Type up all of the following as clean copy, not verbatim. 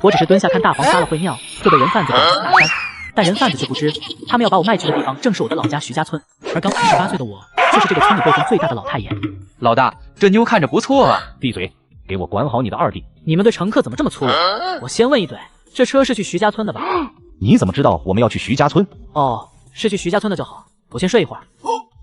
我只是蹲下看大黄撒了会尿，就被人贩子赶下大山。但人贩子却不知，他们要把我卖去的地方正是我的老家徐家村，而刚28岁的我，却是这个村里辈分最大的老太爷。老大，这妞看着不错啊！闭嘴，给我管好你的二弟！你们对乘客怎么这么粗鲁？我先问一嘴，这车是去徐家村的吧？你怎么知道我们要去徐家村？哦，是去徐家村的就好，我先睡一会儿。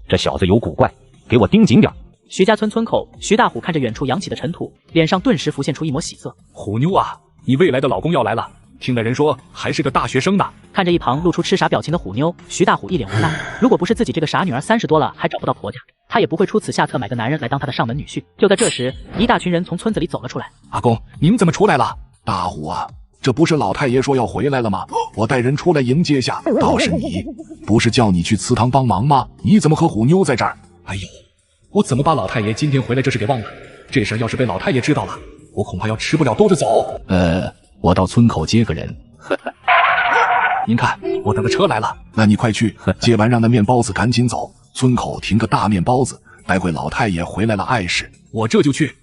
这小子有古怪，给我盯紧点。徐家村村口，徐大虎看着远处扬起的尘土，脸上顿时浮现出一抹喜色。虎妞啊，你未来的老公要来了，听那人说还是个大学生呢。看着一旁露出痴傻表情的虎妞，徐大虎一脸无奈。如果不是自己这个傻女儿30多了还找不到婆家，他也不会出此下策买个男人来当他的上门女婿。就在这时，一大群人从村子里走了出来。阿公，您怎么出来了？大虎啊，这不是老太爷说要回来了吗？我带人出来迎接下。倒是你，不是叫你去祠堂帮忙吗？你怎么和虎妞在这儿？哎呦，我怎么把老太爷今天回来这事给忘了？这事要是被老太爷知道了，我恐怕要吃不了兜着走。我到村口接个人。您看，我等的车来了。那你快去接完，让那面包子赶紧走。村口停个大面包子，待会老太爷回来了碍事。我这就去。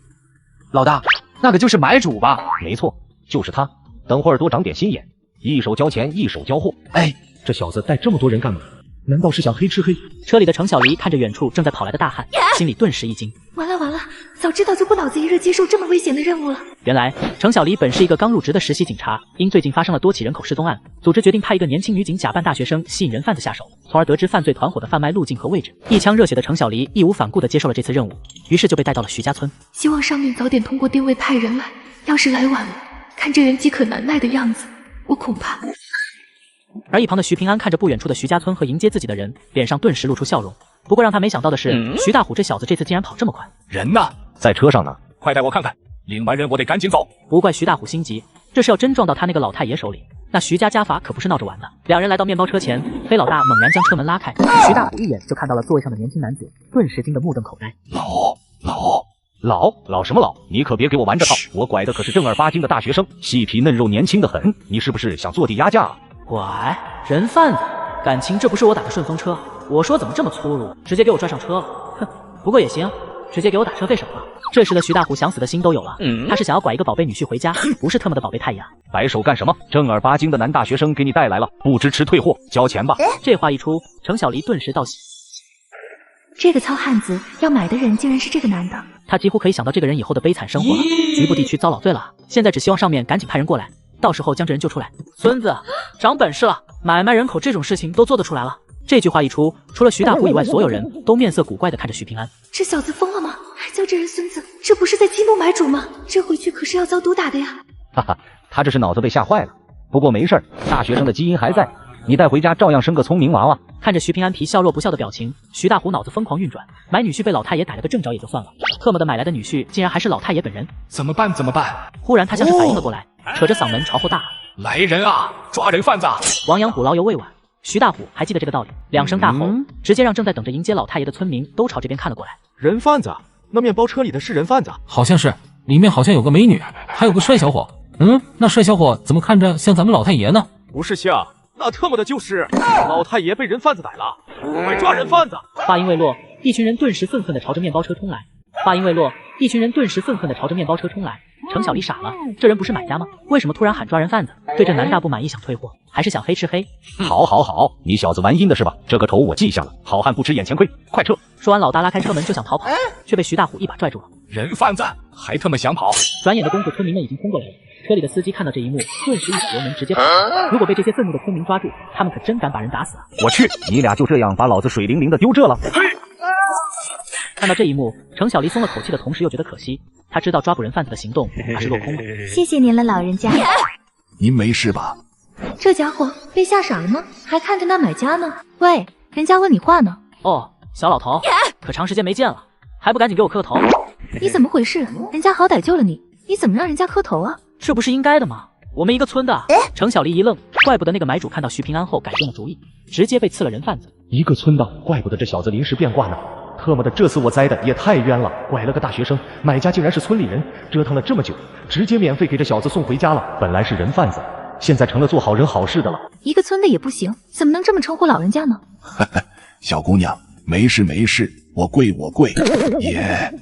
老大，那个就是买主吧？没错，就是他。等会儿多长点心眼，一手交钱一手交货。哎，这小子带这么多人干嘛？难道是想黑吃黑？车里的程小黎看着远处正在跑来的大汉，心里顿时一惊。完了完了，早知道就不脑子一热接受这么危险的任务了。原来程小黎本是一个刚入职的实习警察，因最近发生了多起人口失踪案，组织决定派一个年轻女警假扮大学生吸引人贩子下手，从而得知犯罪团伙的贩卖路径和位置。一腔热血的程小黎义无反顾地接受了这次任务，于是就被带到了徐家村。希望上面早点通过定位派人来，要是来晚了，看这人饥渴难耐的样子，我恐怕……而一旁的徐平安看着不远处的徐家村和迎接自己的人，脸上顿时露出笑容。不过让他没想到的是，徐大虎这小子这次竟然跑这么快。人呢？在车上呢。快带我看看。领完人我得赶紧走。不怪徐大虎心急，这是要真撞到他那个老太爷手里，那徐家家法可不是闹着玩的。两人来到面包车前，黑老大猛然将车门拉开，徐大虎一眼就看到了座位上的年轻男子，顿时惊得目瞪口呆。老什么老？你可别给我玩这套！我拐的可是正儿八经的大学生，细皮嫩肉，年轻的很。你是不是想坐地压价啊？拐人贩子，感情这不是我打的顺风车。我说怎么这么粗鲁，直接给我拽上车了。哼，不过也行，直接给我打车费省了。这时的徐大虎想死的心都有了，他是想要拐一个宝贝女婿回家，不是特么的宝贝太爷。摆手干什么？正儿八经的男大学生给你带来了，不支持退货，交钱吧。这话一出，程小黎顿时道喜。这个糙汉子要买的人竟然是这个男的，他几乎可以想到这个人以后的悲惨生活了。局部地区遭老罪了，现在只希望上面赶紧派人过来，到时候将这人救出来。孙子，长本事了，买卖人口这种事情都做得出来了。这句话一出，除了徐大虎以外，所有人都面色古怪地看着徐平安。这小子疯了吗？还叫这人孙子，这不是在激怒买主吗？这回去可是要遭毒打的呀！哈哈，他这是脑子被吓坏了。不过没事儿，大学生的基因还在，你带回家照样生个聪明娃娃。看着徐平安皮笑肉不笑的表情，徐大虎脑子疯狂运转。买女婿被老太爷逮了个正着也就算了，特么的买来的女婿竟然还是老太爷本人。怎么办？忽然他像是反应了过来，扯着嗓门朝后大喊：来人啊，抓人贩子！亡羊补牢犹未晚。徐大虎还记得这个道理，两声大吼，直接让正在等着迎接老太爷的村民都朝这边看了过来。人贩子？那面包车里的是人贩子？好像是，里面好像有个美女，还有个帅小伙。那帅小伙怎么看着像咱们老太爷呢？不是像，那特么的就是老太爷被人贩子逮了，快抓人贩子！话音未落，一群人顿时愤愤地朝着面包车冲来。程小黎傻了，这人不是买家吗？为什么突然喊抓人贩子？对这男大不满意想退货，还是想黑吃黑？好，你小子玩阴的是吧？这个仇我记下了。好汉不吃眼前亏，快撤！说完，老大拉开车门就想逃跑，却被徐大虎一把拽住了。人贩子还他妈想跑？转眼的功夫，村民们已经冲过来了。车里的司机看到这一幕，顿时一脚油门直接跑。如果被这些愤怒的村民抓住，他们可真敢把人打死啊！我去，你俩就这样把老子水灵灵的丢这了？看到这一幕，程小黎松了口气的同时又觉得可惜，他知道抓捕人贩子的行动怕是落空了。谢谢您了，老人家。您没事吧？这家伙被吓傻了吗？还看着那买家呢。喂，人家问你话呢。哦，小老头，可长时间没见了，还不赶紧给我磕个头？你怎么回事？人家好歹救了你，你怎么让人家磕头啊？这不是应该的吗？我们一个村的。程小黎一愣，怪不得那个买主看到徐平安后改变了主意，直接被赐了人贩子。一个村的，怪不得这小子临时变卦呢。特么的，这次我栽的也太冤了，拐了个大学生，买家竟然是村里人，折腾了这么久，直接免费给这小子送回家了。本来是人贩子，现在成了做好人好事的了。一个村的也不行，怎么能这么称呼老人家呢？小姑娘，没事，我跪。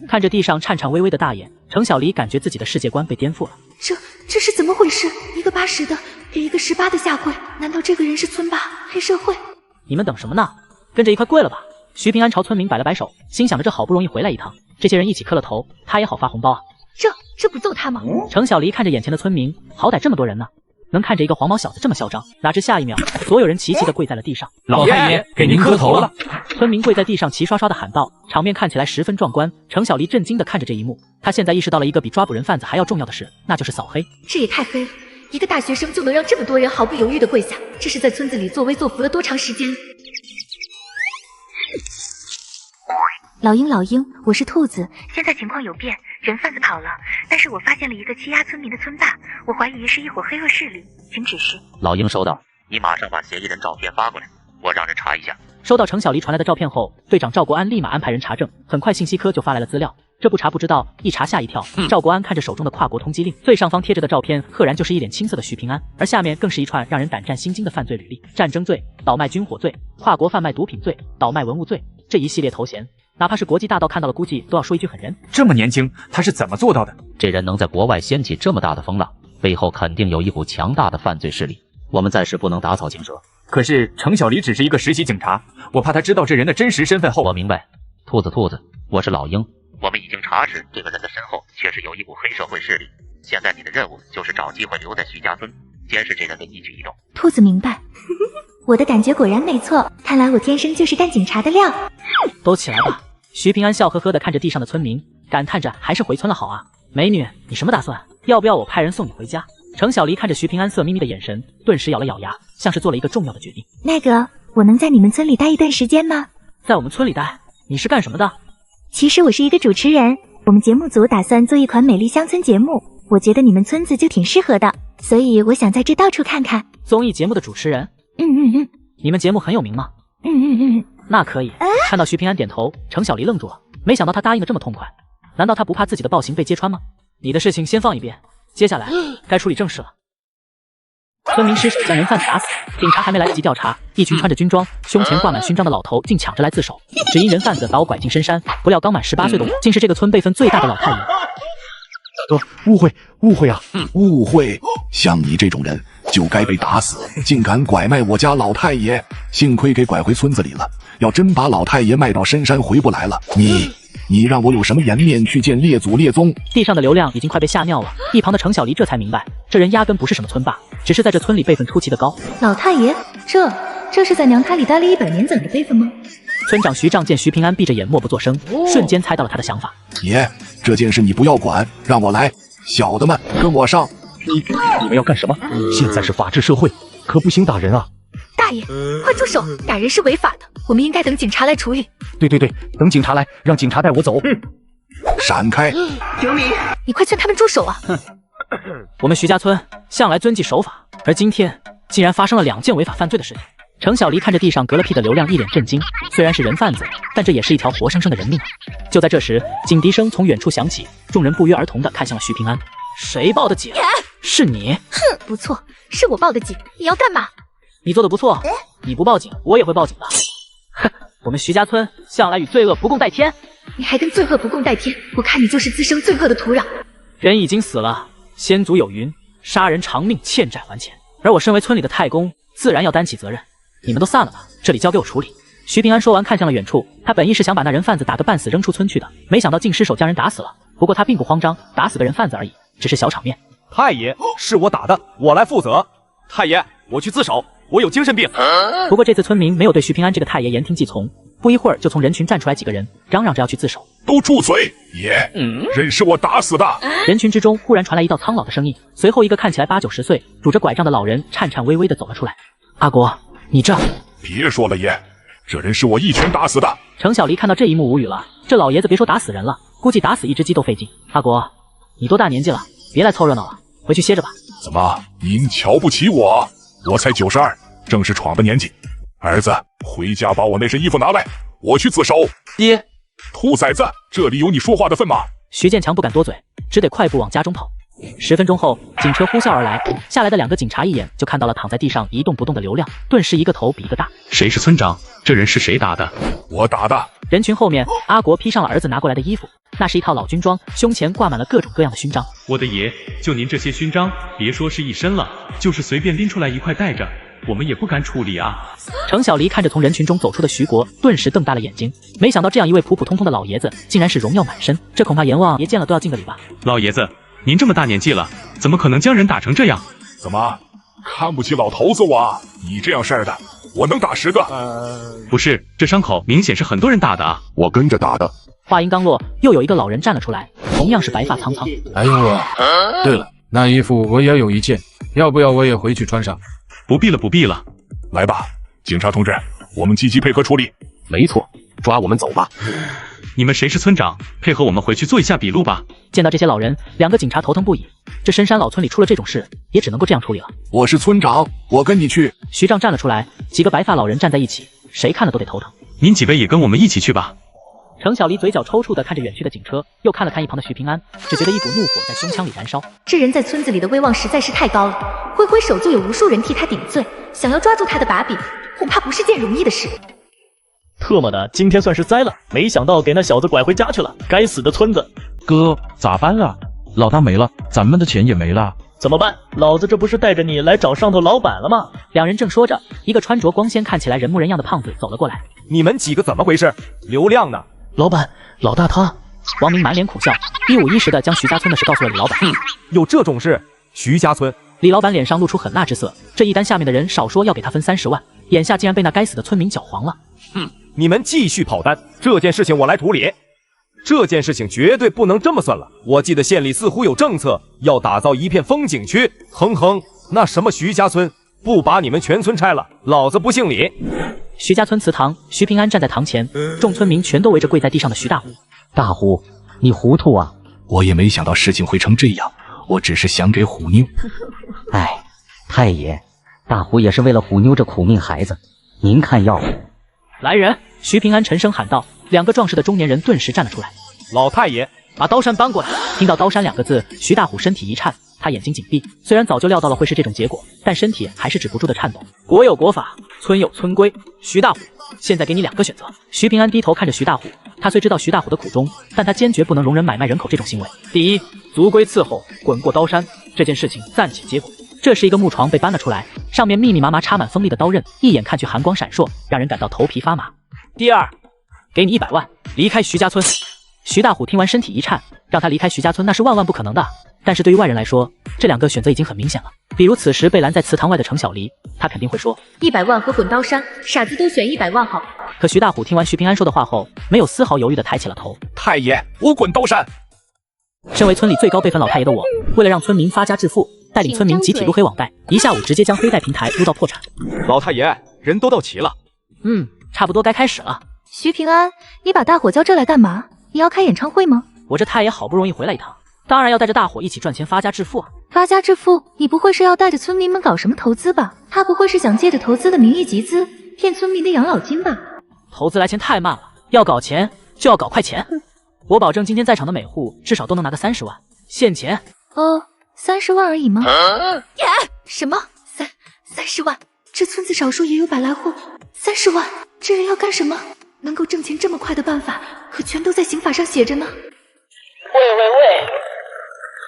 看着地上颤颤巍巍的大爷，程小黎感觉自己的世界观被颠覆了。这是怎么回事？一个18时的，给一个18的下跪，难道这个人是村霸黑社会？你们等什么呢？跟着一块跪了吧！徐平安朝村民摆了摆手，心想着这好不容易回来一趟，这些人一起磕了头，他也好发红包啊。这不揍他吗？程小黎看着眼前的村民，好歹这么多人呢，能看着一个黄毛小子这么嚣张，哪知下一秒，所有人齐齐的跪在了地上。老太爷给您磕头了。村民跪在地上齐刷刷的喊道，场面看起来十分壮观。程小黎震惊的看着这一幕，他现在意识到了一个比抓捕人贩子还要重要的事，那就是扫黑。这也太黑了，一个大学生就能让这么多人毫不犹豫的跪下，这是在村子里作威作福了多长时间？老鹰，我是兔子。现在情况有变，人贩子跑了，但是我发现了一个欺压村民的村霸，我怀疑是一伙黑恶势力，请指示。老鹰收到，你马上把嫌疑人照片发过来，我让人查一下。收到程小黎传来的照片后，队长赵国安立马安排人查证，很快信息科就发来了资料。这不查不知道，一查吓一跳。赵国安看着手中的跨国通缉令，最上方贴着的照片赫然就是一脸青涩的徐平安，而下面更是一串让人胆战心惊的犯罪履历：战争罪、倒卖军火罪、跨国贩卖毒品罪、倒卖文物罪，这一系列头衔。哪怕是国际大盗看到了，估计都要说一句狠人。这么年轻，他是怎么做到的？这人能在国外掀起这么大的风浪，背后肯定有一股强大的犯罪势力。我们暂时不能打草惊蛇。可是程小黎只是一个实习警察，我怕他知道这人的真实身份后……我明白，兔子，我是老鹰。我们已经查实这个人的身后确实有一股黑社会势力。现在你的任务就是找机会留在徐家村，监视这人的一举一动。兔子明白。我的感觉果然没错，看来我天生就是干警察的料。都起来吧。徐平安笑呵呵地看着地上的村民，感叹着还是回村了好啊。美女，你什么打算？要不要我派人送你回家？程小黎看着徐平安色眯眯的眼神，顿时咬了咬牙，像是做了一个重要的决定。那个，我能在你们村里待一段时间吗？在我们村里待？你是干什么的？其实我是一个主持人，我们节目组打算做一款美丽乡村节目，我觉得你们村子就挺适合的，所以我想在这到处看看。综艺节目的主持人？你们节目很有名吗？那可以。看到徐平安点头，程小黎愣住了，没想到他答应的这么痛快，难道他不怕自己的暴行被揭穿吗？你的事情先放一边，接下来该处理正事了。村民失手将人贩子打死，警察还没来得及调查，一群穿着军装、胸前挂满勋章的老头竟抢着来自首，只因人贩子把我拐进深山，不料刚满18岁的我竟是这个村辈分最大的老太爷。大哥，误会啊！误会，像你这种人就该被打死，竟敢拐卖我家老太爷！幸亏给拐回村子里了，要真把老太爷卖到深山回不来了，你让我有什么颜面去见列祖列宗？地上的流量已经快被吓尿了，一旁的程小黎这才明白，这人压根不是什么村霸，只是在这村里辈分出奇的高。老太爷，这是在娘胎里待了100年怎么的辈分吗？村长徐丈见徐平安闭着眼默不作声，瞬间猜到了他的想法。爷，这件事你不要管，让我来。小的们，跟我上。你们要干什么？现在是法治社会，可不行打人啊！大爷，快住手！打人是违法的，我们应该等警察来处理。对，等警察来，让警察带我走。闪开！救命！你快劝他们住手啊！我们徐家村向来遵纪守法，而今天竟然发生了2件违法犯罪的事情。程小黎看着地上嗝了屁的流量，一脸震惊。虽然是人贩子，但这也是一条活生生的人命啊！就在这时，警笛声从远处响起，众人不约而同地看向了徐平安。谁报的警？是你？哼，不错，是我报的警。你要干嘛？你做的不错，你不报警，我也会报警的。哼，我们徐家村向来与罪恶不共戴天。你还跟罪恶不共戴天？我看你就是滋生罪恶的土壤。人已经死了，先祖有云：杀人偿命，欠债还钱。而我身为村里的太公，自然要担起责任。你们都散了吧，这里交给我处理。徐平安说完，看向了远处。他本意是想把那人贩子打个半死扔出村去的，没想到竟失手将人打死了。不过他并不慌张，打死个人贩子而已，只是小场面。太爷，是我打的，我来负责。太爷，我去自首，我有精神病。不过这次村民没有对徐平安这个太爷言听计从，不一会儿就从人群站出来几个人，嚷嚷着要去自首。都住嘴！爷，人是我打死的。人群之中忽然传来一道苍老的声音，随后一个看起来80、90岁、拄着拐杖的老人颤颤巍巍地走了出来。阿国，你这……别说了，爷，这人是我一拳打死的。程小黎看到这一幕无语了，这老爷子别说打死人了，估计打死一只鸡都费劲。阿国，你多大年纪了，别来凑热闹了，回去歇着吧。怎么，您瞧不起我？我才92，正是闯的年纪。儿子，回家把我那身衣服拿来，我去自首。爹，兔崽子，这里有你说话的份吗？徐建强不敢多嘴，只得快步往家中跑。10分钟后，警车呼啸而来，下来的2个警察一眼就看到了躺在地上一动不动的刘亮，顿时一个头比一个大。谁是村长？这人是谁打的？我打的。人群后面，阿国披上了儿子拿过来的衣服，那是一套老军装，胸前挂满了各种各样的勋章。我的爷，就您这些勋章，别说是一身了，就是随便拎出来一块带着，我们也不敢处理啊。程小黎看着从人群中走出的徐国，顿时瞪大了眼睛，没想到这样一位普普通通的老爷子，竟然是荣耀满身，这恐怕阎王爷见了都要敬个礼吧。老爷子，您这么大年纪了，怎么可能将人打成这样？怎么看不起老头子我？你这样式儿的，我能打10个。不是，这伤口明显是很多人打的啊。我跟着打的。话音刚落，又有一个老人站了出来，同样是白发苍苍。哎呦，对了，那衣服我也有一件，要不要我也回去穿上？不必了，不必了。来吧，警察同志，我们积极配合处理。没错，抓我们走吧。你们谁是村长？配合我们回去做一下笔录吧。见到这些老人，2个警察头疼不已。这深山老村里出了这种事，也只能够这样处理了。我是村长，我跟你去。徐丈站了出来，几个白发老人站在一起，谁看了都得头疼。您几位也跟我们一起去吧。程小黎嘴角抽搐地看着远去的警车，又看了看一旁的徐平安，只觉得一股怒火在胸腔里燃烧。这人在村子里的威望实在是太高了，挥挥手就有无数人替他顶罪，想要抓住他的把柄，恐怕不是件容易的事。特么的，今天算是栽了，没想到给那小子拐回家去了，该死的村子！哥，咋办啊？老大没了，咱们的钱也没了。怎么办？老子这不是带着你来找上头老板了吗？2人正说着，一个穿着光鲜、看起来人模人样的胖子走了过来。你们几个怎么回事？刘亮呢？老板，老大他……王明满脸苦笑，一五一十的将徐家村的事告诉了李老板。有这种事？徐家村？李老板脸上露出狠辣之色，这一单下面的人少说要给他分30万，眼下竟然被那该死的村民搅黄了。你们继续跑单，这件事情我来处理。这件事情绝对不能这么算了。我记得县里似乎有政策，要打造一片风景区。哼哼，那什么徐家村，不把你们全村拆了，老子不姓李。徐家村祠堂，徐平安站在堂前，众村民全都围着跪在地上的徐大虎。大虎，你糊涂啊！我也没想到事情会成这样，我只是想给虎妞。哎，太爷，大虎也是为了虎妞这苦命孩子，您看要不？来人！徐平安沉声喊道。2个壮实的中年人顿时站了出来。老太爷，把刀山搬过来！听到刀山2个字，徐大虎身体一颤，他眼睛紧闭。虽然早就料到了会是这种结果，但身体还是止不住的颤抖。国有国法，村有村规。徐大虎，现在给你2个选择。徐平安低头看着徐大虎，他虽知道徐大虎的苦衷，但他坚决不能容忍买卖人口这种行为。第一，族规伺候，滚过刀山，这件事情暂且接过。这是一个木床被搬了出来，上面密密麻麻插满锋利的刀刃，一眼看去寒光闪烁，让人感到头皮发麻。第二，给你100万，离开徐家村。徐大虎听完身体一颤，让他离开徐家村那是万万不可能的。但是对于外人来说，这2个选择已经很明显了。比如此时被拦在祠堂外的程小黎，他肯定会说100万和滚刀山，傻子都选100万好。可徐大虎听完徐平安说的话后，没有丝毫犹豫地抬起了头。太爷，我滚刀山！身为村里最高辈分老太爷的我，为了让村民发家致富，带领村民集体入黑网贷，一下午直接将黑贷平台撸到破产。老太爷，人都到齐了。差不多该开始了。徐平安，你把大伙叫这来干嘛？你要开演唱会吗？我这太爷好不容易回来一趟，当然要带着大伙一起赚钱发家致富啊！发家致富？你不会是要带着村民们搞什么投资吧？他不会是想借着投资的名义集资，骗村民的养老金吧？投资来钱太慢了，要搞钱就要搞快钱。我保证今天在场的每户至少都能拿个30万现钱。30万而已吗？什么30万？这村子少说也有100来户，30万，这人要干什么？能够挣钱这么快的办法，可全都在刑法上写着呢。喂，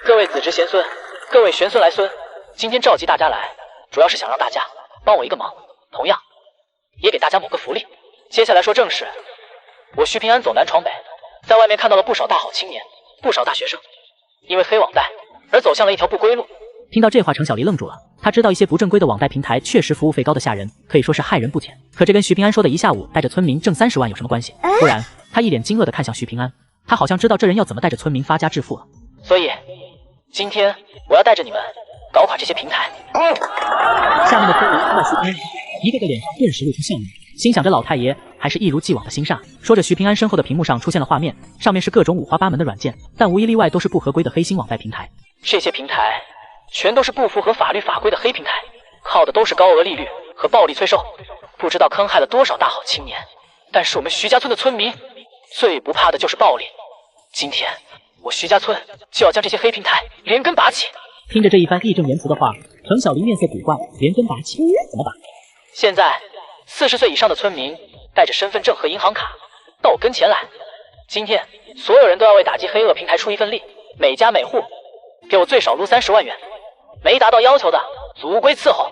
各位子侄贤孙，各位玄孙来孙，今天召集大家来，主要是想让大家帮我一个忙，同样也给大家谋个福利。接下来说正事，我徐平安走南闯北，在外面看到了不少大好青年，不少大学生，因为黑网贷而走向了一条不归路。听到这话，程小黎愣住了。他知道一些不正规的网贷平台确实服务费高的吓人，可以说是害人不浅。可这跟徐平安说的一下午带着村民挣30万有什么关系？突然，他一脸惊愕地看向徐平安，他好像知道这人要怎么带着村民发家致富了。所以，今天我要带着你们搞垮这些平台。下面的村民看到徐平安，一个个脸上顿时露出笑容，心想着老太爷还是一如既往的心善。说着，徐平安身后的屏幕上出现了画面，上面是各种五花八门的软件，但无一例外都是不合规的黑心网贷平台。这些平台全都是不符合法律法规的黑平台，靠的都是高额利率和暴力催售，不知道坑害了多少大好青年。但是我们徐家村的村民最不怕的就是暴力。今天我徐家村就要将这些黑平台连根拔起。听着这一番义正言辞的话，程小黎面色古怪，连根拔起？怎么拔？现在40岁以上的村民带着身份证和银行卡到我跟前来，今天所有人都要为打击黑恶平台出一份力，每家每户给我最少撸30万元，没达到要求的族规伺候。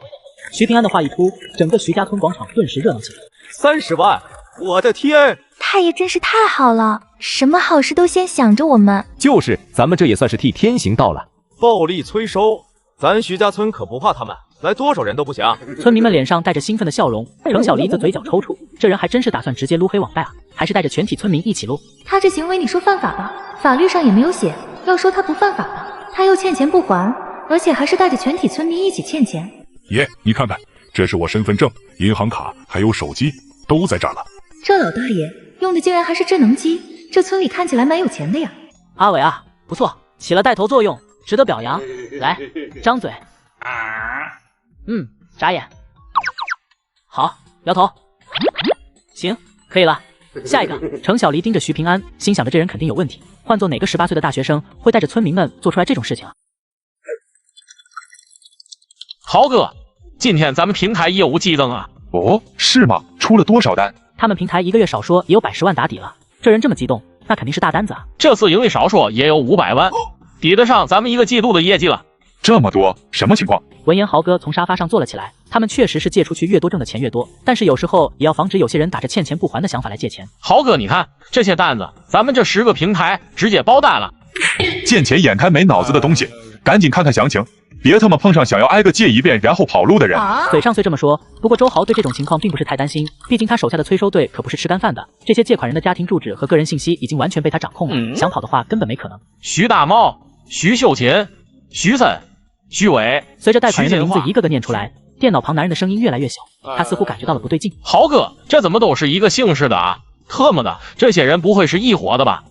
徐平安的话一出，整个徐家村广场顿时热闹起来。30万，我的天！太爷真是太好了，什么好事都先想着我们。就是，咱们这也算是替天行道了。暴力催收，咱徐家村可不怕他们，来多少人都不行。村民们脸上带着兴奋的笑容，程小黎则嘴角抽搐，这人还真是打算直接撸黑网贷啊，还是带着全体村民一起撸？他这行为你说犯法吧，法律上也没有写。要说他不犯法吧，他又欠钱不还，而且还是带着全体村民一起欠钱。爷，你看看，这是我身份证、银行卡还有手机，都在这儿了。这老大爷用的竟然还是智能机，这村里看起来蛮有钱的呀。阿伟啊，不错，起了带头作用，值得表扬。来，张嘴。眨眼。好，摇头。行，可以了。下一个，程小黎盯着徐平安，心想着这人肯定有问题。换做哪个18岁的大学生会带着村民们做出来这种事情啊？豪哥，今天咱们平台业务激增啊！哦，是吗？出了多少单？他们平台一个月少说也有110万打底了，这人这么激动，那肯定是大单子啊！这次盈利少说也有500万，抵得上咱们一个季度的业绩了。这么多，什么情况？闻言，豪哥从沙发上坐了起来。他们确实是借出去越多挣的钱越多，但是有时候也要防止有些人打着欠钱不还的想法来借钱。豪哥，你看这些单子，咱们这10个平台直接包单了。见钱眼开没脑子的东西，赶紧看看详情，别他妈碰上想要挨个借一遍然后跑路的人。嘴上虽这么说，不过周豪对这种情况并不是太担心，毕竟他手下的催收队可不是吃干饭的，这些借款人的家庭住址和个人信息已经完全被他掌控了，想跑的话根本没可能。徐大茂、徐秀琴、徐森、徐伟，随着贷款人的名字一个个念出来，电脑旁男人的声音越来越小，他似乎感觉到了不对劲。豪哥，这怎么都是一个姓氏的啊？特么的，这些人不会是一伙的吧？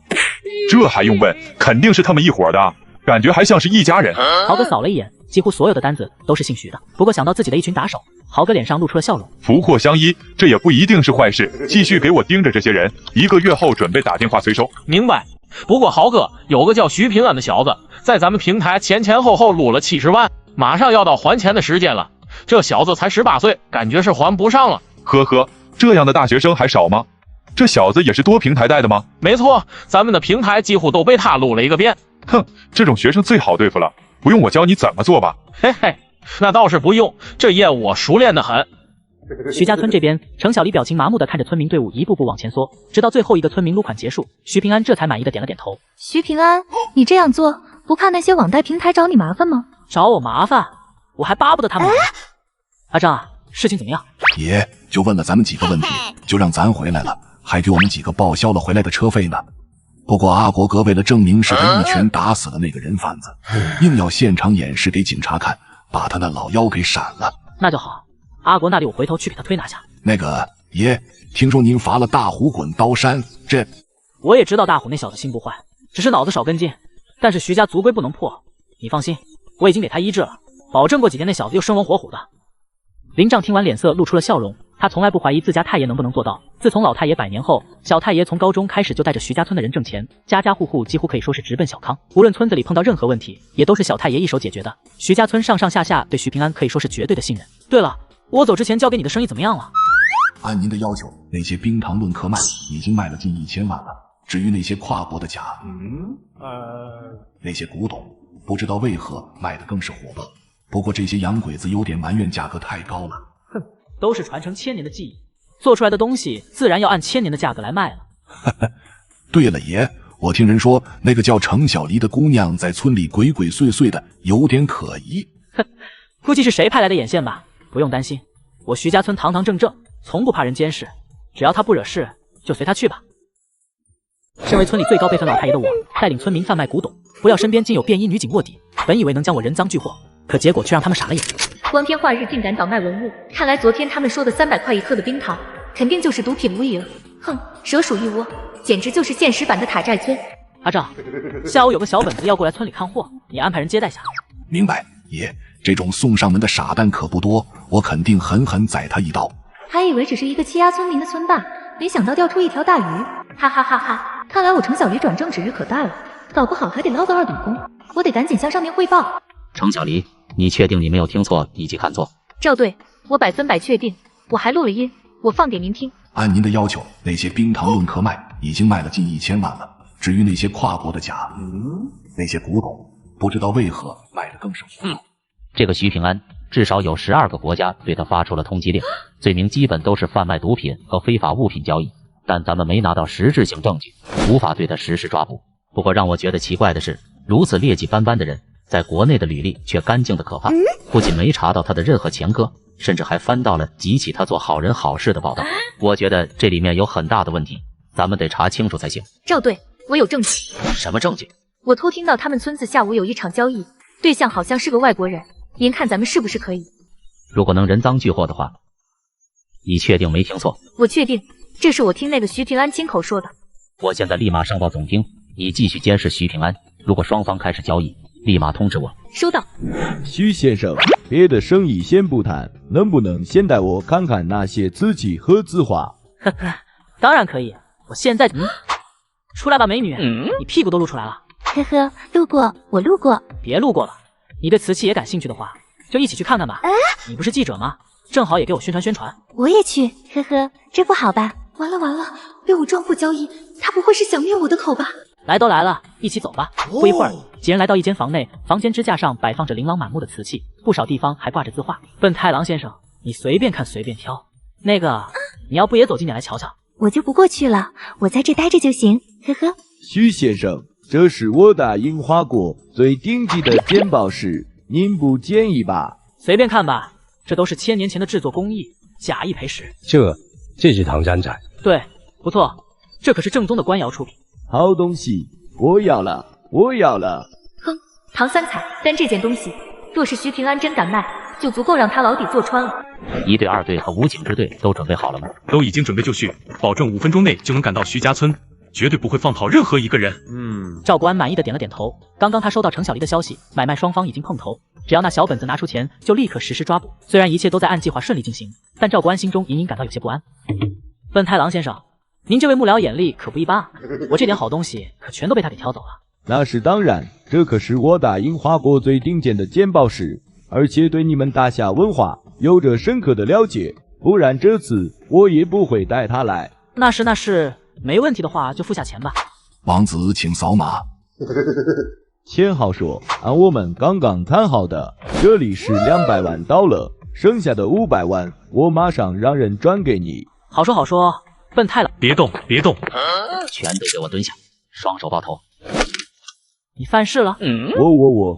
这还用问？肯定是他们一伙的，感觉还像是一家人。豪哥扫了一眼，几乎所有的单子都是姓徐的。不过想到自己的一群打手，豪哥脸上露出了笑容。福祸相依，这也不一定是坏事。继续给我盯着这些人，1个月后准备打电话催收。明白。不过豪哥，有个叫徐平安的小子，在咱们平台前后撸了70万，马上要到还钱的时间了。这小子才18岁，感觉是还不上了。呵呵，这样的大学生还少吗？这小子也是多平台带的吗？没错，咱们的平台几乎都被他撸了一个遍。哼，这种学生最好对付了，不用我教你怎么做吧？嘿嘿，那倒是不用，这业务我熟练得很。徐家村这边，程小黎表情麻木地看着村民队伍一步步往前缩，直到最后一个村民撸款结束，徐平安这才满意的点了点头。徐平安，你这样做不怕那些网贷平台找你麻烦吗？找我麻烦？我还巴不得他们来。阿张啊，事情怎么样？爷就问了咱们几个问题，就让咱回来了，还给我们几个报销了回来的车费呢。不过阿国哥为了证明是他一拳打死了那个人贩子，硬要现场演示给警察看，把他那老腰给闪了。那就好，阿国那里我回头去给他推拿下。那个爷，听说您罚了大虎滚刀山，这我也知道大虎那小子心不坏，只是脑子少根筋，但是徐家族规不能破，你放心，我已经给他医治了，保证过几天那小子又生龙活虎的。林丈听完脸色露出了笑容，他从来不怀疑自家太爷能不能做到。自从老太爷100年后，小太爷从高中开始就带着徐家村的人挣钱，家家户户几乎可以说是直奔小康，无论村子里碰到任何问题，也都是小太爷一手解决的。徐家村上上下下对徐平安可以说是绝对的信任。对了，我走之前交给你的生意怎么样了？按您的要求，那些冰糖论克卖已经卖了近1000万了。至于那些跨国的假，那些古董，不知道为何卖的更是火爆。不过这些洋鬼子有点埋怨价格太高了。哼，都是传承1000年的技艺，做出来的东西自然要按1000年的价格来卖了。对了爷，我听人说那个叫程小黎的姑娘在村里鬼鬼祟祟的，有点可疑。哼，估计是谁派来的眼线吧。不用担心，我徐家村堂堂正正，从不怕人监视，只要他不惹事，就随他去吧。身为村里最高辈分老太爷的我，带领村民贩卖古董，不料身边竟有便衣女警卧底，本以为能将我人赃俱获，可结果却让他们傻了眼。光天化日竟敢倒卖文物，看来昨天他们说的300块1克的冰糖，肯定就是毒品无疑了。哼，蛇鼠一窝，简直就是现实版的塔寨村。阿丈，下午有个小本子要过来村里看货，你安排人接待下。明白，爷，这种送上门的傻蛋可不多，我肯定狠狠宰他一刀。还以为只是一个欺压村民的村霸，没想到钓出一条大鱼，哈哈哈哈！看来我程小黎转正指日可待了。搞不好还得捞个2等功。我得赶紧向上面汇报。程小黎，你确定你没有听错以及看错？赵队，我100%确定，我还录了音，我放给您听。按您的要求，那些冰糖论克卖已经卖了近1000万了。至于那些跨国的假，那些古董，不知道为何卖得更是糊涂。这个徐平安至少有12个国家对他发出了通缉令，罪名基本都是贩卖毒品和非法物品交易，但咱们没拿到实质性证据，无法对他实施抓捕。不过让我觉得奇怪的是，如此劣迹斑斑的人，在国内的履历却干净的可怕，不仅没查到他的任何前科，甚至还翻到了几起他做好人好事的报道。我觉得这里面有很大的问题，咱们得查清楚才行。赵队，我有证据。什么证据？我偷听到他们村子下午有一场交易，对象好像是个外国人，您看咱们是不是可以？如果能人赃俱获的话，你确定没听错？我确定，这是我听那个徐平安亲口说的。我现在立马上报总厅，你继续监视徐平安，如果双方开始交易，立马通知我。收到。徐先生，别的生意先不谈，能不能先带我看看那些瓷器和字画？呵呵，当然可以，我现在出来吧，美女，你屁股都露出来了。呵呵，路过，我路过。别路过了，你对瓷器也感兴趣的话，就一起去看看吧。你不是记者吗？正好也给我宣传宣传。我也去，呵呵，这不好吧？完了完了，被我撞破交易，他不会是想灭我的口吧？来都来了，一起走吧。不一会儿，几人来到一间房内，房间支架上摆放着琳琅满目的瓷器，不少地方还挂着字画。笨太郎先生，你随便看随便挑。那个，你要不也走近点来瞧瞧？我就不过去了，我在这待着就行，呵呵。徐先生，这是我大樱花国最顶级的鉴宝石，您不介意吧？随便看吧，这都是1000年前的制作工艺，假一赔10。这是唐山仔。对，不错，这可是正宗的官窑出品。好东西，我要了，我要了。哼，唐三彩，但这件东西，若是徐平安真敢卖，就足够让他牢底坐穿了。1队、2队和武警支队都准备好了吗？都已经准备就绪，保证5分钟内就能赶到徐家村，绝对不会放跑任何一个人。赵国安满意的点了点头。刚刚他收到程小黎的消息，买卖双方已经碰头，只要那小本子拿出钱，就立刻实施抓捕。虽然一切都在按计划顺利进行，但赵国安心中隐隐感到有些不安。笨太郎先生，您这位幕僚眼力可不一般啊！我这点好东西可全都被他给挑走了。那是当然，这可是我大樱花国最顶尖的鉴宝石，而且对你们大夏文化有着深刻的了解，不然这次我也不会带他来。那是，没问题的话就付下钱吧。王子请扫码。钱好说，按我们刚刚谈好的，这里是200万到了，剩下的500万我马上让人转给你。好说好说，笨太郎，别动别动，全都给我蹲下，双手抱头。你犯事了？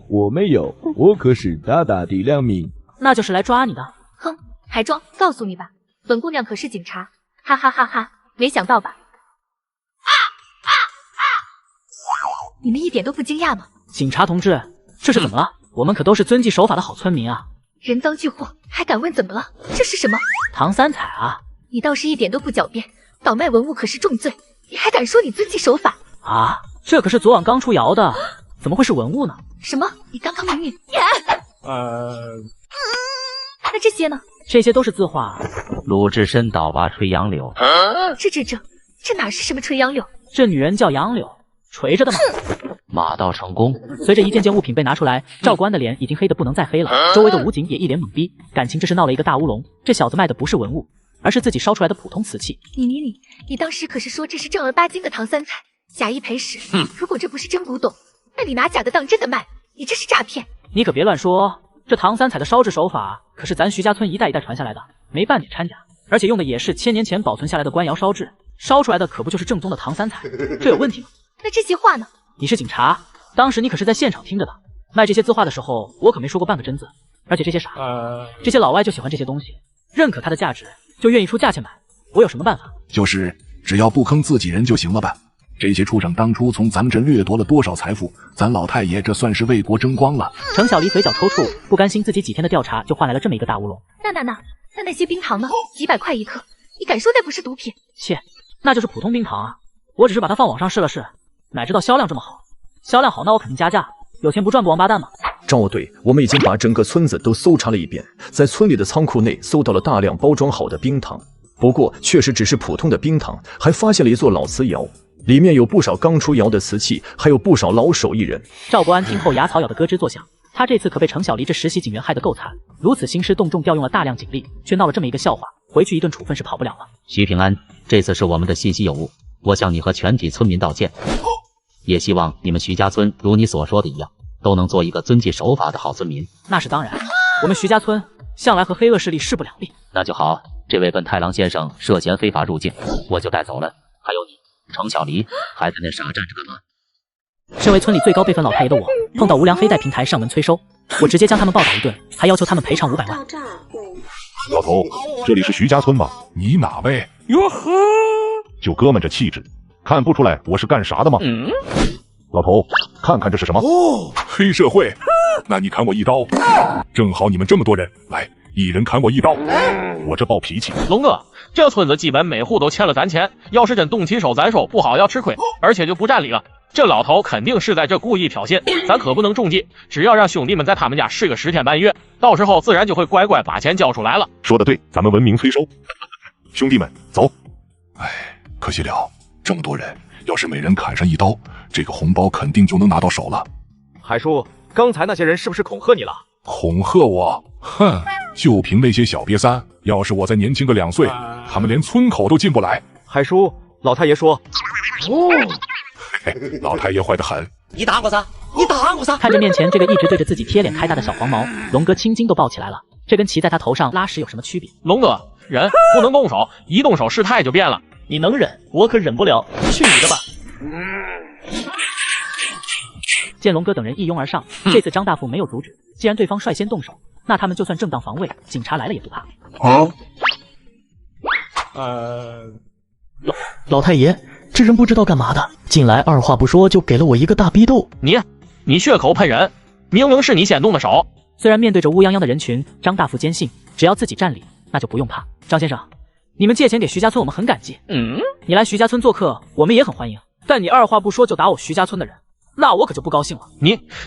我没有，我可是大大的良民。那就是来抓你的。哼，还装？告诉你吧，本姑娘可是警察，哈哈哈哈！没想到吧？你们一点都不惊讶吗？警察同志，这是怎么了？我们可都是遵纪守法的好村民啊！人赃俱获，还敢问怎么了？这是什么？唐三彩啊！你倒是一点都不狡辩，倒卖文物可是重罪，你还敢说你遵纪守法啊？这可是昨晚刚出窑的，怎么会是文物呢？什么？你刚刚明明……那这些呢？这些都是字画。鲁智深倒拔垂杨柳。这哪是什么垂杨柳？这女人叫杨柳，垂着的吗？马到成功。随着一件件物品被拿出来，赵国安的脸已经黑得不能再黑了，周围的武警也一脸懵逼，感情这是闹了一个大乌龙。这小子卖的不是文物，而是自己烧出来的普通瓷器。你当时可是说这是正儿八经的唐三彩，假一赔10。如果这不是真古董，那你拿假的当真的卖，你这是诈骗。你可别乱说，这唐三彩的烧制手法可是咱徐家村一代一代传下来的，没半点掺假，而且用的也是1000年前保存下来的官窑烧制，烧出来的可不就是正宗的唐三彩？这有问题吗？那这些画呢？你是警察，当时你可是在现场听着的。卖这些字画的时候，我可没说过半个真字。而且这些傻，这些老外就喜欢这些东西，认可它的价值，就愿意出价钱买。我有什么办法？就是只要不坑自己人就行了吧。这些畜生当初从咱们镇掠夺了多少财富，咱老太爷这算是为国争光了。程小黎嘴角抽搐，不甘心自己几天的调查就换来了这么一个大乌龙。那些冰糖呢？几百块一颗，你敢说那不是毒品？切，那就是普通冰糖啊！我只是把它放网上试了试，哪知道销量这么好。销量好，那我肯定加价。有钱不赚不王八蛋嘛！赵队，我们已经把整个村子都搜查了一遍，在村里的仓库内搜到了大量包装好的冰糖，不过确实只是普通的冰糖，还发现了一座老瓷窑。里面有不少刚出窑的瓷器，还有不少老手艺人。赵国安听后牙草咬得咯吱作响，他这次可被程小黎这实习警员害得够惨，如此兴师动众调用了大量警力，却闹了这么一个笑话，回去一顿处分是跑不了了。徐平安，这次是我们的信息有误，我向你和全体村民道歉，也希望你们徐家村如你所说的一样，都能做一个遵纪守法的好村民。那是当然，我们徐家村向来和黑恶势力势不两立。那就好，这位本太郎先生涉嫌非法入境，我就带走了。还有你，程小黎，还在那傻站着干嘛？身为村里最高辈分老太爷的我，碰到无良黑带平台上门催收，我直接将他们暴打一顿，还要求他们赔偿500万。老头，这里是徐家村吗？你哪位？哟呵，就哥们这气质，看不出来我是干啥的吗？老头，看看这是什么？哦，黑社会。那你砍我一刀，正好你们这么多人，来，一人砍我一刀。我这暴脾气。龙哥，这村子基本每户都欠了咱钱，要是真动起手，咱收不好要吃亏，而且就不占理了。这老头肯定是在这故意挑衅，咱可不能中计。只要让兄弟们在他们家睡个10天半月，到时候自然就会乖乖把钱交出来了。说得对，咱们文明催收。兄弟们，走。哎，可惜了，这么多人，要是每人砍上一刀，这个红包肯定就能拿到手了。海叔，刚才那些人是不是恐吓你了？恐吓我？哼，就凭那些小瘪三，要是我再年轻个2岁，他们连村口都进不来。海叔，老太爷说。嘿，老太爷坏得很。你打我噻！你打我噻！看着面前这个一直对着自己贴脸开大的小黄毛，龙哥青筋都爆起来了。这跟骑在他头上拉屎有什么区别？龙哥，忍，不能动手，一动手事态就变了。你能忍，我可忍不了。去你的吧！见龙哥等人一拥而上，这次张大富没有阻止。既然对方率先动手，那他们就算正当防卫，警察来了也不怕。老太爷，这人不知道干嘛的，进来二话不说就给了我一个大逼斗。你血口喷人，明明是你先动的手。虽然面对着乌泱泱的人群，张大富坚信只要自己占理，那就不用怕。张先生，你们借钱给徐家村，我们很感激。你来徐家村做客，我们也很欢迎。但你二话不说就打我徐家村的人，那我可就不高兴了。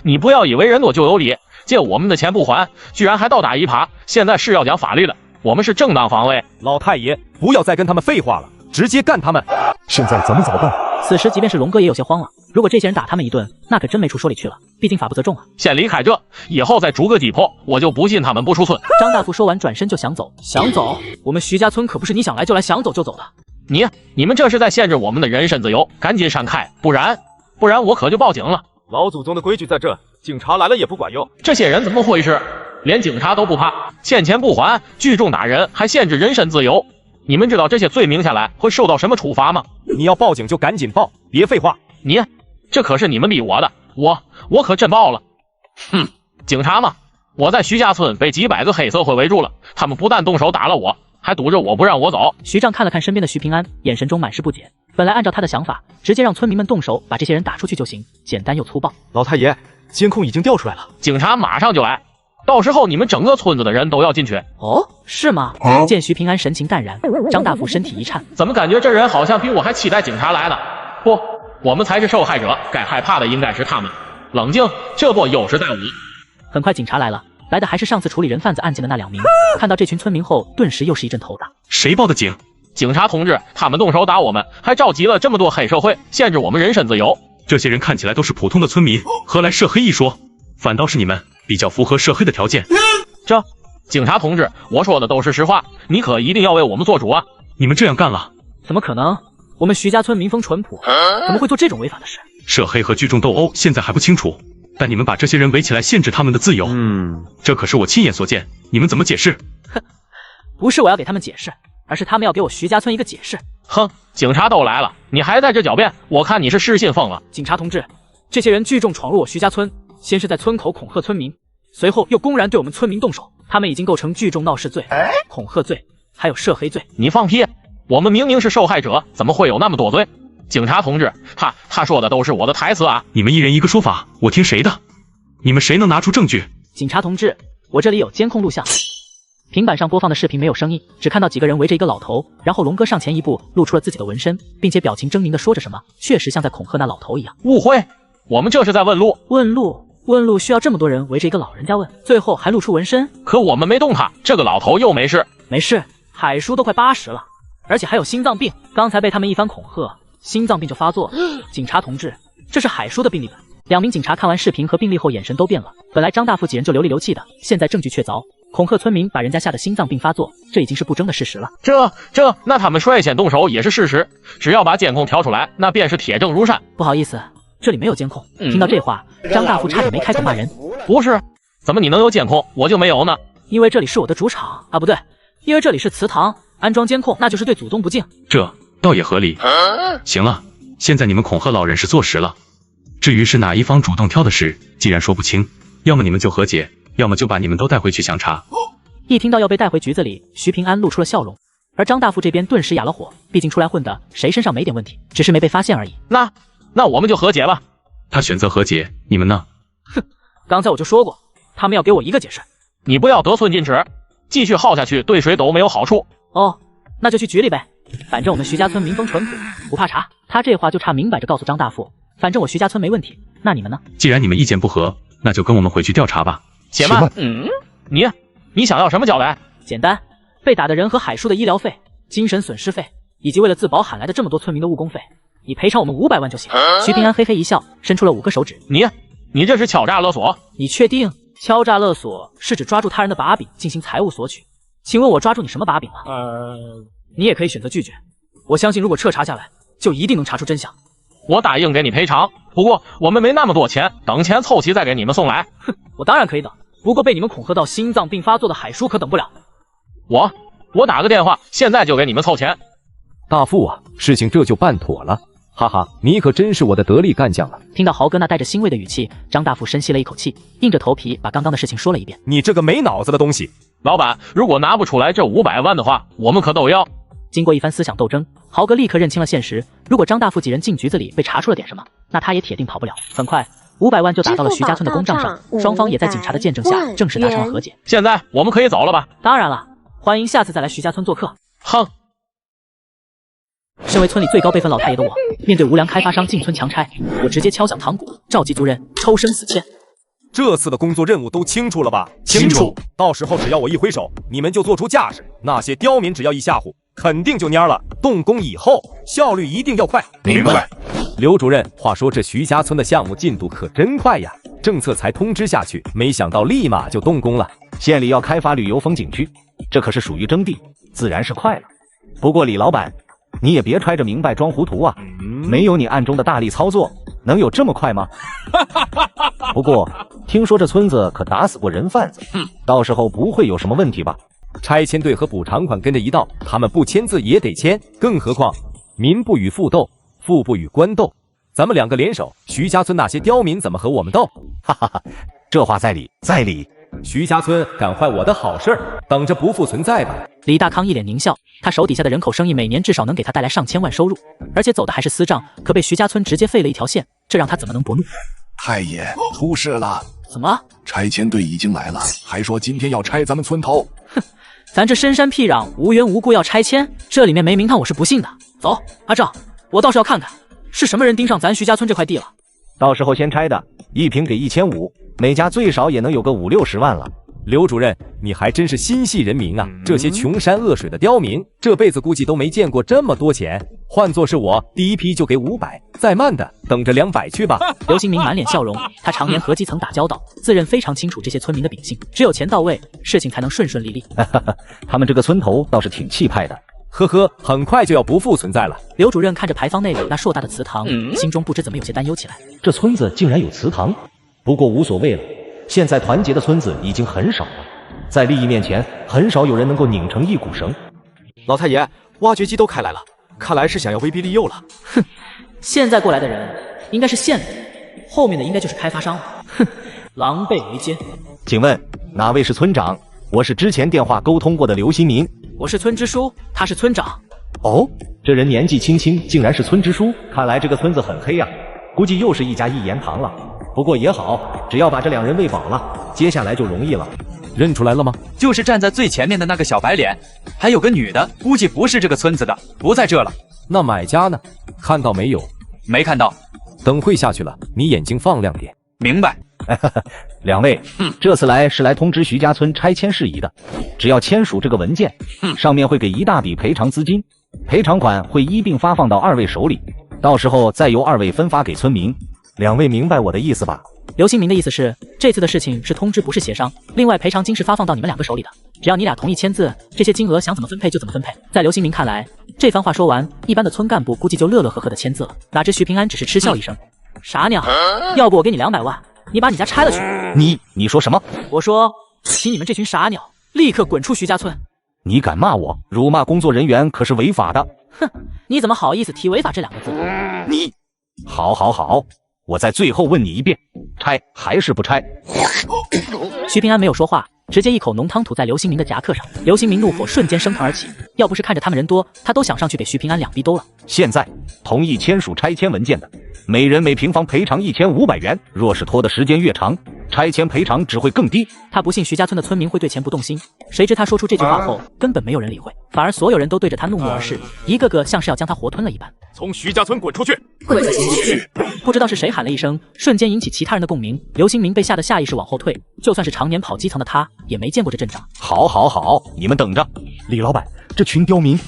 你不要以为人多就有理，借我们的钱不还，居然还倒打一耙。现在是要讲法律的，我们是正当防卫。老太爷，不要再跟他们废话了，直接干他们。现在咱们怎么办？此时即便是龙哥也有些慌了，如果这些人打他们一顿，那可真没处说理去了，毕竟法不责众啊。先离开这，以后再逐个击破，我就不信他们不出村。张大富说完转身就想走。想走？我们徐家村可不是你想来就来想走就走的。你们这是在限制我们的人身自由，赶紧闪开，不然我可就报警了。老祖宗的规矩在这，警察来了也不管用。这些人怎么回事？连警察都不怕，欠钱不还，聚众打人，还限制人身自由。你们知道这些罪名下来会受到什么处罚吗？你要报警就赶紧报，别废话。这可是你们逼我的，我可真报了。警察嘛，我在徐家村被几百个黑社会围住了，他们不但动手打了我，还堵着我不让我走。徐丈看了看身边的徐平安，眼神中满是不解。本来按照他的想法，直接让村民们动手把这些人打出去就行，简单又粗暴。老太爷，监控已经调出来了，警察马上就来，到时候你们整个村子的人都要进去。哦，是吗？见徐平安神情淡然，张大富身体一颤，怎么感觉这人好像比我还期待警察来呢？不，我们才是受害者，该害怕的应该是他们。冷静，这不有时待我。很快警察来了，来的还是上次处理人贩子案件的那2名。看到这群村民后，顿时又是一阵头大。谁报的警？警察同志，他们动手打我们，还召集了这么多黑社会，限制我们人身自由。这些人看起来都是普通的村民，何来涉黑一说？反倒是你们比较符合涉黑的条件。警察同志，我说的都是实话，你可一定要为我们做主啊！你们这样干了？怎么可能？我们徐家村民风淳朴，怎么会做这种违法的事？涉黑和聚众斗殴现在还不清楚，但你们把这些人围起来限制他们的自由，这可是我亲眼所见，你们怎么解释？哼，不是我要给他们解释，而是他们要给我徐家村一个解释。哼，警察都来了，你还在这狡辩，我看你是失心疯了。警察同志，这些人聚众闯入我徐家村，先是在村口恐吓村民，随后又公然对我们村民动手，他们已经构成聚众闹事罪、恐吓罪，还有涉黑罪。你放屁！我们明明是受害者，怎么会有那么多罪？警察同志，他说的都是我的台词啊！你们一人一个说法，我听谁的？你们谁能拿出证据？警察同志，我这里有监控录像。平板上播放的视频没有声音，只看到几个人围着一个老头，然后龙哥上前一步，露出了自己的纹身，并且表情狰狞地说着什么，确实像在恐吓那老头一样。误会，我们这是在问路。问路需要这么多人围着一个老人家问，最后还露出纹身？可我们没动他，这个老头又没事。没事，海叔都快80了，而且还有心脏病，刚才被他们一番恐吓，心脏病就发作了。警察同志，这是海叔的病历本。2名警察看完视频和病历后，眼神都变了。本来张大富几人就流里流气的，现在证据确凿，恐吓村民，把人家吓得心脏病发作，这已经是不争的事实了。那他们率先动手也是事实，只要把监控调出来，那便是铁证如山。不好意思，这里没有监控。听到这话，张大富差点没开口骂人。不是，怎么你能有监控，我就没有呢？因为这里是我的主场啊，不对，因为这里是祠堂，安装监控那就是对祖宗不敬。这倒也合理。行了，现在你们恐吓老人是坐实了。至于是哪一方主动挑的事，既然说不清，要么你们就和解，要么就把你们都带回去详查。一听到要被带回局子里，徐平安露出了笑容，而张大富这边顿时哑了火。毕竟出来混的，谁身上没点问题，只是没被发现而已。那我们就和解吧。他选择和解，你们呢？哼，刚才我就说过，他们要给我一个解释。你不要得寸进尺，继续耗下去对谁都没有好处。哦，那就去局里呗。反正我们徐家村民风淳朴，不怕查。他这话就差明摆着告诉张大富，反正我徐家村没问题。那你们呢？既然你们意见不合，那就跟我们回去调查吧。且慢，你想要什么交代？简单，被打的人和海叔的医疗费、精神损失费，以及为了自保喊来的这么多村民的误工费，你赔偿我们500万就行。徐平安嘿嘿一笑，伸出了5个手指。你这是敲诈勒索？你确定？敲诈勒索是指抓住他人的把柄进行财物索取。请问我抓住你什么把柄了？你也可以选择拒绝。我相信如果彻查下来，就一定能查出真相。我答应给你赔偿，不过我们没那么多钱，等钱凑齐再给你们送来。哼，我当然可以等，不过被你们恐吓到心脏病发作的海叔可等不了。我打个电话，现在就给你们凑钱。大富啊，事情这就办妥了，哈哈，你可真是我的得力干将了。听到豪哥那带着欣慰的语气，张大富深吸了一口气，硬着头皮把刚刚的事情说了一遍。你这个没脑子的东西！老板，如果拿不出来这500万的话，我们可都要。经过一番思想斗争，豪哥立刻认清了现实，如果张大富几人进局子里被查出了点什么，那他也铁定跑不了。很快500万就打到了徐家村的公账上，双方也在警察的见证下正式达成了和解。现在我们可以走了吧？当然了，欢迎下次再来徐家村做客。哼！身为村里最高辈分老太爷的我，面对无良开发商进村强拆，我直接敲响堂鼓，召集族人抽生死签。这次的工作任务都清楚了吧？清楚。到时候只要我一挥手，你们就做出架势，那些刁民只要一吓唬，肯定就蔫了。动工以后效率一定要快。明白。刘主任，话说这徐家村的项目进度可真快呀，政策才通知下去，没想到立马就动工了。县里要开发旅游风景区，这可是属于征地，自然是快了。不过李老板，你也别揣着明白装糊涂啊，没有你暗中的大力操作，能有这么快吗？不过听说这村子可打死过人贩子，到时候不会有什么问题吧？拆迁队和补偿款跟着一道，他们不签字也得签，更何况民不与富斗，富不与官斗，咱们2个联手，徐家村那些刁民怎么和我们斗？哈哈哈，这话在理，在理。徐家村敢坏我的好事儿，等着不复存在吧。李大康一脸狞笑，他手底下的人口生意每年至少能给他带来上千万收入，而且走的还是私账，可被徐家村直接废了一条线，这让他怎么能不怒？太爷，出事了！怎么？拆迁队已经来了，还说今天要拆咱们村头。哼，咱这深山僻壤，无缘无故要拆迁，这里面没名堂我是不信的。走，阿赵，我倒是要看看是什么人盯上咱徐家村这块地了。到时候先拆的，一平给1500，每家最少也能有个50-60万了。刘主任，你还真是心系人民啊！这些穷山恶水的刁民，这辈子估计都没见过这么多钱。换作是我，第一批就给500，再慢的等着200去吧。刘新明满脸笑容，他常年和基层打交道，自认非常清楚这些村民的秉性，只有钱到位，事情才能顺顺利利。他们这个村头倒是挺气派的。呵呵，很快就要不复存在了。刘主任看着牌坊内里那硕大的祠堂，心中不知怎么有些担忧起来。这村子竟然有祠堂，不过无所谓了。现在团结的村子已经很少了，在利益面前，很少有人能够拧成一股绳。老太爷，挖掘机都开来了，看来是想要威逼利诱了。哼，现在过来的人应该是县里，后面的应该就是开发商了。哼，狼狈为奸。请问哪位是村长？我是之前电话沟通过的刘新民。我是村支书，他是村长。哦，这人年纪轻轻，竟然是村支书，看来这个村子很黑啊，估计又是一家一言堂了。不过也好，只要把这2人喂饱了，接下来就容易了。认出来了吗？就是站在最前面的那个小白脸，还有个女的，估计不是这个村子的，不在这了。那买家呢？看到没有？没看到。等会下去了，你眼睛放亮点。明白。2位，这次来是来通知徐家村拆迁事宜的，只要签署这个文件，上面会给一大笔赔偿资金，赔偿款会一并发放到2位手里。到时候再由2位分发给村民。2位明白我的意思吧？刘新明的意思是，这次的事情是通知，不是协商。另外，赔偿金是发放到你们2个手里的，只要你俩同意签字，这些金额想怎么分配就怎么分配。在刘新明看来，这番话说完，一般的村干部估计就乐乐呵呵的签字了。哪知徐平安只是嗤笑一声：“傻鸟，要不我给你200万，你把你家拆了去。”你说什么？我说，请你们这群傻鸟立刻滚出徐家村！你敢骂我？辱骂工作人员可是违法的。哼，你怎么好意思提违法这2个字？你，好，我再最后问你一遍，拆还是不拆？徐平安没有说话，直接一口浓汤吐在刘新明的夹克上。刘新明怒火瞬间升腾而起，要不是看着他们人多，他都想上去给徐平安2逼兜了。现在同意签署拆迁文件的，每人每平方赔偿1500元。若是拖的时间越长，拆迁赔偿只会更低。他不信徐家村的村民会对钱不动心，谁知他说出这句话后，根本没有人理会，反而所有人都对着他怒目而视，一个个像是要将他活吞了一般。从徐家村滚出去！滚出去！不知道是谁喊了一声，瞬间引起其他人的共鸣。刘新明被吓得下意识往后退，就算是常年跑基层的他，也没见过这阵仗。好，你们等着。李老板，这群刁民，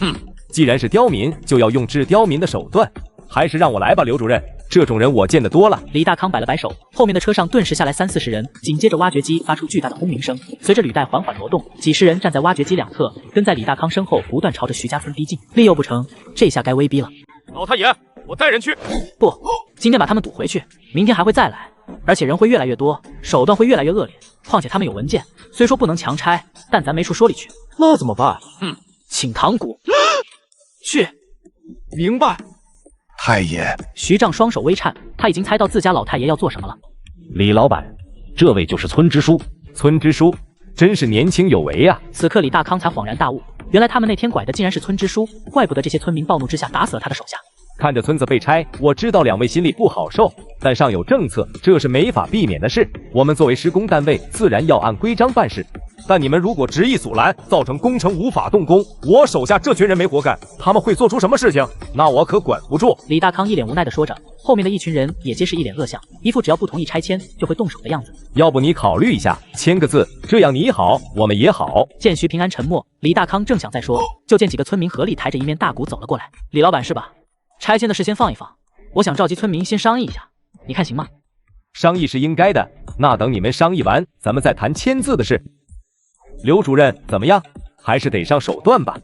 既然是刁民，就要用治刁民的手段。还是让我来吧，刘主任，这种人我见得多了。李大康摆了摆手，后面的车上顿时下来30-40人，紧接着挖掘机发出巨大的轰鸣声，随着履带缓缓挪动，几十人站在挖掘机2侧，跟在李大康身后，不断朝着徐家村逼近。利诱不成，这下该威逼了。老太爷，我带人去。不，今天把他们堵回去，明天还会再来，而且人会越来越多，手段会越来越恶劣。况且他们有文件，虽说不能强拆，但咱没处说理去。那怎么办？请塘沽。去。明白。太爷，徐丈双手微颤，他已经猜到自家老太爷要做什么了。李老板，这位就是村支书。村支书真是年轻有为啊！此刻李大康才恍然大悟，原来他们那天拐的竟然是村支书，怪不得这些村民暴怒之下打死了他的手下。看着村子被拆，我知道2位心里不好受，但上有政策，这是没法避免的事。我们作为施工单位，自然要按规章办事。但你们如果执意阻拦，造成工程无法动工，我手下这群人没活干，他们会做出什么事情？那我可管不住。李大康一脸无奈地说着，后面的一群人也皆是一脸恶相，一副只要不同意拆迁就会动手的样子。要不你考虑一下，签个字，这样你好，我们也好。见徐平安沉默，李大康正想再说，就见几个村民合力抬着一面大鼓走了过来。李老板是吧？拆迁的事先放一放，我想召集村民先商议一下，你看行吗？商议是应该的，那等你们商议完，咱们再谈签字的事。刘主任怎么样？还是得上手段吧。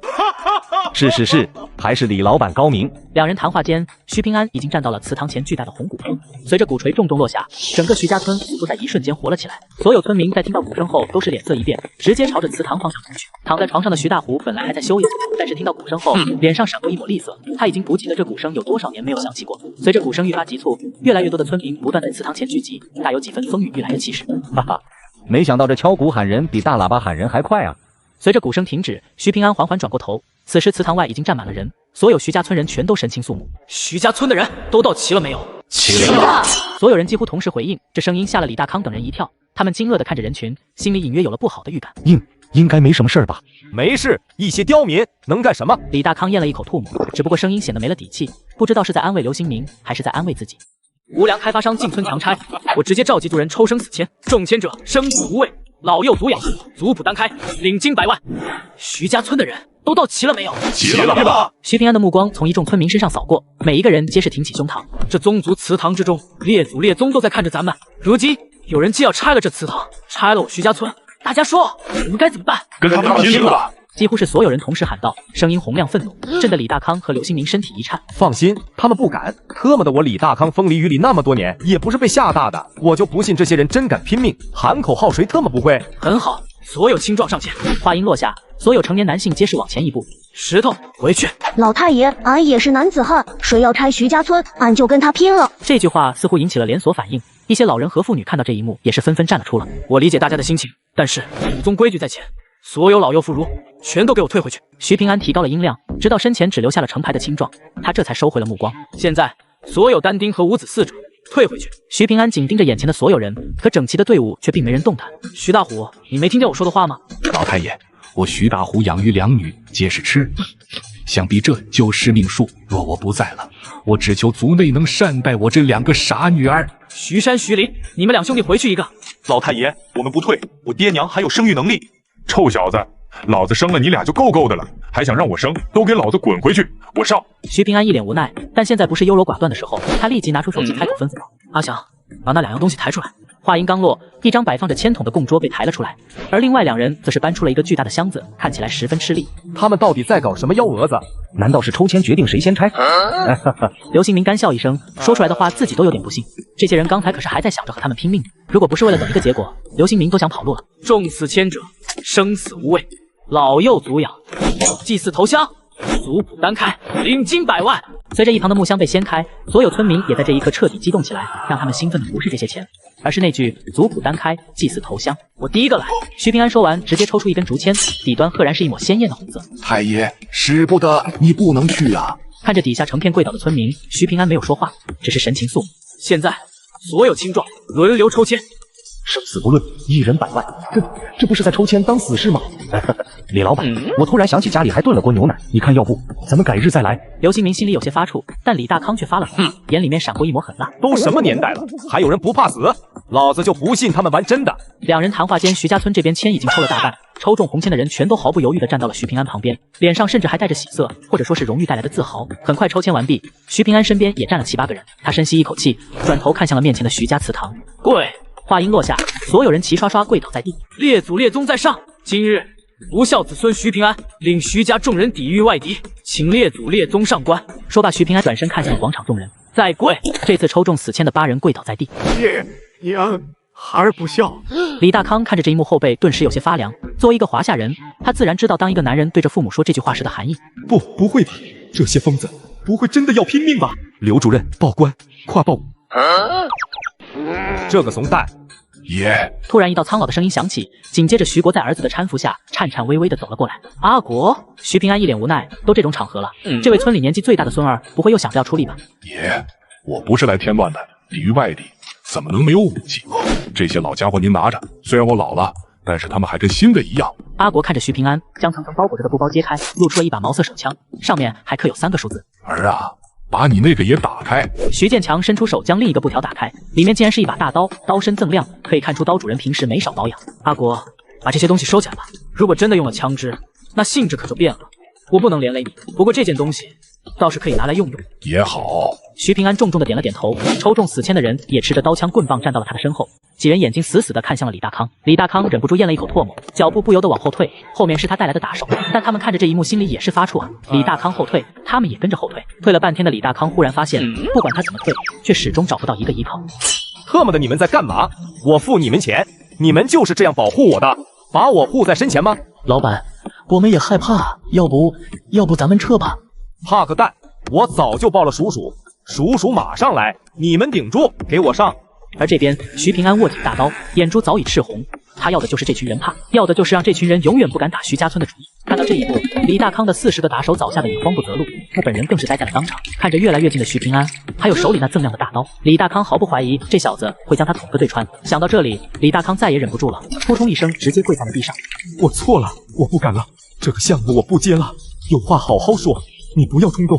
是，还是李老板高明。2人谈话间，徐平安已经站到了祠堂前巨大的红鼓旁，随着鼓槌重重落下，整个徐家村似乎在一瞬间活了起来。所有村民在听到鼓声后，都是脸色一变，直接朝着祠堂方向冲去。躺在床上的徐大虎本来还在休养，但是听到鼓声后，脸上闪过一抹厉色。他已经不记得这鼓声有多少年没有响起过。随着鼓声愈发急促，越来越多的村民不断在祠堂前聚集，大有几分风雨欲来的气势。哈哈，没想到这敲鼓喊人比大喇叭喊人还快啊！随着鼓声停止，徐平安缓缓转过头，此时祠堂外已经站满了人，所有徐家村人全都神情肃穆。徐家村的人都到齐了没有？齐了。所有人几乎同时回应，这声音吓了李大康等人一跳，他们惊愕地看着人群，心里隐约有了不好的预感。应该没什么事吧？没事，一些刁民能干什么？李大康咽了一口唾沫，只不过声音显得没了底气，不知道是在安慰刘新明，还是在安慰自己。无良开发商进村强拆，我直接召集族人抽生死签，中签者生死无畏，老幼足养，族谱单开，领金100万。徐家村的人都到齐了没有？齐了。徐平安的目光从一众村民身上扫过，每一个人皆是挺起胸膛。这宗族祠堂之中，列祖列宗都在看着咱们。如今有人既要拆了这祠堂，拆了我徐家村，大家说我们该怎么办？跟他们拼了！几乎是所有人同时喊道，声音洪亮愤怒，震得李大康和刘新明身体一颤。放心，他们不敢。特么的，我李大康风里雨里那么多年，也不是被吓大的。我就不信这些人真敢拼命，喊口号谁特么不会？很好，所有青壮上前。话音落下，所有成年男性皆是往前一步。石头，回去。老太爷，俺也是男子汉，谁要拆徐家村，俺就跟他拼了。这句话似乎引起了连锁反应，一些老人和妇女看到这一幕，也是纷纷站了出来。我理解大家的心情，但是祖宗规矩在前。所有老幼妇孺全都给我退回去！徐平安提高了音量，直到身前只留下了成排的青壮，他这才收回了目光。现在，所有单丁和无子嗣者退回去！徐平安紧盯着眼前的所有人，可整齐的队伍却并没人动弹。徐大虎，你没听见我说的话吗？老太爷，我徐大虎养育2女，皆是痴，想必这就是命数。若我不在了，我只求族内能善待我这2个傻女儿。徐山、徐林，你们2兄弟回去一个。老太爷，我们不退，我爹娘还有生育能力。臭小子，老子生了你俩就够够的了，还想让我生，都给老子滚回去！我上。徐平安一脸无奈，但现在不是优柔寡断的时候，他立即拿出手机开口吩咐道：“阿翔，把那2样东西抬出来。”话音刚落，一张摆放着铅筒的供桌被抬了出来，而另外2人则是搬出了一个巨大的箱子，看起来十分吃力。他们到底在搞什么幺蛾子？难道是抽签决定谁先拆？刘兴明干笑一声，说出来的话自己都有点不信。这些人刚才可是还在想着和他们拼命，如果不是为了等一个结果，刘兴明都想跑路了。中此签者，生死无畏，老幼足养，祭祀投降，族谱单开，领金100万。随着一旁的木箱被掀开，所有村民也在这一刻彻底激动起来。让他们兴奋的不是这些钱，而是那句族谱单开，祭祀投降。我第一个来。徐平安说完，直接抽出一根竹签，底端赫然是一抹鲜艳的红色。太爷，使不得，你不能去啊！看着底下成片跪倒的村民，徐平安没有说话，只是神情肃穆。现在，所有青壮轮流抽签。生死不论，一人100万，这不是在抽签当死士吗？李老板，我突然想起家里还炖了锅牛奶，你看要不咱们改日再来？刘兴明心里有些发怵，但李大康却发了疯，眼里面闪过一抹狠辣。都什么年代了，还有人不怕死？老子就不信他们玩真的。2人谈话间，徐家村这边签已经抽了大半，抽中红签的人全都毫不犹豫地站到了徐平安旁边，脸上甚至还带着喜色，或者说是荣誉带来的自豪。很快抽签完毕，徐平安身边也站了7、8个人，他深吸一口气，转头看向了面前的徐家祠堂，跪。话音落下，所有人齐刷刷跪倒在地。列祖列宗在上，今日不孝子孙徐平安领徐家众人抵御外敌，请列祖列宗上观。说罢，徐平安转身看向了广场众人，再跪。这次抽中死签的8人跪倒在地。爹娘孩儿不孝。李大康看着这一幕后背顿时有些发凉。作为一个华夏人，他自然知道当一个男人对着父母说这句话时的含义。不会的，这些疯子不会真的要拼命吧？刘主任，报官，快报！这个怂蛋！爷！突然一道苍老的声音响起，紧接着徐国在儿子的搀扶下，颤颤巍巍地走了过来。阿国，徐平安一脸无奈，都这种场合了，这位村里年纪最大的孙儿不会又想着要出力吧？爷，我不是来添乱的，抵御外敌，怎么能没有武器？这些老家伙您拿着，虽然我老了，但是他们还跟新的一样。阿国看着徐平安，将层层包裹着的布包揭开，露出了一把毛瑟手枪，上面还刻有3个数字。儿啊，把你那个也打开。徐建强伸出手将另一个布条打开，里面竟然是一把大刀，刀身锃亮，可以看出刀主人平时没少保养。阿国，把这些东西收起来吧，如果真的用了枪支，那性质可就变了。我不能连累你，不过这件东西倒是可以拿来用用。也好。徐平安重重的点了点头，抽中死签的人也持着刀枪棍棒站到了他的身后，几人眼睛死死的看向了李大康。李大康忍不住咽了一口唾沫，脚步不由得往后退，后面是他带来的打手，但他们看着这一幕心里也是发怵啊。李大康后退，他们也跟着后退，退了半天的李大康忽然发现，不管他怎么退，却始终找不到一个依靠。特么的，你们在干嘛？我付你们钱，你们就是这样保护我的，把我护在身前吗？老板，我们也害怕，要不咱们撤吧？怕个蛋！我早就报了叔叔，叔叔马上来，你们顶住，给我上！而这边，徐平安握紧大刀，眼珠早已赤红。他要的就是这群人怕，要的就是让这群人永远不敢打徐家村的主意。看到这一幕，李大康的40个打手早吓得也慌不择路，他本人更是呆在了当场。看着越来越近的徐平安，还有手里那锃亮的大刀，李大康毫不怀疑这小子会将他捅个对穿。想到这里，李大康再也忍不住了，扑通一声直接跪在了地上。我错了，我不敢了，这个项目我不接了，有话好好说，你不要冲动。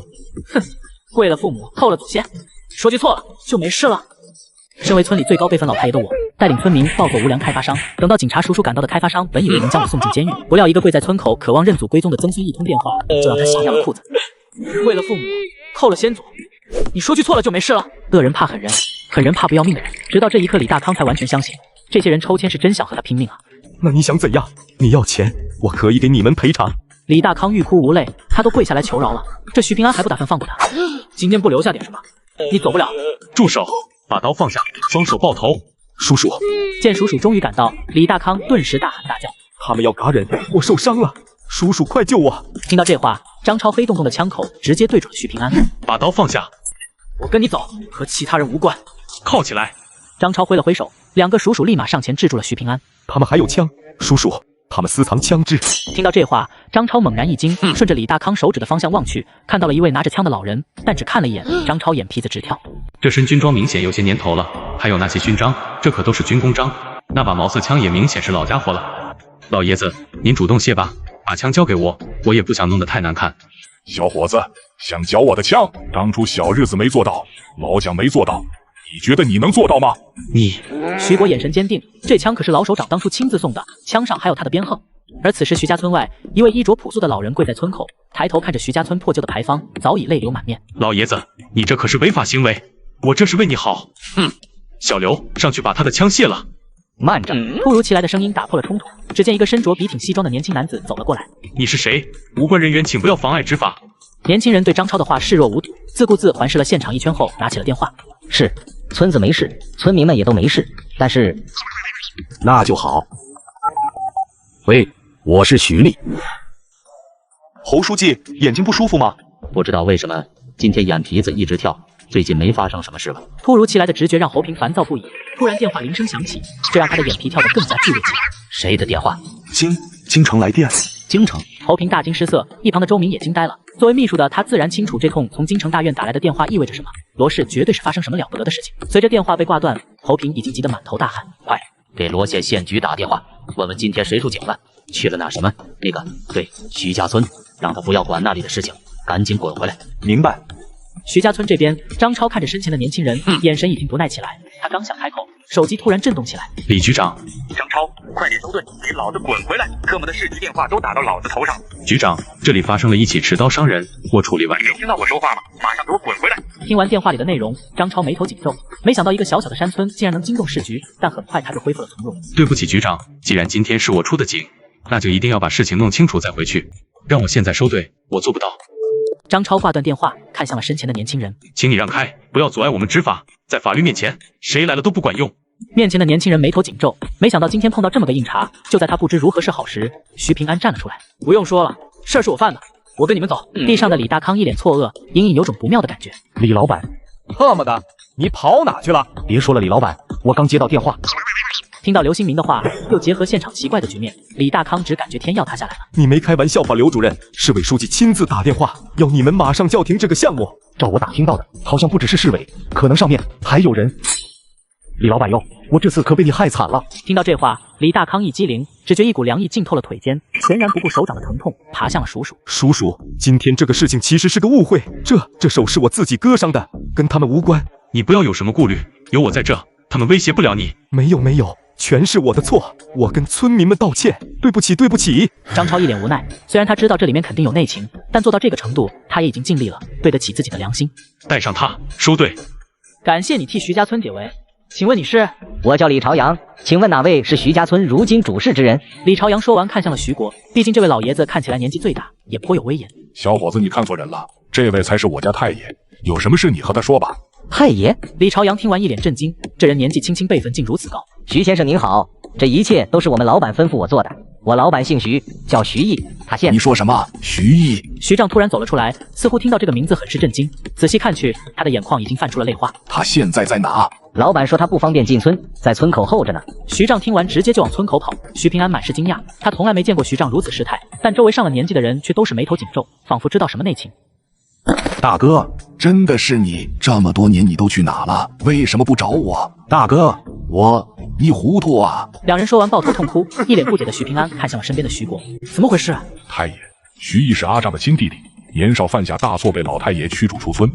哼，跪了父母，扣了祖先，说句错了就没事了。身为村里最高辈分老太爷的我，带领村民暴揍无良开发商。等到警察叔叔赶到的开发商本以为能将我送进监狱，不料一个跪在村口渴望认祖归宗的曾孙一通电话，就让他吓尿了裤子。为了父母，扣了先祖，你说句错了就没事了。恶人怕狠人，狠人怕不要命的人。直到这一刻，李大康才完全相信，这些人抽签是真想和他拼命啊。那你想怎样？你要钱，我可以给你们赔偿。李大康欲哭无泪，他都跪下来求饶了。这徐平安还不打算放过他，今天不留下点什么，你走不了。住手！把刀放下，双手抱头。叔叔，见叔叔终于赶到，李大康顿时大喊大叫：他们要嘎人，我受伤了，叔叔快救我！听到这话，张超黑洞洞的枪口直接对准了徐平安。把刀放下，我跟你走，和其他人无关。铐起来！张超挥了挥手，2个叔叔立马上前制住了徐平安。他们还有枪，叔叔，他们私藏枪支。听到这话，张超猛然一惊，顺着李大康手指的方向望去，看到了一位拿着枪的老人，但只看了一眼，张超眼皮子直跳。这身军装明显有些年头了，还有那些勋章，这可都是军功章。那把毛瑟枪也明显是老家伙了。老爷子，您主动些吧，把枪交给我，我也不想弄得太难看。小伙子，想缴我的枪，当初小日子没做到，老蒋没做到，你觉得你能做到吗？你……徐国眼神坚定，这枪可是老首长当初亲自送的，枪上还有他的编号。而此时徐家村外，一位衣着朴素的老人跪在村口，抬头看着徐家村破旧的牌坊，早已泪流满面。老爷子，你这可是违法行为，我这是为你好。哼！小刘，上去把他的枪卸了。慢着！突如其来的声音打破了冲突。只见一个身着笔挺西装的年轻男子走了过来。你是谁？无关人员，请不要妨碍执法。年轻人对张超的话视若无睹，自顾自环视了现场一圈后，拿起了电话。是，村子没事，村民们也都没事，但是……那就好。喂，我是徐丽。侯书记，眼睛不舒服吗？不知道为什么今天眼皮子一直跳，最近没发生什么事吧？突如其来的直觉让侯平烦躁不已。突然电话铃声响起，这让他的眼皮跳得更加剧烈起来。谁的电话？京城来电。京城？侯平大惊失色，一旁的周明也惊呆了。作为秘书的他自然清楚这通从京城大院打来的电话意味着什么。罗氏绝对是发生什么了不得的事情。随着电话被挂断，侯平已经急得满头大汗。快给罗县县局打电话，问问今天谁出警了，去了那什么那个对徐家村，让他不要管那里的事情，赶紧滚回来。明白。徐家村这边，张超看着身前的年轻人，眼神已经不耐起来。他刚想开口，手机突然震动起来。李局长，张超，快点收队，给老子滚回来！特么的市局电话都打到老子头上。局长，这里发生了一起持刀伤人，我处理完毕。没听到我说话吗？马上给我滚回来！听完电话里的内容，张超眉头紧皱，没想到一个小小的山村竟然能惊动市局，但很快他就恢复了从容。对不起，局长，既然今天是我出的警，那就一定要把事情弄清楚再回去。让我现在收队，我做不到。张超挂断电话，看向了身前的年轻人，请你让开，不要阻碍我们执法。在法律面前，谁来了都不管用。面前的年轻人眉头紧皱，没想到今天碰到这么个硬茬。就在他不知如何是好时，徐平安站了出来。不用说了，事儿是我犯的，我跟你们走。地上的李大康一脸错愕，隐隐有种不妙的感觉。李老板，特么的，你跑哪去了？别说了，李老板，我刚接到电话。听到刘新明的话，又结合现场奇怪的局面，李大康只感觉天要塌下来了。你没开玩笑吧，刘主任？市委书记亲自打电话，要你们马上叫停这个项目。照我打听到的，好像不只是市委，可能上面还有人。李老板哟，我这次可被你害惨了。听到这话，李大康一激灵，只觉一股凉意浸透了腿间，全然不顾手掌的疼痛，爬向了叔叔。叔叔，今天这个事情其实是个误会，这手是我自己割伤的，跟他们无关。你不要有什么顾虑，有我在这，他们威胁不了你。没有，全是我的错，我跟村民们道歉，对不起。张超一脸无奈，虽然他知道这里面肯定有内情，但做到这个程度，他也已经尽力了，对得起自己的良心。带上他，收队。感谢你替徐家村解围，请问你是？我叫李朝阳，请问哪位是徐家村如今主事之人？李朝阳说完，看向了徐国，毕竟这位老爷子看起来年纪最大，也颇有威严。小伙子，你看错人了，这位才是我家太爷，有什么事你和他说吧。太爷？李朝阳听完一脸震惊，这人年纪轻轻，辈分竟如此高。徐先生您好，这一切都是我们老板吩咐我做的。我老板姓徐，叫徐毅，他现……你说什么？徐毅？徐丈突然走了出来，似乎听到这个名字很是震惊。仔细看去，他的眼眶已经泛出了泪花。他现在在哪？老板说他不方便进村，在村口候着呢。徐丈听完直接就往村口跑。徐平安满是惊讶，他从来没见过徐丈如此失态，但周围上了年纪的人却都是眉头紧皱，仿佛知道什么内情。大哥，真的是你？这么多年你都去哪了？为什么不找我？大哥，你糊涂啊！两人说完抱头痛哭，一脸不解的徐平安看向了身边的徐国，怎么回事？太爷，徐毅是阿丈的亲弟弟，年少犯下大错，被老太爷驱逐出村，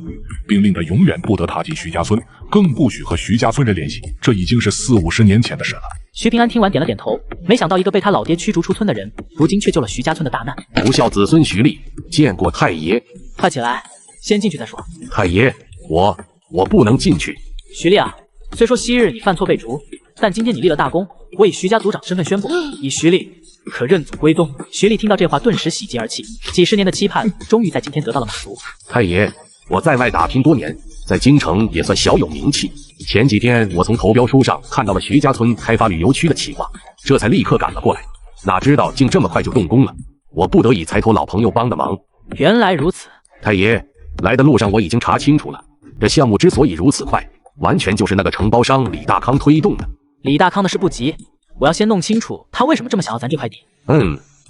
并令他永远不得踏进徐家村，更不许和徐家村人联系。这已经是40-50年前的事了。徐平安听完点了点头，没想到一个被他老爹驱逐出村的人，如今却救了徐家村的大难。不孝子孙徐立见过太爷。快起来，先进去再说。太爷，我不能进去。徐立啊，虽说昔日你犯错被逐，但今天你立了大功，我以徐家族长身份宣布，以徐立可认祖归宗。徐立听到这话，顿时喜极而泣，几十年的期盼终于在今天得到了满足。太爷，我在外打拼多年，在京城也算小有名气。前几天我从投标书上看到了徐家村开发旅游区的企划，这才立刻赶了过来。哪知道竟这么快就动工了，我不得已才托老朋友帮的忙。原来如此。太爷，来的路上我已经查清楚了，这项目之所以如此快，完全就是那个承包商李大康推动的。李大康的事不急，我要先弄清楚他为什么这么想要咱这块地。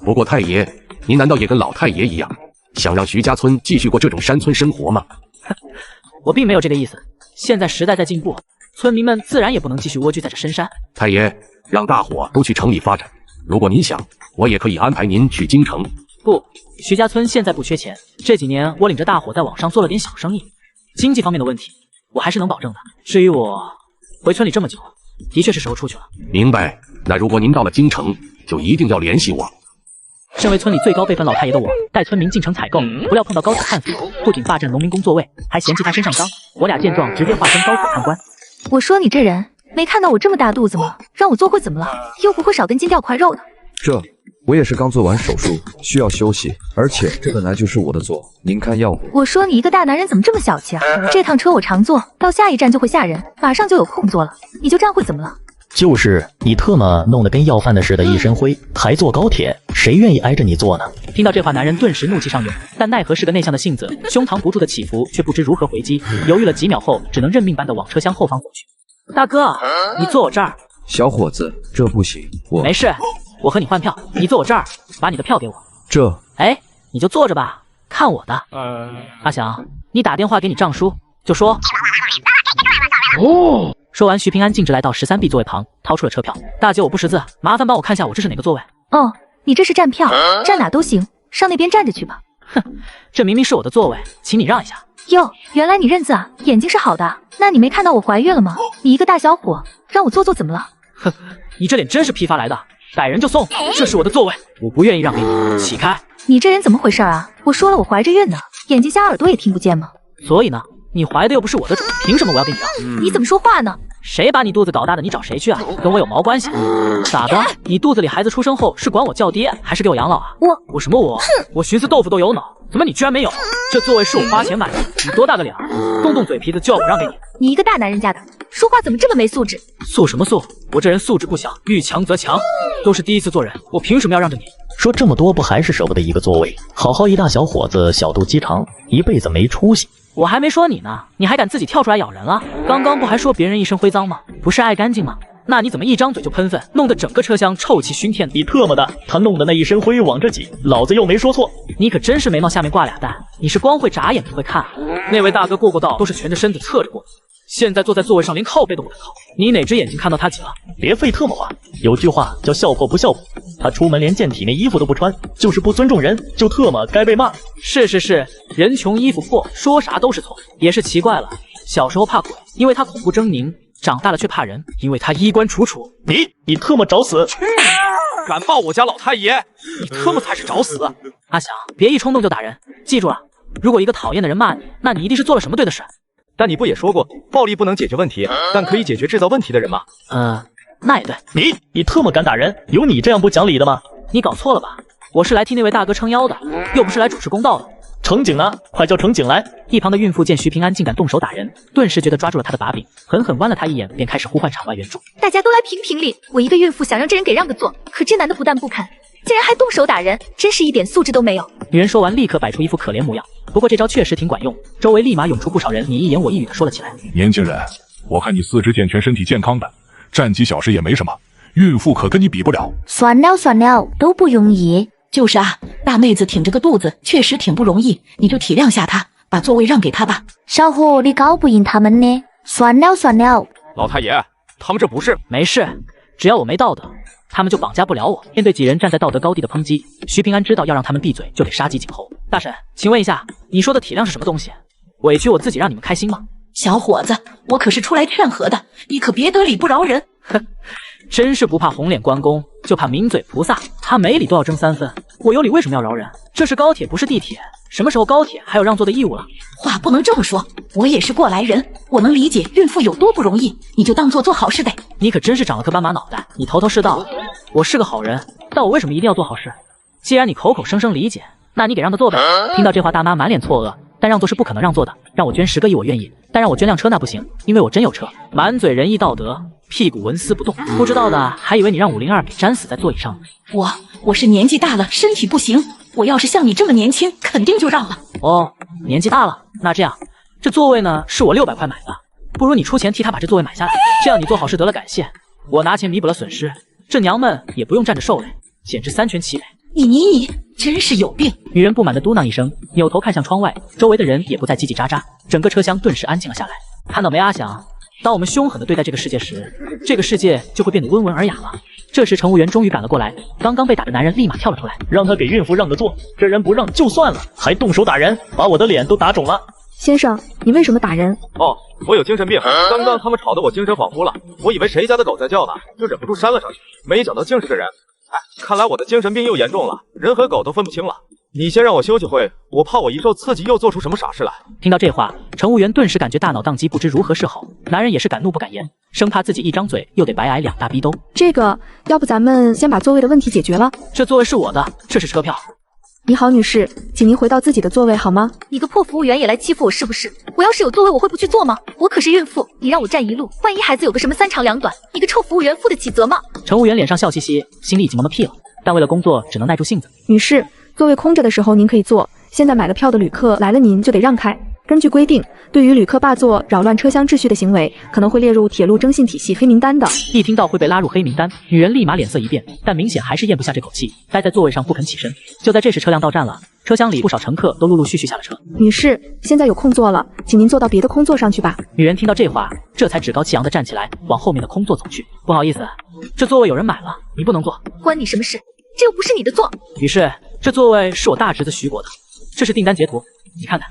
不过太爷，您难道也跟老太爷一样，想让徐家村继续过这种山村生活吗？我并没有这个意思。现在时代在进步，村民们自然也不能继续蜗居在这深山。太爷，让大伙都去城里发展，如果您想，我也可以安排您去京城。不，徐家村现在不缺钱，这几年我领着大伙在网上做了点小生意，经济方面的问题我还是能保证的。至于我回村里这么久，的确是时候出去了。明白。那如果您到了京城，就一定要联系我，身为村里最高辈分老太爷的我，带村民进城采购，不料碰到高铁悍匪，不仅霸占农民工座位，还嫌弃他身上脏。我俩见状，直接化身高铁贪官。我说你这人，没看到我这么大肚子吗？让我做会怎么了？又不会少根筋掉块肉的。我也是刚做完手术，需要休息，而且这本来就是我的座，您看要不？我说你一个大男人怎么这么小气啊？这趟车我常坐，到下一站就会下人，马上就有空坐了，你就这样会怎么了？就是你特么弄得跟要饭的似的，一身灰，还坐高铁，谁愿意挨着你坐呢？听到这话，男人顿时怒气上涌，但奈何是个内向的性子，胸膛不住的起伏，却不知如何回击，犹豫了几秒后，只能认命般的往车厢后方走去。大哥，你坐我这儿。小伙子，这不行，没事，我和你换票，你坐我这儿，把你的票给我。哎，你就坐着吧，看我的。阿翔，你打电话给你丈叔，就说。说完，徐平安径直来到13B 座位旁，掏出了车票。大姐，我不识字，麻烦帮我看下我这是哪个座位。哦，你这是站票，站哪都行，上那边站着去吧。哼，这明明是我的座位，请你让一下。哟，原来你认字啊，眼睛是好的。那你没看到我怀孕了吗？你一个大小伙，让我坐坐怎么了？哼，你这脸真是批发来的，逮人就送。这是我的座位，我不愿意让给你，起开。你这人怎么回事啊？我说了我怀着孕呢，眼睛瞎耳朵也听不见吗？所以呢？你怀的又不是我的主，凭什么我要给你让？你怎么说话呢？谁把你肚子搞大的？你找谁去啊？跟我有毛关系？咋的？你肚子里孩子出生后是管我叫爹，还是给我养老啊？我什么我？我寻思豆腐都有脑，怎么你居然没有？这座位是我花钱买的，你多大个脸儿，动动嘴皮子就要我让给你？你一个大男人家的，说话怎么这么没素质？素什么素？我这人素质不小，遇强则强，都是第一次做人，我凭什么要让着你？说这么多不还是舍不得一个座位？好好一大小伙子，小肚鸡肠，一辈子没出息。我还没说你呢，你还敢自己跳出来咬人了？刚刚不还说别人一身灰脏吗？不是爱干净吗？那你怎么一张嘴就喷粪，弄得整个车厢臭气熏天？你特么的，他弄的那一身灰往这挤，老子又没说错。你可真是眉毛下面挂俩蛋，你是光会眨眼不会看啊。那位大哥过道都是蜷着身子侧着过的，现在坐在座位上连靠背都不敢靠，你哪只眼睛看到他挤了？别废特么话，有句话叫笑破不笑破。他出门连件体内衣服都不穿，就是不尊重人，就特么该被骂。是，人穷衣服破，说啥都是错。也是奇怪了，小时候怕鬼，因为他恐怖狰狞；长大了却怕人，因为他衣冠楚楚。你特么找死！敢骂我家老太爷，你特么才是找死！阿翔，别一冲动就打人，记住了，如果一个讨厌的人骂你，那你一定是做了什么对的事。但你不也说过，暴力不能解决问题，但可以解决制造问题的人吗？那也对。你特么敢打人，有你这样不讲理的吗？你搞错了吧？我是来替那位大哥撑腰的，又不是来主持公道的。乘警呢？快叫乘警来！一旁的孕妇见徐平安竟敢动手打人，顿时觉得抓住了他的把柄，狠狠剜了他一眼，便开始呼唤场外援助。大家都来评评理，我一个孕妇想让这人给让个座，可这男的不但不肯，竟然还动手打人，真是一点素质都没有。女人说完，立刻摆出一副可怜模样。不过这招确实挺管用，周围立马涌出不少人，你一言我一语的说了起来。年轻人，我看你四肢健全，身体健康的，站几小时也没什么，孕妇可跟你比不了。算了，都不容易。就是啊，大妹子挺着个肚子，确实挺不容易，你就体谅下她，把座位让给她吧。小伙，你搞不赢他们呢。算了。老太爷，他们这不是……没事，只要我没道德，他们就绑架不了我。面对几人站在道德高地的抨击，徐平安知道要让他们闭嘴，就得杀鸡儆猴。大婶，请问一下，你说的体谅是什么东西？委屈我自己让你们开心吗？小伙子，我可是出来劝和的，你可别得理不饶人。哼，真是不怕红脸关公，就怕抿嘴菩萨。他没理都要争3分，我有理为什么要饶人？这是高铁，不是地铁，什么时候高铁还有让座的义务了？话不能这么说，我也是过来人，我能理解孕妇有多不容易，你就当做做好事呗。你可真是长了颗斑马脑袋，你头头是道。我是个好人，但我为什么一定要做好事？既然你口口声声理解，那你给让个座呗。听到这话，大妈满脸错愕。但让座是不可能让座的，让我捐10个亿我愿意，但让我捐辆车那不行，因为我真有车。满嘴仁义道德，屁股纹丝不动，不知道的还以为你让502给粘死在座椅上。我是年纪大了，身体不行，我要是像你这么年轻，肯定就让了。哦，年纪大了，那这样，这座位呢是我600块买的，不如你出钱替他把这座位买下来，这样你做好事得了感谢，我拿钱弥补了损失，这娘们也不用站着受累，简直3全其美。你真是有病！女人不满地嘟囔一声，扭头看向窗外，周围的人也不再叽叽喳喳，整个车厢顿时安静了下来。看到没，阿翔？当我们凶狠地对待这个世界时，这个世界就会变得温文尔雅了。这时，乘务员终于赶了过来，刚刚被打的男人立马跳了出来，让他给孕妇让个座，这人不让就算了，还动手打人，把我的脸都打肿了。先生，你为什么打人？哦，我有精神病，刚刚他们吵得我精神恍惚了，我以为谁家的狗在叫呢，就忍不住扇了上去，没想到竟是个人。看来我的精神病又严重了，人和狗都分不清了。你先让我休息会，我怕我一受刺激又做出什么傻事来。听到这话，乘务员顿时感觉大脑宕机，不知如何是好。男人也是敢怒不敢言，生怕自己一张嘴又得白挨2大逼兜。这个，要不咱们先把座位的问题解决了？这座位是我的，这是车票。你好，女士，请您回到自己的座位好吗？你个破服务员也来欺负我是不是？我要是有座位，我会不去坐吗？我可是孕妇，你让我站一路，万一孩子有个什么3长2短，你个臭服务员负得起责吗？乘务员脸上笑嘻嘻，心里已经懵屁了，但为了工作，只能耐住性子。女士，座位空着的时候您可以坐，现在买了票的旅客来了您就得让开。根据规定，对于旅客霸座、扰乱车厢秩序的行为，可能会列入铁路征信体系黑名单的。一听到会被拉入黑名单，女人立马脸色一变，但明显还是咽不下这口气，待在座位上不肯起身。就在这时，车辆到站了，车厢里不少乘客都陆陆续续下了车。女士，现在有空座了，请您坐到别的空座上去吧。女人听到这话，这才趾高气扬地站起来，往后面的空座走去。不好意思，这座位有人买了，你不能坐。关你什么事？这又不是你的座。女士，这座位是我大侄子徐国的，这是订单截图，你看看。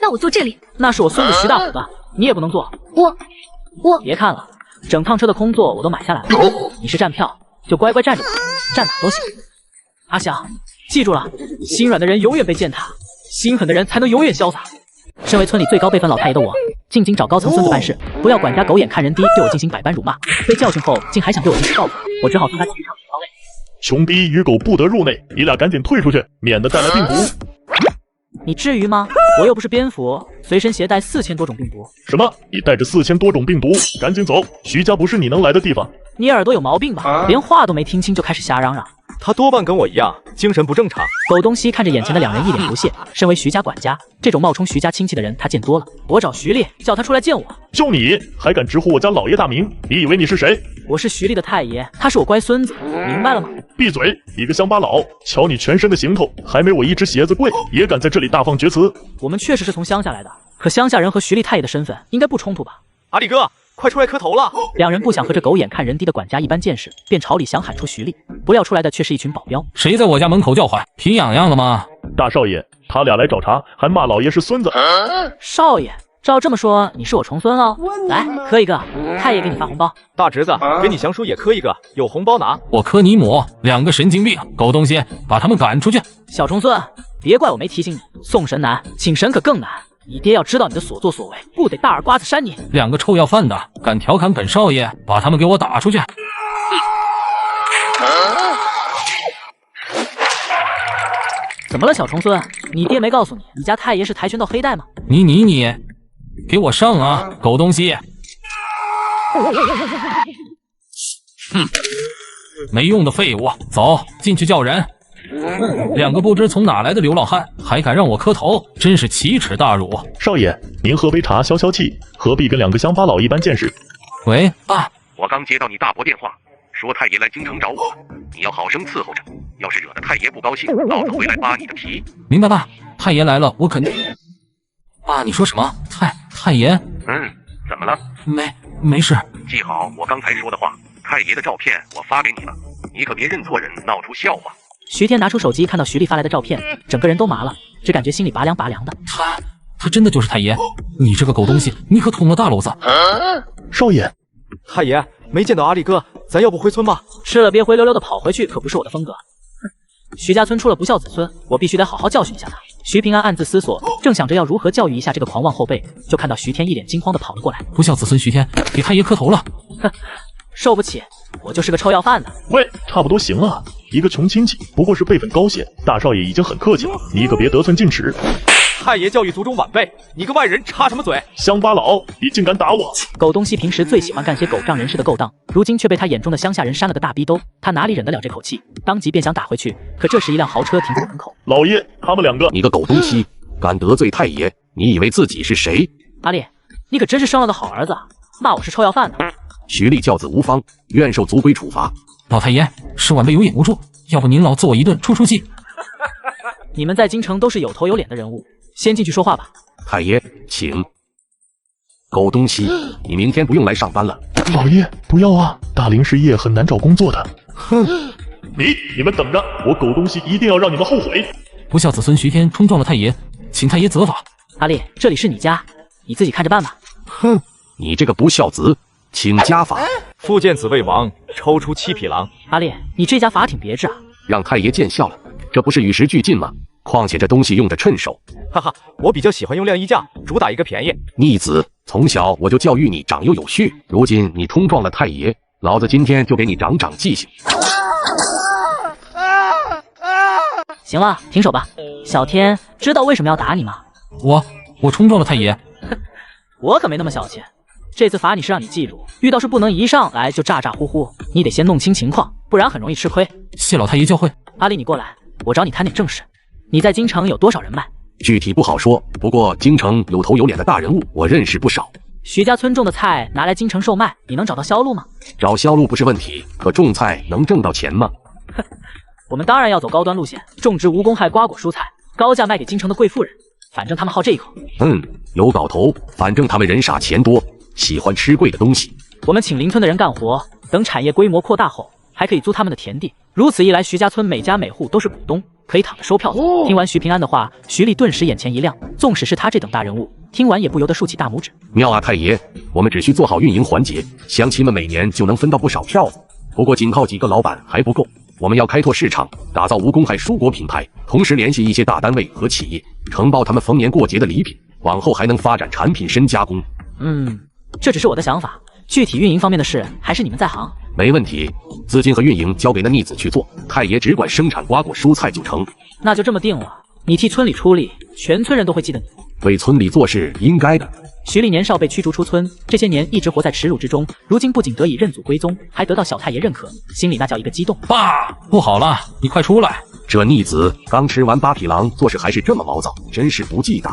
那我坐这里。那是我孙子徐大虎的，你也不能坐。我别看了，整趟车的空座我都买下来了。你是站票，就乖乖站着吧，站哪都行。阿翔，记住了，心软的人永远被践踏，心狠的人才能永远潇洒。身为村里最高辈分老太爷的我，进京找高层孙子办事，不料管家狗眼看人低，对我进行百般辱骂。被教训后，竟还想对我进行报复，我只好送他去场方位。穷逼与狗不得入内，你俩赶紧退出去，免得带来病毒。你至于吗？我又不是蝙蝠，随身携带4000多种病毒。什么？你带着4000多种病毒？赶紧走，徐家不是你能来的地方。你耳朵有毛病吧？连话都没听清就开始瞎嚷嚷。他多半跟我一样，精神不正常。狗东西看着眼前的两人一脸不屑，身为徐家管家，这种冒充徐家亲戚的人他见多了。我找徐丽，叫他出来见我。就你还敢直呼我家老爷大名？你以为你是谁？我是徐丽的太爷，他是我乖孙子，明白了吗？闭嘴！你个乡巴佬，瞧你全身的行头，还没我一只鞋子贵，也敢在这里大放厥词。我们确实是从乡下来的，可乡下人和徐丽太爷的身份应该不冲突吧？阿力哥，快出来磕头了！两人不想和这狗眼看人低的管家一般见识，便朝里想喊出徐丽，不料出来的却是一群保镖。谁在我家门口叫唤？皮痒痒了吗？大少爷，他俩来找茬，还骂老爷是孙子。少爷，照这么说，你是我重孙喽？来，磕一个，太爷给你发红包。大侄子，给你祥叔也磕一个，有红包拿。我磕你母，两个神经病，狗东西，把他们赶出去！小重孙，别怪我没提醒你，送神难，请神可更难。你爹要知道你的所作所为，不得大耳刮子扇你！两个臭要饭的，敢调侃本少爷，把他们给我打出去！怎么了，小重孙？你爹没告诉你，你家太爷是跆拳道黑带吗？你，给我上啊，狗东西！哼，没用的废物，走进去叫人。两个不知从哪来的流浪汉，还敢让我磕头，真是奇耻大辱！少爷，您喝杯茶消消气，何必跟两个乡巴佬一般见识？喂，啊，我刚接到你大伯电话，说太爷来京城找我，你要好生伺候着，要是惹得太爷不高兴，老子会来扒你的皮。明白吧？太爷来了，我肯定。爸，你说什么？太爷？怎么了？没事。记好我刚才说的话，太爷的照片我发给你了，你可别认错人，闹出笑话。徐天拿出手机，看到徐丽发来的照片，整个人都麻了，只感觉心里拔凉拔凉的。他真的就是太爷？你这个狗东西，你可捅了大娄子！少爷，太爷没见到阿力哥，咱要不回村吧？吃了别灰溜溜的跑回去，可不是我的风格。徐家村出了不孝子孙，我必须得好好教训一下他。徐平安暗自思索，正想着要如何教育一下这个狂妄后辈，就看到徐天一脸惊慌的跑了过来。不孝子孙徐天给太爷磕头了。哼，受不起，我就是个臭要饭的。喂，差不多行了，一个穷亲戚不过是辈分高些，大少爷已经很客气了，你可别得寸进尺。太爷教育族中晚辈，你个外人插什么嘴？乡巴佬，你竟敢打我！狗东西平时最喜欢干些狗仗人势的勾当，如今却被他眼中的乡下人扇了个大逼兜，他哪里忍得了这口气？当即便想打回去，可这时一辆豪车停在门口。老爷，他们两个！你个狗东西，敢得罪太爷，你以为自己是谁？阿丽，你可真是生了个好儿子，骂我是臭要饭的。徐丽教子无方，愿受族规处罚。老太爷，是晚辈有眼无珠，要不您老揍我一顿出出气。你们在京城都是有头有脸的人物，先进去说话吧。太爷，请。狗东西，你明天不用来上班了。老爷，不要啊，大龄失业很难找工作的。哼，你们等着，我狗东西一定要让你们后悔。不孝子孙徐天冲撞了太爷，请太爷责罚。阿丽，这里是你家，你自己看着办吧。哼，你这个不孝子，请家法。复见此魏王，抽出7匹狼。阿烈，你这家法挺别致啊。让太爷见笑了，这不是与时俱进吗？况且这东西用着趁手。哈哈，我比较喜欢用量衣价，主打一个便宜。逆子，从小我就教育你长幼有序，如今你冲撞了太爷，老子今天就给你长长记性。行了，停手吧。小天，知道为什么要打你吗？我冲撞了太爷。我可没那么小气。这次罚你是让你记住，遇到事不能一上来就咋咋呼呼，你得先弄清情况，不然很容易吃亏。谢老太爷教诲。阿丽，你过来，我找你谈点正事。你在京城有多少人脉？具体不好说，不过京城有头有脸的大人物我认识不少。徐家村种的菜拿来京城售卖，你能找到销路吗？找销路不是问题，可种菜能挣到钱吗？我们当然要走高端路线，种植无公害瓜果蔬菜，高价卖给京城的贵妇人。反正他们好这一口。有搞头，反正他们人傻钱多，喜欢吃贵的东西。我们请邻村的人干活，等产业规模扩大后，还可以租他们的田地。如此一来，徐家村每家每户都是股东，可以躺着收票子。听完徐平安的话，徐丽顿时眼前一亮。纵使是他这等大人物，听完也不由得竖起大拇指。妙啊，太爷，我们只需做好运营环节，乡亲们每年就能分到不少票子。不过仅靠几个老板还不够，我们要开拓市场，打造无公害蔬果品牌，同时联系一些大单位和企业，承包他们逢年过节的礼品，往后还能发展产品深加工。这只是我的想法，具体运营方面的事还是你们在行。没问题，资金和运营交给那逆子去做，太爷只管生产瓜果蔬菜就成。那就这么定了，你替村里出力，全村人都会记得你。为村里做事应该的。徐丽年少被驱逐出村，这些年一直活在耻辱之中，如今不仅得以认祖归宗，还得到小太爷认可，心里那叫一个激动。爸，不好了，你快出来！这逆子刚吃完8匹狼，做事还是这么毛躁，真是不忌惮。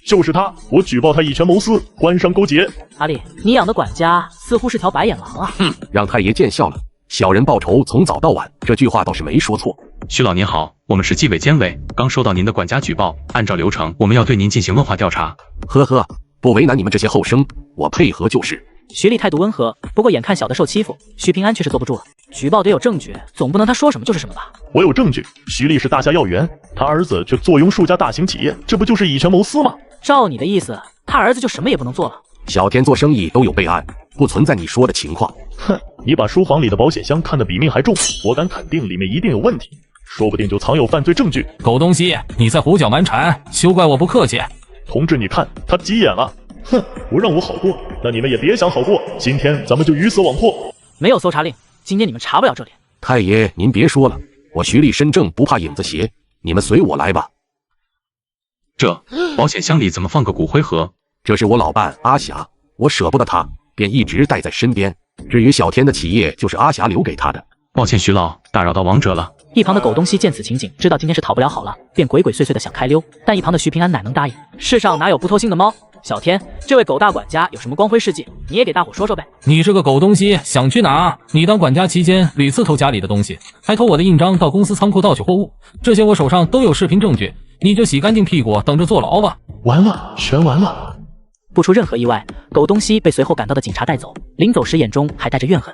就是他，我举报他以权谋私，官商勾结。阿丽，你养的管家似乎是条白眼狼啊！让太爷见笑了。小人报仇从早到晚，这句话倒是没说错。徐老您好，我们是纪委监委，刚收到您的管家举报，按照流程，我们要对您进行问话调查。呵呵，不为难你们这些后生，我配合就是。徐丽态度温和，不过眼看小的受欺负，徐平安却是坐不住了。举报得有证据，总不能他说什么就是什么吧？我有证据，徐丽是大夏要员，他儿子却坐拥数家大型企业，这不就是以权谋私吗？照你的意思，他儿子就什么也不能做了？小天做生意都有备案，不存在你说的情况。哼，你把书房里的保险箱看得比命还重，我敢肯定里面一定有问题，说不定就藏有犯罪证据。狗东西，你在胡搅蛮缠，休怪我不客气。同志，你看他急眼了。哼，不让我好过，那你们也别想好过。今天咱们就鱼死网破。没有搜查令，今天你们查不了这里。太爷，您别说了，我徐丽身正不怕影子斜，你们随我来吧。这保险箱里怎么放个骨灰盒？这是我老伴阿霞，我舍不得她，便一直带在身边。至于小天的企业，就是阿霞留给他的。抱歉，徐老，打扰到王者了。一旁的狗东西见此情景，知道今天是讨不了好了，便鬼鬼祟祟的想开溜。但一旁的徐平安哪能答应？世上哪有不偷腥的猫？小天，这位狗大管家有什么光辉事迹，你也给大伙说说呗。你这个狗东西，想去哪？你当管家期间屡次偷家里的东西，还偷我的印章到公司仓库盗取货物，这些我手上都有视频证据，你就洗干净屁股等着坐牢吧。完了，全完了。不出任何意外，狗东西被随后赶到的警察带走，临走时眼中还带着怨恨。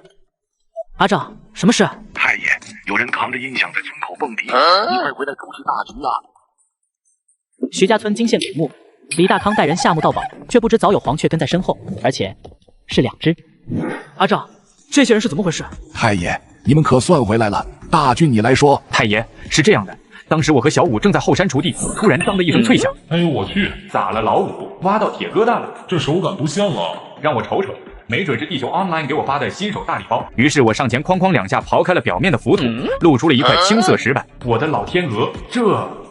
阿赵，什么事？太爷，有人扛着音响在村口蹦迪，你快回来主持大局啊！徐家村惊现鬼目，李大康带人下墓盗宝，却不知早有黄雀跟在身后，而且是2只。阿赵，这些人是怎么回事？太爷，你们可算回来了。大军，你来说。太爷，是这样的，当时我和小五正在后山锄地，突然当的一声脆响。哎呦我去！咋了，老五？挖到铁疙瘩了？这手感不像啊！让我瞅瞅。没准是地球 online 给我发的新手大礼包，于是我上前哐哐2下刨开了表面的浮土，露出了一块青色石板。我的老天鹅，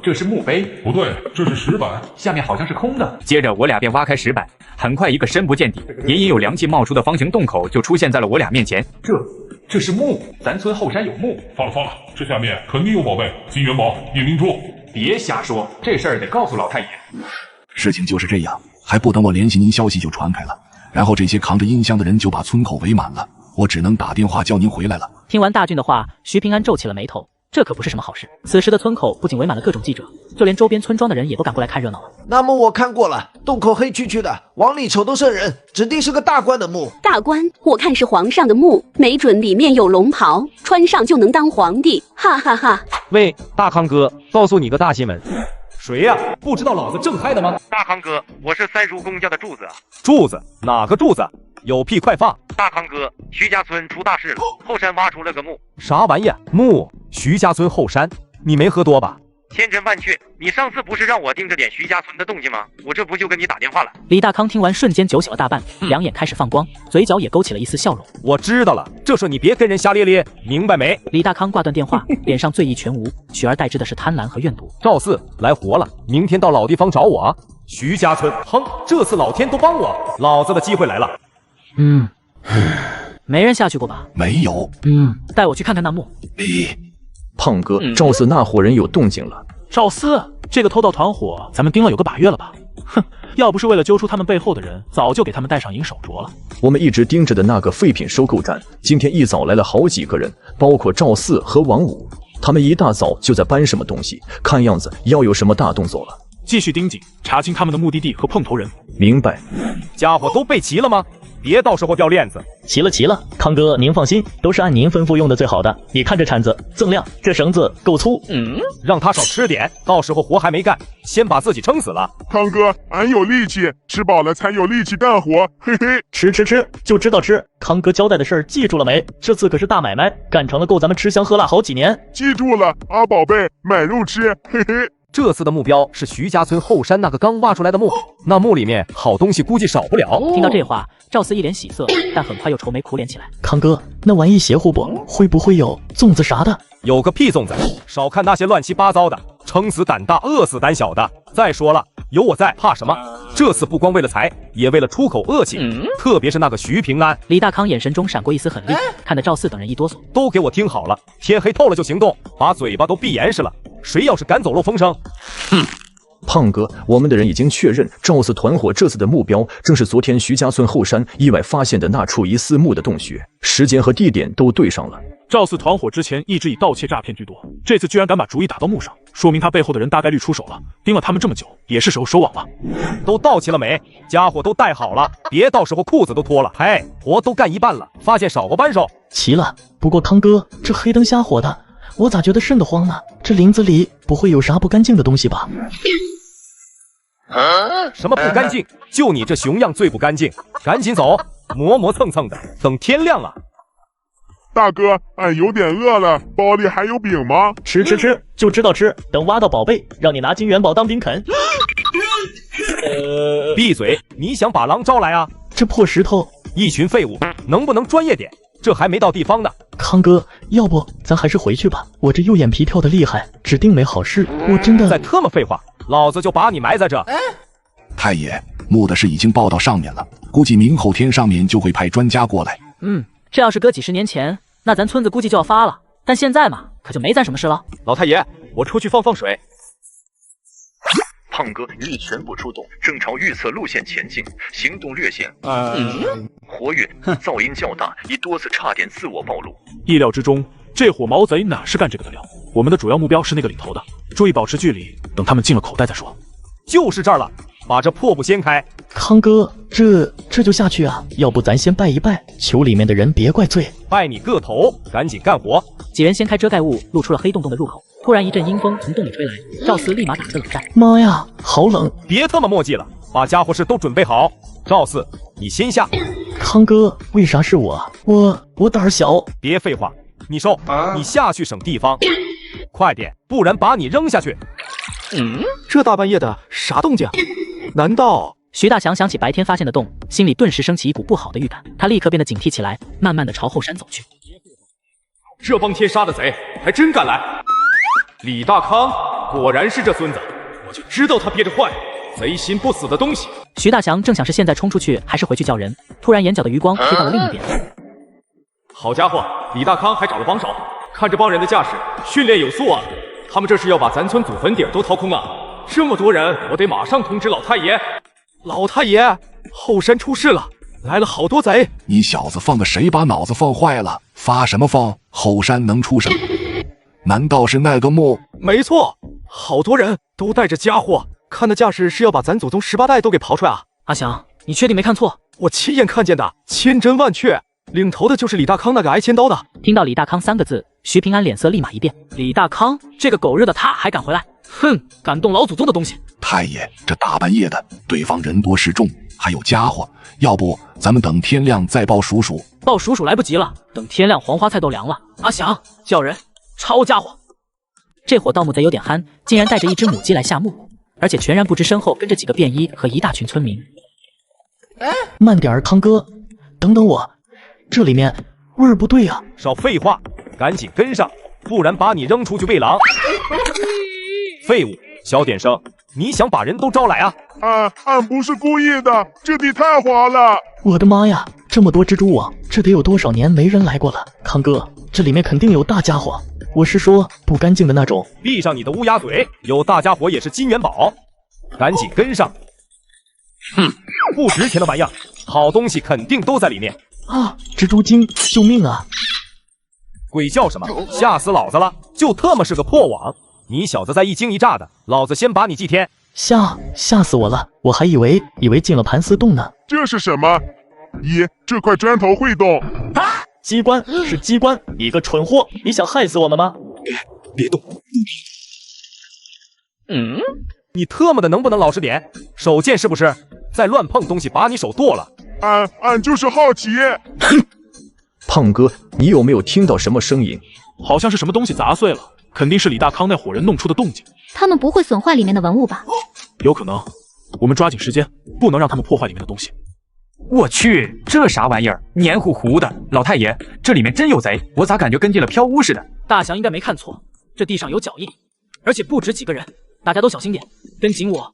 这是墓碑？不对，这是石板，下面好像是空的。接着我俩便挖开石板，很快一个深不见底、隐隐有凉气冒出的方形洞口就出现在了我俩面前。这是墓，咱村后山有墓。放了，这下面肯定有宝贝，金元宝、夜明珠。别瞎说，这事儿得告诉老太爷。事情就是这样，还不等我联系您，消息就传开了。然后这些扛着音箱的人就把村口围满了，我只能打电话叫您回来了。听完大俊的话，徐平安皱起了眉头，这可不是什么好事。此时的村口不仅围满了各种记者，就连周边村庄的人也都赶过来看热闹了。那么我看过了，洞口黑黢黢的，往里瞅都瘆人，指定是个大官的墓。大官，我看是皇上的墓，没准里面有龙袍，穿上就能当皇帝，哈哈哈。喂，大康哥，告诉你个大新闻。谁呀？不知道老子正嗨的吗？大康哥，我是三叔公家的柱子啊。柱子？哪个柱子？有屁快放！大康哥，徐家村出大事了，后山挖出了个墓。啥玩意？墓？徐家村后山？你没喝多吧？千真万确，你上次不是让我盯着点徐家村的动静吗？我这不就跟你打电话了。李大康听完瞬间酒醒了大半，两眼开始放光，嘴角也勾起了一丝笑容。我知道了，这事你别跟人瞎咧咧，明白没？李大康挂断电话，脸上醉意全无，取而代之的是贪婪和怨毒。赵四来活了，明天到老地方找我啊！徐家村，哼，这次老天都帮我，老子的机会来了。没人下去过吧？没有。带我去看看那墓。胖哥，赵四那伙人有动静了。赵四，这个偷盗团伙，咱们盯了有个把月了吧？哼，要不是为了揪出他们背后的人，早就给他们戴上银手镯了。我们一直盯着的那个废品收购站，今天一早来了好几个人，包括赵四和王五。他们一大早就在搬什么东西，看样子要有什么大动作了。继续盯紧，查清他们的目的地和碰头人。明白。家伙都备齐了吗？别到时候掉链子。齐了齐了，康哥您放心，都是按您吩咐用的最好的。你看这铲子锃亮，这绳子够粗，让他少吃点，到时候活还没干，先把自己撑死了。康哥，俺有力气，吃饱了才有力气干活，嘿嘿。吃就知道吃。康哥交代的事儿记住了没？这次可是大买卖，干成了够咱们吃香喝辣好几年。记住了，阿宝贝，买肉吃，嘿嘿。这次的目标是徐家村后山那个刚挖出来的墓，那墓里面好东西估计少不了。听到这话，赵四一脸喜色，但很快又愁眉苦脸起来。康哥，那玩意邪乎不？会不会有粽子啥的？有个屁粽子！少看那些乱七八糟的，撑死胆大，饿死胆小的。再说了，有我在，怕什么？这次不光为了财，也为了出口恶气，特别是那个徐平安。李大康眼神中闪过一丝狠厉，看得赵四等人一哆嗦。都给我听好了，天黑透了就行动，把嘴巴都闭严实了。谁要是敢走漏风声，胖哥，我们的人已经确认，赵四团伙这次的目标正是昨天徐家村后山意外发现的那处疑似墓的洞穴，时间和地点都对上了。赵四团伙之前一直以盗窃诈骗居多，这次居然敢把主意打到墓上，说明他背后的人大概率出手了。盯了他们这么久，也是时候收网了。都到齐了没？家伙都带好了，别到时候裤子都脱了。嘿，活都干一半了，发现少个扳手。齐了，不过康哥，这黑灯瞎火的，我咋觉得瘆得慌呢？这林子里不会有啥不干净的东西吧？什么不干净？就你这熊样最不干净！赶紧走，磨磨蹭蹭的，等天亮啊！大哥，俺有点饿了，包里还有饼吗？吃，就知道吃。等挖到宝贝，让你拿金元宝当饼啃。闭嘴！你想把狼招来啊？这破石头，一群废物，能不能专业点？这还没到地方呢。康哥，要不咱还是回去吧？我这右眼皮跳得厉害，指定没好事。我真的……再特么废话，老子就把你埋在这。太爷，墓的事已经报到上面了，估计明后天上面就会派专家过来。这要是搁几十年前，那咱村子估计就要发了。但现在嘛，可就没咱什么事了。老太爷，我出去放水。胖哥一力全部出动，正朝预测路线前进，行动略显活跃，噪音较大，已多次差点自我暴露。意料之中，这伙毛贼哪是干这个的料？我们的主要目标是那个里头的，注意保持距离，等他们进了口袋再说。就是这儿了，把这破布掀开。康哥，这就下去啊？要不咱先拜一拜，求里面的人别怪罪。拜你个头，赶紧干活！几人掀开遮盖物，露出了黑洞洞的入口。突然一阵阴风从洞里吹来，赵四立马打了个冷战。妈呀，好冷！别他妈墨迹了，把家伙事都准备好。赵四，你先下。康哥，为啥是我？我胆儿小。别废话，你收，你下去省地方。快点，不然把你扔下去。这大半夜的啥动静？难道……徐大强想起白天发现的洞，心里顿时升起一股不好的预感。他立刻变得警惕起来，慢慢的朝后山走去。这帮天杀的贼还真敢来！李大康果然是这孙子，我就知道他憋着坏，贼心不死的东西。徐大强正想是现在冲出去，还是回去叫人，突然眼角的余光飞到了另一边。好家伙，李大康还找了帮手，看这帮人的架势，训练有素啊！他们这是要把咱村祖坟底儿都掏空啊！这么多人，我得马上通知老太爷。老太爷，后山出事了，来了好多贼！你小子放的谁把脑子放坏了？发什么疯？后山能出什么？难道是那个墓？没错，好多人都带着家伙，看那架势是要把咱祖宗18代都给刨出来啊！阿翔，你确定没看错？我亲眼看见的，千真万确。领头的就是李大康那个挨千刀的。听到李大康3个字，徐平安脸色立马一变。李大康这个狗日的他还敢回来？哼，敢动老祖宗的东西！太爷，这大半夜的，对方人多势众，还有家伙，要不咱们等天亮再报叔叔？报叔叔来不及了，等天亮黄花菜都凉了。阿祥，叫人抄家伙！这伙盗墓贼有点憨，竟然带着一只母鸡来下墓，而且全然不知身后跟着几个便衣和一大群村民。慢点儿，康哥，等等我，这里面味儿不对啊！少废话，赶紧跟上，不然把你扔出去喂狼！废物，小点声，你想把人都招来啊？俺不是故意的，这地太滑了！我的妈呀，这么多蜘蛛网，这得有多少年没人来过了？康哥，这里面肯定有大家伙，我是说不干净的那种。闭上你的乌鸦嘴，有大家伙也是金元宝，赶紧跟上！哼，不值钱的玩意儿，好东西肯定都在里面啊！蜘蛛精，救命啊！鬼叫什么？吓死老子了！就特么是个破网！你小子再一惊一乍的，老子先把你祭天！吓死我了！我还以为进了盘丝洞呢。这是什么？咦，这块砖头会动？机关是机关，你个蠢货！你想害死我们吗？别动！你特么的能不能老实点？手贱是不是？再乱碰东西，把你手剁了！俺就是好奇。胖哥，你有没有听到什么声音？好像是什么东西砸碎了，肯定是李大康那伙人弄出的动静。他们不会损坏里面的文物吧？有可能，我们抓紧时间，不能让他们破坏里面的东西。我去，这啥玩意儿？黏糊糊的！老太爷，这里面真有贼！我咋感觉跟进了飘屋似的？大祥应该没看错，这地上有脚印，而且不止几个人，大家都小心点，跟紧我。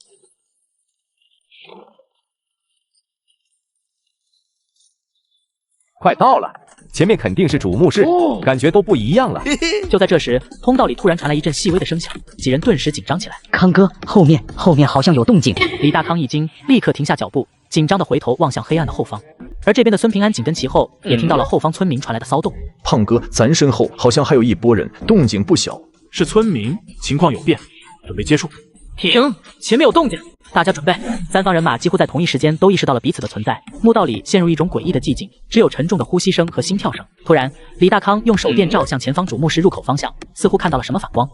快到了，前面肯定是主墓室，感觉都不一样了。就在这时，通道里突然传来一阵细微的声响，几人顿时紧张起来。康哥，后面好像有动静。李大康一惊，立刻停下脚步，紧张地回头望向黑暗的后方。而这边的孙平安紧跟其后，也听到了后方村民传来的骚动。胖哥，咱身后好像还有一拨人，动静不小。是村民，情况有变，准备接触。停！前面有动静，大家准备。三方人马几乎在同一时间都意识到了彼此的存在，墓道里陷入一种诡异的寂静，只有沉重的呼吸声和心跳声。突然，李大康用手电照向前方主墓室入口方向，似乎看到了什么反光。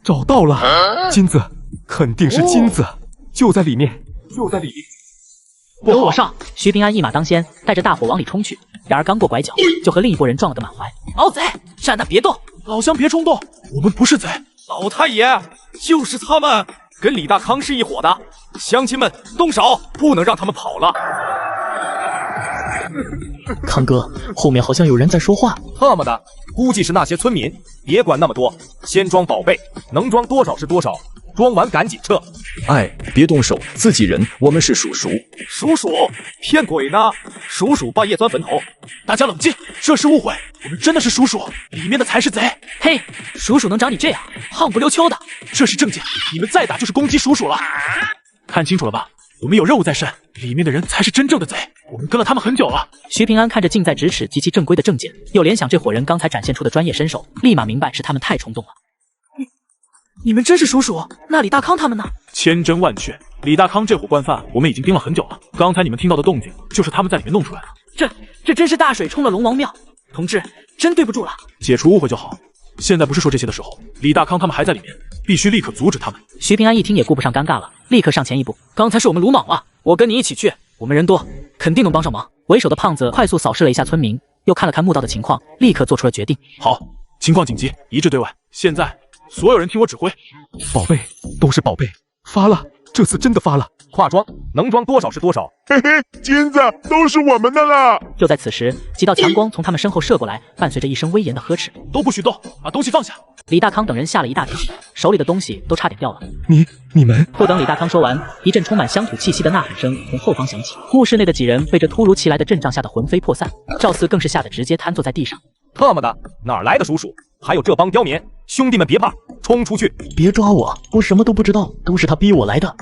找到了，金子，肯定是金子，就在里面，就在里面。跟我上！徐平安一马当先，带着大伙往里冲去。然而刚过拐角，就和另一拨人撞了个满怀。老贼，站那别动！老乡别冲动，我们不是贼。老太爷，就是他们，跟李大康是一伙的。乡亲们，动手，不能让他们跑了。康哥，后面好像有人在说话。特么的，估计是那些村民。别管那么多，先装宝贝，能装多少是多少，装完赶紧撤。哎，别动手，自己人，我们是叔叔。叔叔，骗鬼呢！叔叔半夜钻坟头。大家冷静，这是误会，我们真的是叔叔，里面的才是贼。嘿，叔叔能长你这样，横不溜秋的。这是证件，你们再打就是攻击叔叔了。看清楚了吧？我们有任务在身，里面的人才是真正的贼，我们跟了他们很久了。徐平安看着近在咫尺、极其正规的证件，又联想这伙人刚才展现出的专业身手，立马明白是他们太冲动了。你们真是叔叔？那李大康他们呢？千真万确，李大康这伙惯犯我们已经盯了很久了。刚才你们听到的动静，就是他们在里面弄出来的。这真是大水冲了龙王庙，同志，真对不住了。解除误会就好，现在不是说这些的时候。李大康他们还在里面，必须立刻阻止他们。徐平安一听也顾不上尴尬了，立刻上前一步。刚才是我们鲁莽了，我跟你一起去，我们人多，肯定能帮上忙。为首的胖子快速扫视了一下村民，又看了看墓道的情况，立刻做出了决定。好，情况紧急，一致对外。现在所有人听我指挥。宝贝，都是宝贝，发了，这次真的发了。跨装能装多少是多少。嘿嘿，金子都是我们的了。就在此时，几道强光从他们身后射过来，伴随着一声威严的呵斥：“都不许动，把东西放下！”李大康等人吓了一大跳，手里的东西都差点掉了。你们！不等李大康说完，一阵充满乡土气息的呐喊声从后方响起。墓室内的几人被这突如其来的阵仗吓得魂飞魄散，赵四更是吓得直接瘫坐在地上。特么的，哪来的叔叔？还有这帮刁民！兄弟们别怕，冲出去！别抓我，我什么都不知道，都是他逼我来的。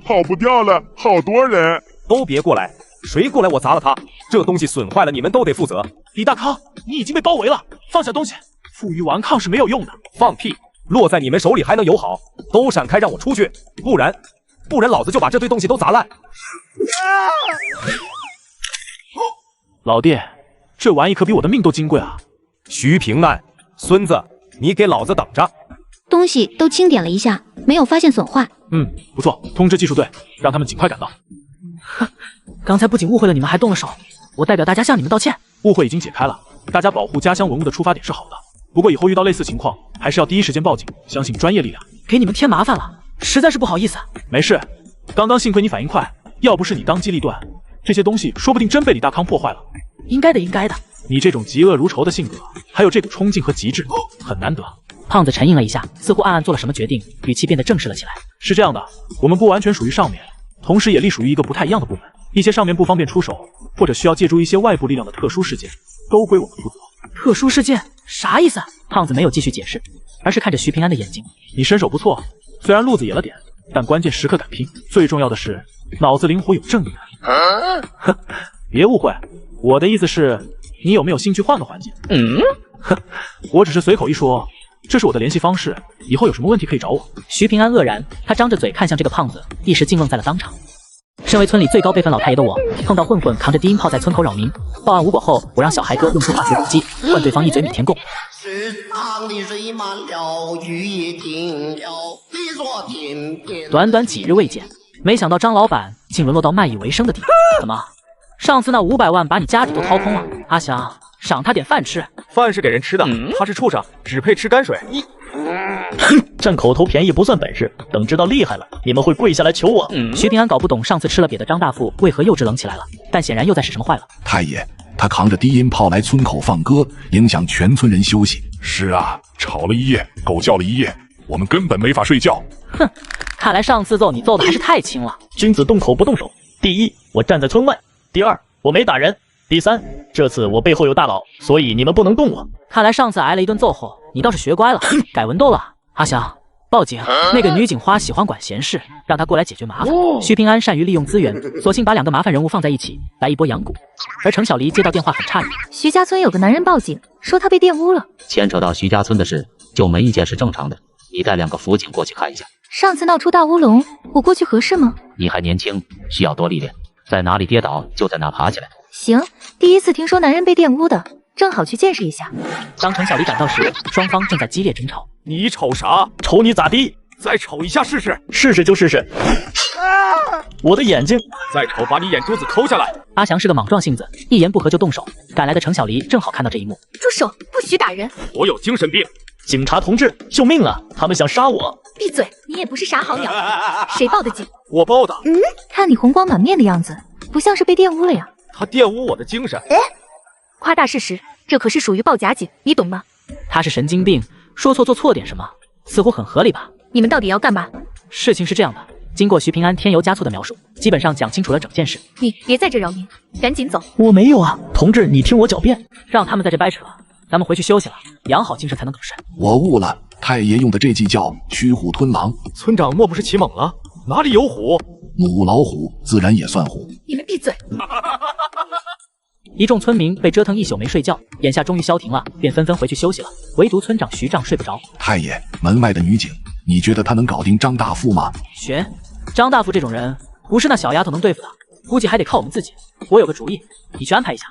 跑不掉了，好多人！都别过来，谁过来我砸了他！这东西损坏了，你们都得负责。李大康，你已经被包围了，放下东西，负隅顽抗是没有用的。放屁！落在你们手里还能友好？都闪开，让我出去，不然老子就把这堆东西都砸烂！老弟，这玩意可比我的命都金贵啊！徐平安，孙子，你给老子等着！东西都清点了一下，没有发现损坏。不错，通知技术队，让他们尽快赶到。刚才不仅误会了你们，还动了手，我代表大家向你们道歉。误会已经解开了，大家保护家乡文物的出发点是好的，不过以后遇到类似情况，还是要第一时间报警，相信专业力量。给你们添麻烦了，实在是不好意思。没事，刚刚幸亏你反应快，要不是你当机立断，这些东西说不定真被李大康破坏了。应该的，应该的。你这种嫉恶如仇的性格，还有这股冲劲和极致，很难得。胖子沉吟了一下，似乎暗暗做了什么决定，语气变得正式了起来。是这样的，我们不完全属于上面，同时也隶属于一个不太一样的部门。一些上面不方便出手，或者需要借助一些外部力量的特殊事件，都归我们负责。特殊事件啥意思？胖子没有继续解释，而是看着徐平安的眼睛。你身手不错，虽然路子野了点，但关键时刻敢拼。最重要的是，脑子灵活有正义感。哼，别误会，我的意思是，你有没有兴趣换个环境？我只是随口一说，这是我的联系方式，以后有什么问题可以找我。徐平安愕然，他张着嘴看向这个胖子，一时竟愣在了当场。身为村里最高辈分老太爷的我，碰到混混扛着低音炮在村口扰民，报案无果后，我让小孩哥用出化学毒鸡，灌对方一嘴米田共。短短几日未见，没想到张老板竟沦落到卖艺为生的地步。怎么，上次那500万把你家底都掏空了？阿祥，赏他点饭吃。饭是给人吃的，他是畜生，只配吃泔水。占口头便宜不算本事，等知道厉害了，你们会跪下来求我。徐平安搞不懂上次吃了瘪的张大富为何又制冷起来了，但显然又在使什么坏了。太爷，他扛着低音炮来村口放歌，影响全村人休息。是啊，吵了一夜，狗叫了一夜，我们根本没法睡觉。哼，看来上次揍你揍的还是太轻了。君子动口不动手。第一，我站在村外；第二，我没打人；第三，这次我背后有大佬，所以你们不能动我。看来上次挨了一顿揍后，你倒是学乖了，改文斗了。阿祥，报警！那个女警花喜欢管闲事，让她过来解决麻烦。徐平安善于利用资源，索性把2个麻烦人物放在一起，来一波养蛊。而程小黎接到电话很诧异，徐家村有个男人报警，说他被玷污了。牵扯到徐家村的事，就没一件是正常的。你带2个辅警过去看一下。上次闹出大乌龙，我过去合适吗？你还年轻，需要多历练，在哪里跌倒就在哪爬起来。行，第一次听说男人被玷污的，正好去见识一下。当程小黎赶到时，双方正在激烈争吵。你瞅啥？瞅你咋地？再瞅一下试试。试试就试试。我的眼睛！再瞅把你眼珠子抠下来。阿祥是个莽撞性子，一言不合就动手。赶来的程小黎正好看到这一幕。住手！不许打人！我有精神病。警察同志，救命啊！他们想杀我！闭嘴！你也不是啥好鸟。谁报的警？我报的。看你红光满面的样子，不像是被玷污了呀。他玷污我的精神。夸大事实，这可是属于报假警，你懂吗？他是神经病，说错做错点什么，似乎很合理吧？你们到底要干嘛？事情是这样的，经过徐平安添油加醋的描述，基本上讲清楚了整件事。你别在这扰民，赶紧走。我没有啊，同志，你听我狡辩。让他们在这掰扯，咱们回去休息了，养好精神才能更甚。我悟了，太爷用的这计叫驱虎吞狼。村长莫不是起猛了？哪里有虎？母老虎自然也算虎。你们闭嘴！一众村民被折腾一宿没睡觉，眼下终于消停了，便纷纷回去休息了。唯独村长徐丈睡不着。太爷，门外的女警，你觉得她能搞定张大富吗？悬，张大富这种人不是那小丫头能对付的，估计还得靠我们自己。我有个主意，你去安排一下。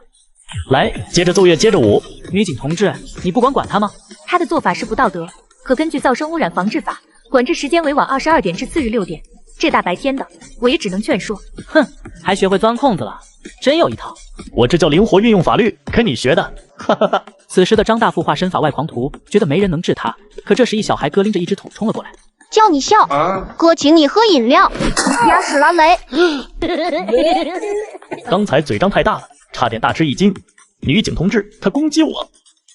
来，接着奏乐，接着舞。女警同志，你不管他吗？他的做法是不道德，可根据噪声污染防治法，管制时间为晚22点至次日6点。这大白天的，我也只能劝说。哼，还学会钻空子了，真有一套。我这叫灵活运用法律，跟你学的。哈哈哈。此时的张大富化身法外狂徒，觉得没人能治他。可这时一小孩哥拎着一只桶冲了过来，叫你笑，哥请你喝饮料。压死了雷！刚才嘴张太大了，差点大吃一惊。女警同志，她攻击我。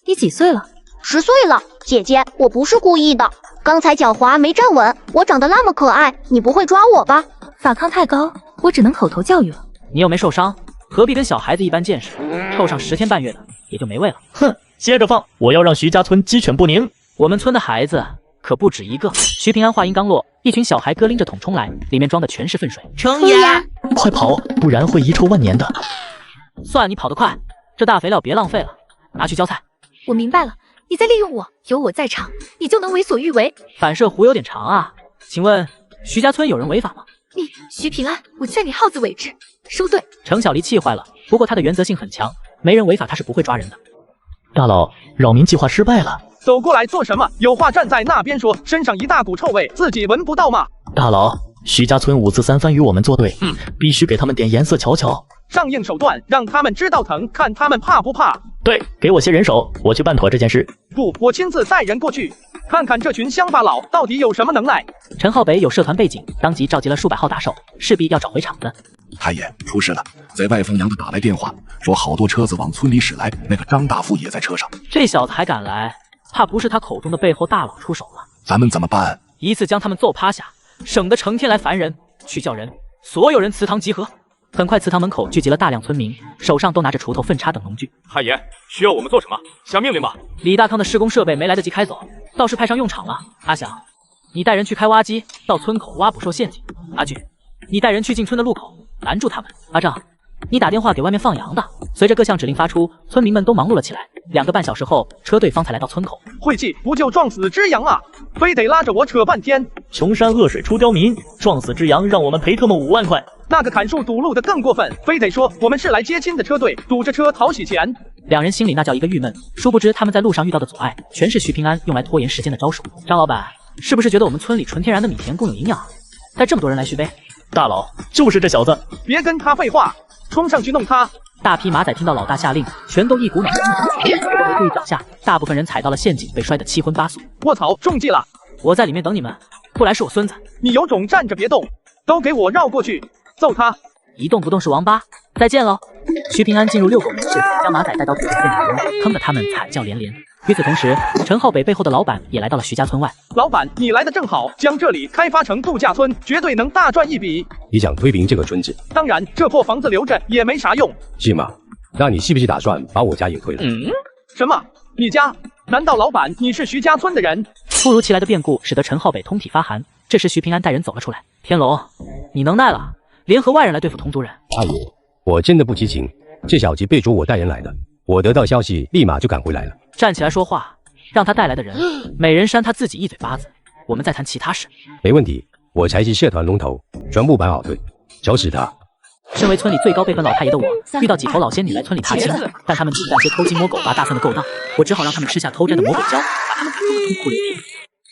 你几岁了？10岁了，姐姐，我不是故意的。刚才脚滑没站稳，我长得那么可爱，你不会抓我吧？法抗太高，我只能口头教育了。你又没受伤，何必跟小孩子一般见识？臭上10天半月的也就没味了。哼，接着放，我要让徐家村鸡犬不宁。我们村的孩子可不止一个。徐平安话音刚落，一群小孩哥拎着桶冲来，里面装的全是粪水。冲呀！快跑，不然会遗臭万年的。算你跑得快，这大肥料别浪费了，拿去浇菜。我明白了。你在利用我，有我在场，你就能为所欲为。反射弧有点长啊，请问徐家村有人违法吗？徐平安，我劝你好自为之，收队。程小黎气坏了，不过他的原则性很强，没人违法他是不会抓人的。大佬，扰民计划失败了。走过来做什么？有话站在那边说，身上一大股臭味，自己闻不到吗？大佬，徐家村5次3番与我们作对，必须给他们点颜色瞧瞧。上硬手段，让他们知道疼，看他们怕不怕。对，给我些人手，我去办妥这件事。不，我亲自带人过去，看看这群乡巴佬到底有什么能耐。陈浩北有社团背景，当即召集了数百号打手，势必要找回场子。太爷，出事了！在外方洋的打来电话，说好多车子往村里驶来，那个张大富也在车上。这小子还敢来，怕不是他口中的背后大佬出手了。咱们怎么办？一次将他们揍趴下，省得成天来烦人。去叫人，所有人祠堂集合。很快，祠堂门口聚集了大量村民，手上都拿着锄头、粪叉等农具。太爷，需要我们做什么？下命令吧。李大康的施工设备没来得及开走，倒是派上用场了。阿祥，你带人去开挖机，到村口挖捕兽陷阱。阿俊，你带人去进村的路口拦住他们。阿正，你打电话给外面放羊的。随着各项指令发出，村民们都忙碌了起来。2个半小时后，车队方才来到村口。晦气，不就撞死只羊啊，非得拉着我扯半天。穷山恶水出刁民，撞死只羊，让我们赔特么5万块。那个砍树堵路的更过分，非得说我们是来接亲的车队，堵着车讨喜钱。两人心里那叫一个郁闷，殊不知他们在路上遇到的阻碍，全是徐平安用来拖延时间的招数。张老板，是不是觉得我们村里纯天然的米田更有营养，带这么多人来续杯？大佬，就是这小子！别跟他废话，冲上去弄他！大批马仔听到老大下令，全都一股脑的冲上去。这一脚下，大部分人踩到了陷阱，被摔得七荤八素。卧槽，中计了！我在里面等你们，不来是我孙子。你有种站着别动，都给我绕过去，揍他！一动不动是王八，再见喽！徐平安进入遛狗模式，将马仔带到自己陷阱中，坑得他们惨叫连连。与此同时，陈浩北背后的老板也来到了徐家村外。老板，你来的正好，将这里开发成度假村，绝对能大赚一笔。你想推平这个村子？当然，这破房子留着也没啥用。是吗？那你是不是打算把我家也推了？什么？你家？难道老板你是徐家村的人？突如其来的变故使得陈浩北通体发寒。这时，徐平安带人走了出来。天龙，你能耐了，联合外人来对付同族人。大爷，我真的不知情，这小子背着我带人来的，我得到消息立马就赶回来了。站起来说话，让他带来的人每人扇他自己一嘴巴子，我们再谈其他事。没问题，我才是社团龙头，全部摆好队，找死他！身为村里最高辈分老太爷的我，遇到几头老仙女来村里踏青，但他们尽干些偷鸡摸狗、拔大蒜的勾当，我只好让他们吃下偷摘的魔鬼椒，把他们打得痛哭流涕。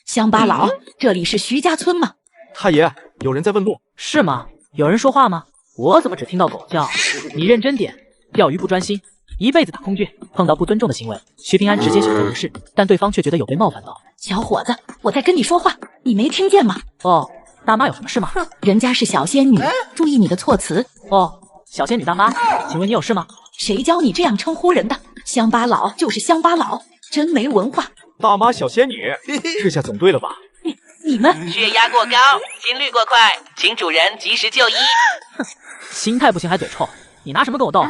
乡巴佬，这里是徐家村吗？太爷，有人在问路。是吗？有人说话吗？我怎么只听到狗叫？你认真点，钓鱼不专心，一辈子打空军。碰到不尊重的行为，徐平安直接选择无视，但对方却觉得有被冒犯到。小伙子，我在跟你说话，你没听见吗？哦，大妈有什么事吗？人家是小仙女，注意你的措辞。哦，小仙女大妈，请问你有事吗？谁教你这样称呼人的？乡巴佬就是乡巴佬，真没文化。大妈小仙女，这下总对了吧？你们血压过高，心率过快，请主人及时就医。哼，心态不行还嘴臭，你拿什么跟我斗？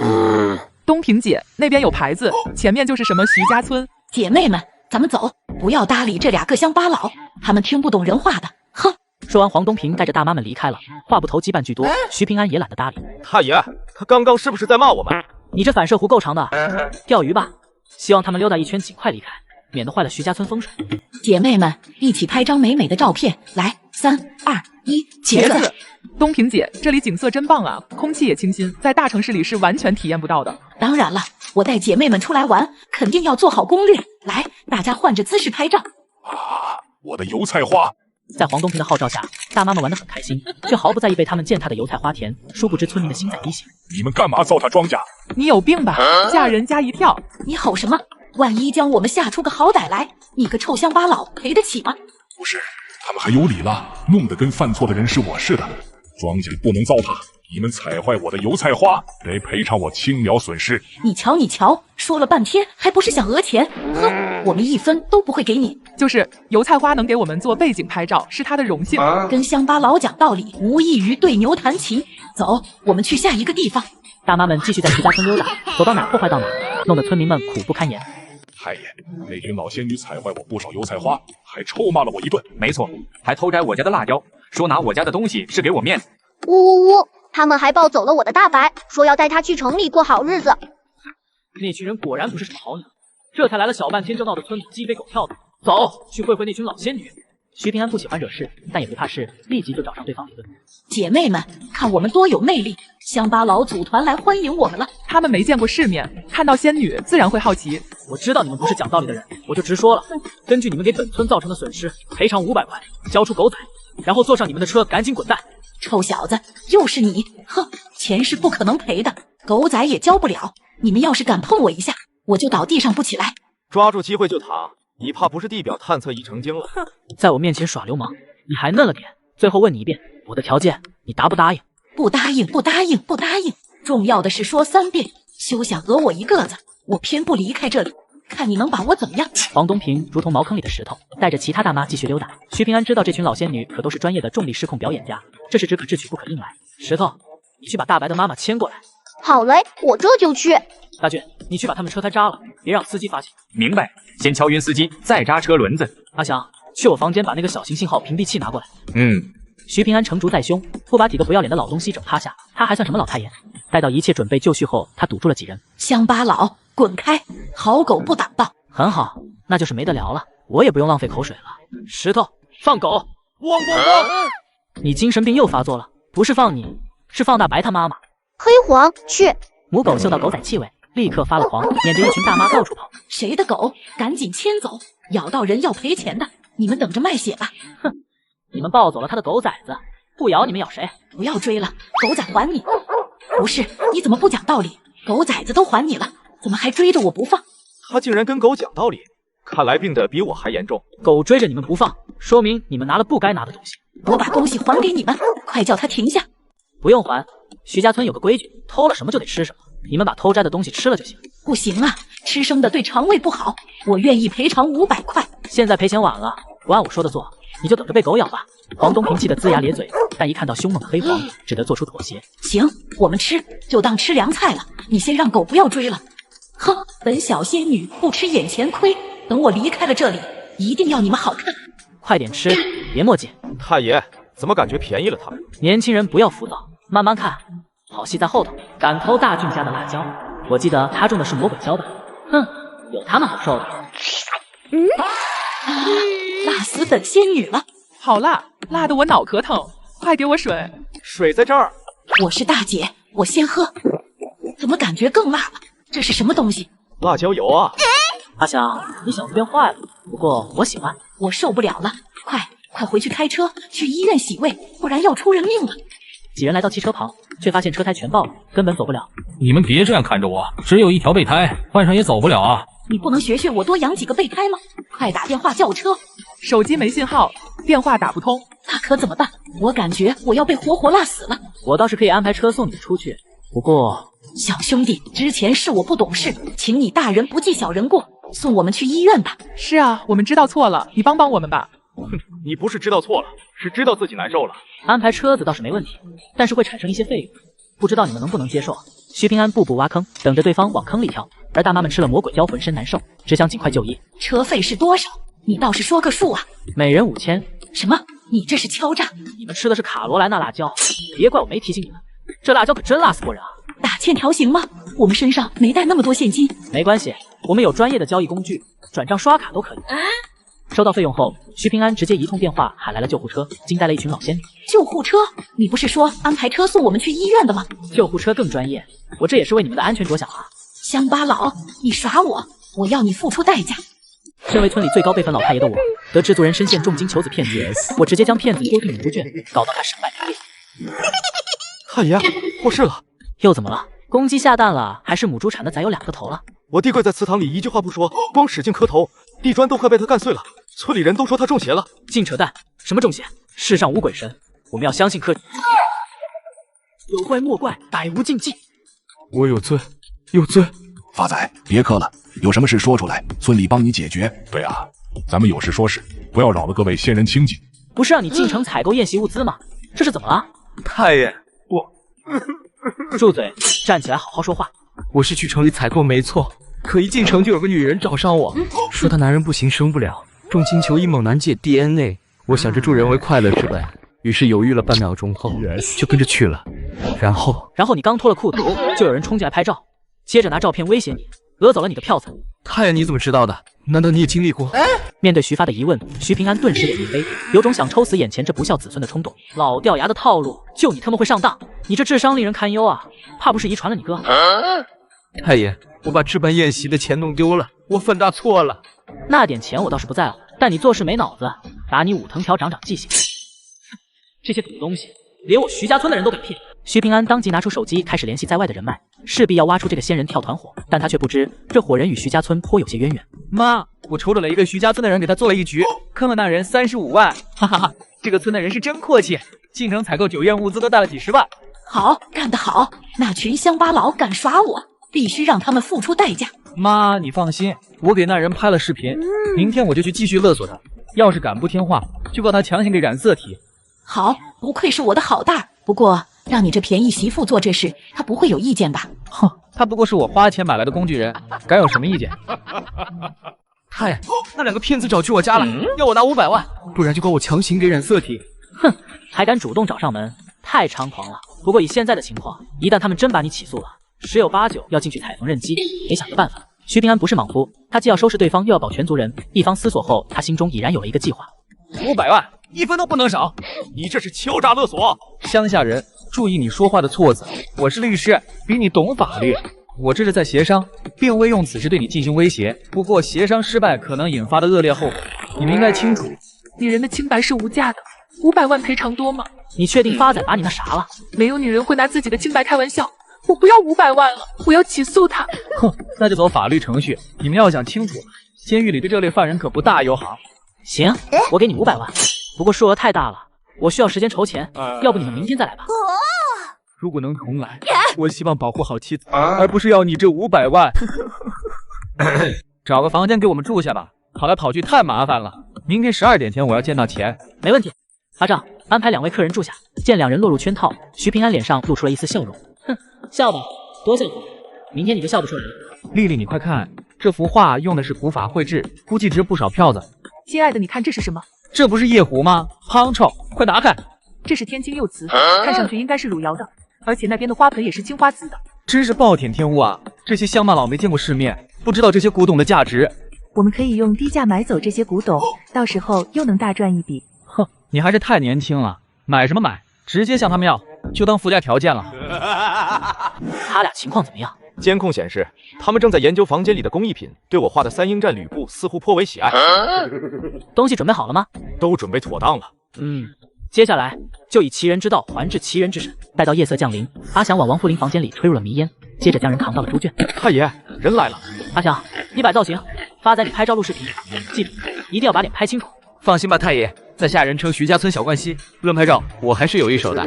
东平姐那边有牌子，前面就是什么徐家村。姐妹们，咱们走，不要搭理这2个乡巴佬，他们听不懂人话的。哼！说完，黄东平带着大妈们离开了，话不投机半句多，徐平安也懒得搭理。太爷，他刚刚是不是在骂我们？你这反射弧够长的，钓鱼吧，希望他们溜达一圈尽快离开，免得坏了徐家村风水。姐妹们，一起拍张美美的照片，来，3、2、1，起子。东平姐，这里景色真棒啊，空气也清新，在大城市里是完全体验不到的。当然了，我带姐妹们出来玩，肯定要做好攻略。来，大家换着姿势拍照。我的油菜花。在黄东平的号召下，大妈们玩得很开心，却毫不在意被他们践踏的油菜花田。殊不知村民的心在滴血。你们干嘛糟蹋庄稼？你有病吧？嫁人家一跳！你吼什么？万一将我们吓出个好歹来，你个臭乡巴佬赔得起吗？不是，他们还有理了，弄得跟犯错的人是我似的。庄稼不能糟蹋，你们踩坏我的油菜花，得赔偿我青苗损失。你瞧你瞧，说了半天还不是想讹钱？哼，我们1分都不会给你。就是油菜花能给我们做背景拍照，是他的荣幸。跟乡巴佬讲道理，无异于对牛弹琴。走，我们去下一个地方。大妈们继续在徐家村溜达，走到哪破坏到哪，弄得村民们苦不堪言。太爷，那群老仙女踩坏我不少油菜花，还臭骂了我一顿。没错，还偷摘我家的辣椒，说拿我家的东西是给我面子。呜呜呜！他们还抱走了我的大白，说要带他去城里过好日子。那群人果然不是什么好鸟，这才来了小半天就闹得村里鸡飞狗跳的。走去会会那群老仙女，徐平安不喜欢惹事，但也不怕事，立即就找上对方理论。姐妹们，看我们多有魅力！乡巴佬组团来欢迎我们了。他们没见过世面，看到仙女自然会好奇。我知道你们不是讲道理的人，我就直说了。根据你们给本村造成的损失，赔偿500块，交出狗仔，然后坐上你们的车，赶紧滚蛋！臭小子，又是你！哼，钱是不可能赔的，狗仔也交不了。你们要是敢碰我一下，我就倒地上不起来。抓住机会就躺，你怕不是地表探测仪成精了？在我面前耍流氓，你还嫩了点。最后问你一遍，我的条件你答不答应？不答应，不答应，不答应。重要的是说3遍，休想讹我一个子。我偏不离开这里，看你能把我怎么样。黄东平如同茅坑里的石头，带着其他大妈继续溜达。徐平安知道这群老仙女可都是专业的重力失控表演家，这是只可智取不可硬来。石头，你去把大白的妈妈牵过来。好嘞，我这就去。大俊，你去把他们车胎扎了，别让司机发现。明白，先敲晕司机，再扎车轮子。阿翔，去我房间把那个小型信号屏蔽器拿过来。嗯。徐平安成竹在胸，不把几个不要脸的老东西整趴下，他还算什么老太爷？待到一切准备就绪后，他堵住了几人。乡巴佬，滚开！好狗不挡道。很好，那就是没得聊了，我也不用浪费口水了。石头，放狗！汪汪汪！你精神病又发作了，不是放你，是放大白他妈妈。黑黄，去！母狗嗅到狗仔气味，立刻发了狂，撵着一群大妈到处跑。谁的狗？赶紧牵走！咬到人要赔钱的，你们等着卖血吧！哼！你们抱走了他的狗崽子，不咬你们咬谁？不要追了，狗仔还你。不是，你怎么不讲道理？狗崽子都还你了，怎么还追着我不放？他竟然跟狗讲道理，看来病得比我还严重。狗追着你们不放，说明你们拿了不该拿的东西。我把东西还给你们，快叫他停下！不用还，徐家村有个规矩，偷了什么就得吃什么，你们把偷摘的东西吃了就行。不行啊，吃生的对肠胃不好，我愿意赔偿500块。现在赔钱晚了，不按我说的做，你就等着被狗咬吧。黄东平气得龇牙咧嘴，但一看到凶猛的黑黄，只得做出妥协。行，我们吃，就当吃凉菜了。你先让狗不要追了。哼，本小仙女不吃眼前亏，等我离开了这里，一定要你们好看。快点吃，别墨迹。太爷，怎么感觉便宜了他？年轻人不要浮躁，慢慢看，好戏在后头。敢偷大俊家的辣椒，我记得他种的是魔鬼椒吧？哼，有他们好受的。辣死本仙女了！好辣，辣得我脑壳疼，快给我水！水在这儿。我是大姐，我先喝。怎么感觉更辣了？这是什么东西？辣椒油啊！阿翔，你小子变坏了，不过我喜欢。我受不了了，快回去开车去医院洗胃，不然要出人命了。几人来到汽车旁，却发现车胎全爆了，根本走不了。你们别这样看着我，只有一条备胎，换上也走不了啊！你不能学我多养几个备胎吗？快打电话叫车！手机没信号，电话打不通，那可怎么办？我感觉我要被活活辣死了。我倒是可以安排车送你出去，不过小兄弟，之前是我不懂事，请你大人不计小人过，送我们去医院吧。是啊，我们知道错了，你帮帮我们吧。你不是知道错了，是知道自己难受了。安排车子倒是没问题，但是会产生一些费用，不知道你们能不能接受。徐平安步步挖坑，等着对方往坑里跳，而大妈们吃了魔鬼椒，浑身难受，只想尽快就医。车费是多少？你倒是说个数啊！每人5000。什么？你这是敲诈？你们吃的是卡罗莱纳辣椒，别怪我没提醒你们，这辣椒可真辣死过人啊！打欠条行吗？我们身上没带那么多现金。没关系，我们有专业的交易工具，转账刷卡都可以。收到费用后，徐平安直接一通电话喊来了救护车，惊呆了一群老仙女。救护车？你不是说安排车送我们去医院的吗？救护车更专业，我这也是为你们的安全着想啊！乡巴佬，你耍我，我要你付出代价！身为村里最高辈分老太爷的我，得知族人深陷重金求子骗局，我直接将骗子丢进女猪圈，搞到他身败名裂。太爷，过世了。又怎么了？公鸡下蛋了，还是母猪产的崽有2个头了？我弟跪在祠堂里，一句话不说，光使劲磕头，地砖都快被他干碎了。村里人都说他中邪了。净扯淡！什么中邪？世上无鬼神，我们要相信科学。有怪莫怪，百无禁忌。我有罪，有罪。发仔，别磕了，有什么事说出来，村里帮你解决。对啊，咱们有事说事，不要扰了各位仙人清静。不是让你进城采购宴席物资吗？这是怎么了？太爷，住嘴！站起来，好好说话。我是去城里采购没错，可一进城就有个女人找上我，说她男人不行，生不了，重金求医猛男借 DNA。我想着助人为快乐之本，于是犹豫了半秒钟后，就跟着去了。然后你刚脱了裤子，就有人冲进来拍照，接着拿照片威胁你，讹走了你的票子。太爷，你怎么知道的？难道你也经历过？面对徐发的疑问，徐平安顿时脸一黑，有种想抽死眼前这不孝子孙的冲动。老掉牙的套路，就你他妈会上当？你这智商令人堪忧啊！怕不是遗传了你哥？太爷，我把置办宴席的钱弄丢了，我犯大错了。那点钱我倒是不在乎，但你做事没脑子，打你5藤条长长记性。这些土东西，连我徐家村的人都敢骗。徐平安当即拿出手机，开始联系在外的人脉，势必要挖出这个仙人跳团伙。但他却不知，这伙人与徐家村颇有些渊源。妈，我瞅准了一个徐家村的人，给他做了一局，坑了那人35万，哈哈哈！这个村的人是真阔气，进城采购酒宴物资都带了几10万。好，干得好！那群乡巴佬敢耍我，必须让他们付出代价。妈，你放心，我给那人拍了视频，明天我就去继续勒索他。要是敢不听话，就告他强行给染色体。好，不愧是我的好蛋儿。不过，让你这便宜媳妇做这事，他不会有意见吧？哼，他不过是我花钱买来的工具人，敢有什么意见？太爷，那2个骗子找去我家了，要我拿500万，不然就告我强行给染色体。哼，还敢主动找上门，太猖狂了。不过以现在的情况，一旦他们真把你起诉了，10有8九要进去踩缝纫机，得想个办法。徐平安不是莽夫，他既要收拾对方，又要保全族人。一方思索后，他心中已然有了一个计划。500万，1分都不能少！你这是敲诈勒索！乡下人，注意你说话的措辞。我是律师，比你懂法律。我这是在协商，并未用此事对你进行威胁。不过协商失败可能引发的恶劣后果，你们应该清楚。女人的清白是无价的，500万赔偿多吗？你确定发仔把你那啥了？没有女人会拿自己的清白开玩笑。我不要500万了，我要起诉他。哼，那就走法律程序。你们要想清楚，监狱里对这类犯人可不大友好。行，我给你500万，不过数额太大了，我需要时间筹钱，要不你们明天再来吧。如果能重来，我希望保护好妻子，而不是要你这500万。找个房间给我们住下吧，跑来跑去太麻烦了。明天12点前我要见到钱。没问题，阿丈，安排2位客人住下。见2人落入圈套，徐平安脸上露出了一丝笑容。哼，笑吧，多笑话，明天你就笑不出来了。丽丽，你快看，这幅画用的是古法绘制，估计值不少票子。亲爱的，你看这是什么？这不是夜壶吗？夯臭，快拿开！这是天青釉瓷，看上去应该是汝窑的，而且那边的花盆也是青花瓷的。真是暴殄天物啊！这些乡巴佬没见过世面，不知道这些古董的价值。我们可以用低价买走这些古董，到时候又能大赚一笔。哼，你还是太年轻了，买什么买？直接向他们要，就当附加条件了。他俩情况怎么样？监控显示，他们正在研究房间里的工艺品，对我画的3英战吕布似乎颇为喜爱。东西准备好了吗？都准备妥当了。接下来就以其人之道还治其人之身。待到夜色降临，阿祥往王富林房间里吹入了迷烟，接着将人扛到了猪圈。太爷，人来了。阿祥，你摆造型，发仔你拍照录视频，记住一定要把脸拍清楚。放心吧，太爷，在下人称徐家村小冠希，论拍照我还是有一手的。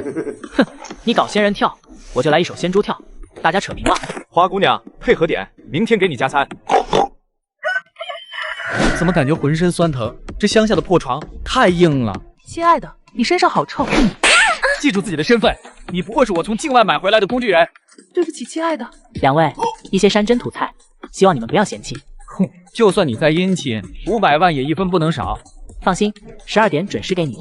哼，你搞仙人跳，我就来一手仙猪跳，大家扯平了。花姑娘，配合点，明天给你加餐。怎么感觉浑身酸疼？这乡下的破床太硬了。亲爱的，你身上好臭。记住自己的身份，你不过是我从境外买回来的工具人。对不起，亲爱的。2位，一些山珍土菜，希望你们不要嫌弃。哼，就算你再殷勤，500万也1分不能少。放心，12点准时给你。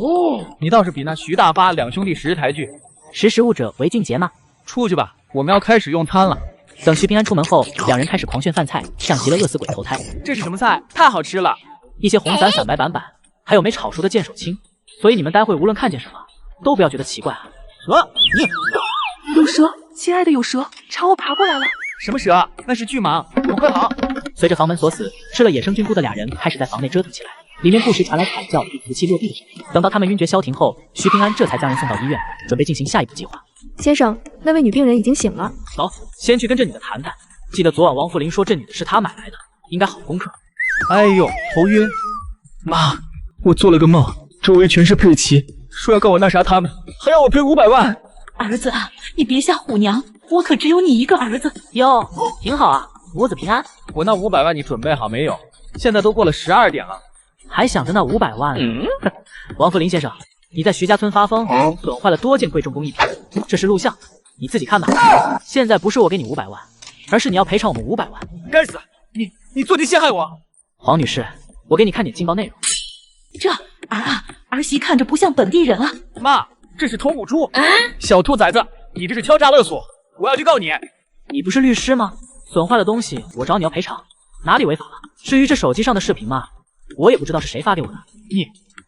你倒是比那徐大发2兄弟识抬举。识时务者为俊杰嘛。出去吧，我们要开始用餐了。等徐平安出门后，2人开始狂炫饭菜，像极了饿死鬼投胎。这是什么菜？太好吃了！一些红伞白板板，还有没炒熟的剑手青。所以你们待会无论看见什么，都不要觉得奇怪啊。蛇，有蛇，亲爱的，有蛇朝我爬过来了。什么蛇？那是巨蟒，我快跑！随着房门锁死，吃了野生菌菇的2人开始在房内折腾起来，里面不时传来惨叫与瓷器落地的声音。等到他们晕厥消停后，徐平安这才将人送到医院，准备进行下一步计划。先生，那位女病人已经醒了。走，先去跟这女的谈谈。记得昨晚王富林说这女的是他买来的，应该好功课。哎呦，头晕！妈，我做了个梦，周围全是佩奇，说要告我那啥他们，还要我赔500万。儿子啊，你别吓虎娘，我可只有你一个儿子。哟，挺好啊，母子平安。我那500万你准备好没有？现在都过了12点了，还想着那500万呢。王富林先生，你在徐家村发疯，损坏了多件贵重工艺品，这是录像，你自己看吧。现在不是我给你500万，而是你要赔偿我们500万。该死，你坐地陷害我！黄女士，我给你看点劲爆内容。这儿媳看着不像本地人啊。妈，这是偷母猪！小兔崽子，你这是敲诈勒索，我要去告你。你不是律师吗？损坏的东西我找你要赔偿，哪里违法了？至于这手机上的视频嘛，我也不知道是谁发给我的。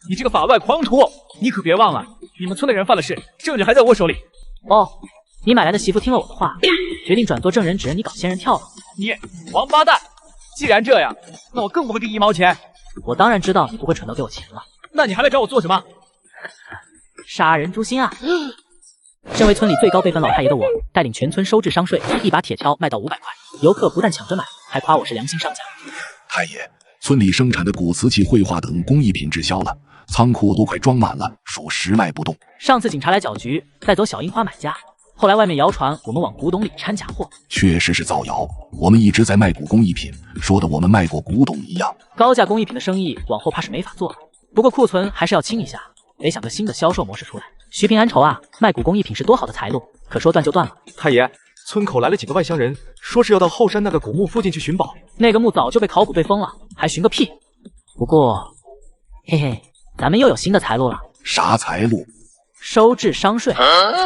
你这个法外狂徒，你可别忘了，你们村的人犯了事，证据还在我手里。哦，你买来的媳妇听了我的话，决定转做证人，指认你搞仙人跳了。你王八蛋！既然这样，那我更不会给你1毛钱。我当然知道你不会蠢到给我钱了，那你还来找我做什么？杀人诛心啊！身为村里最高辈分老太爷的我，带领全村收治商税，一把铁锹卖到500块，游客不但抢着买，还夸我是良心商家。太爷，村里生产的古瓷器、绘画等工艺品滞销了，仓库都快装满了，属实卖不动。上次警察来搅局，带走小樱花买家，后来外面谣传我们往古董里掺假货，确实是造谣。我们一直在卖古工艺品，说的我们卖过古董一样。高价工艺品的生意往后怕是没法做了，不过库存还是要清一下，得想个新的销售模式出来。徐平安愁啊，卖古工艺品是多好的财路，可说断就断了。太爷，村口来了几个外乡人，说是要到后山那个古墓附近去寻宝。那个墓早就被考古队封了，还寻个屁！不过，嘿嘿，咱们又有新的财路了。啥财路？收治商税。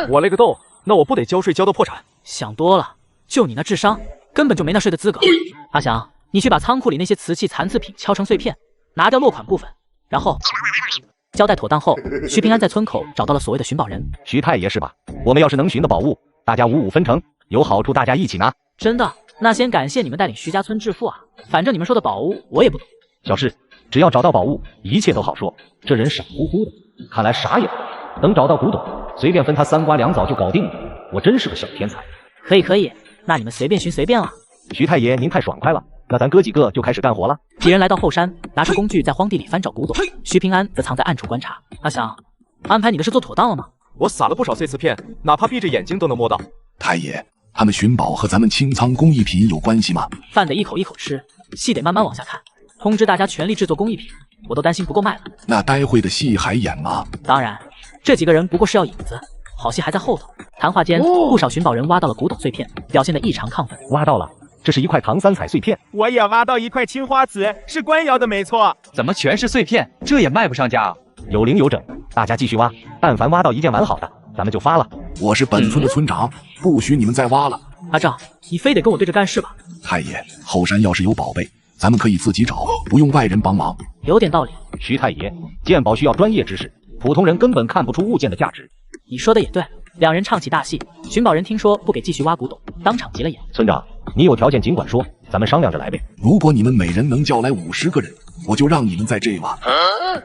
我勒个豆，那我不得交税交到破产？想多了，就你那智商，根本就没那税的资格。阿祥，你去把仓库里那些瓷器残次品敲成碎片，拿掉落款部分，然后交代妥当后，徐平安在村口找到了所谓的寻宝人。徐太爷是吧？我们要是能寻的宝物，大家5-5分成，有好处大家一起拿。真的？那先感谢你们带领徐家村致富啊！反正你们说的宝物我也不懂。小事，只要找到宝物，一切都好说。这人傻乎乎的，看来啥也不懂。等找到古董，随便分他3瓜2枣就搞定了。我真是个小天才。可以，那你们随便寻随便了。徐太爷您太爽快了，那咱哥几个就开始干活了。几人来到后山，拿出工具在荒地里翻找古董。徐平安则藏在暗处观察。阿祥，安排你的事做妥当了吗？我撒了不少碎瓷片，哪怕闭着眼睛都能摸到。太爷，他们寻宝和咱们清仓工艺品有关系吗？饭得一口一口吃，戏得慢慢往下看。通知大家全力制作工艺品，我都担心不够卖了。那待会的戏还演吗？当然，这几个人不过是要影子，好戏还在后头。谈话间，不少寻宝人挖到了古董碎片，表现得异常亢奋。挖到了，这是一块唐三彩碎片。我也挖到一块青花瓷，是官窑的没错。怎么全是碎片？这也卖不上价啊！有零有整，大家继续挖，但凡挖到一件完好的，咱们就发了。我是本村的村长，不许你们再挖了。阿赵，你非得跟我对着干是吧？太爷，后山要是有宝贝，咱们可以自己找，不用外人帮忙。有点道理。徐太爷，鉴宝需要专业知识，普通人根本看不出物件的价值。你说的也对。两人唱起大戏，寻宝人听说不给继续挖古董，当场急了眼。村长，你有条件尽管说，咱们商量着来呗。如果你们每人能叫来50个人，我就让你们在这挖。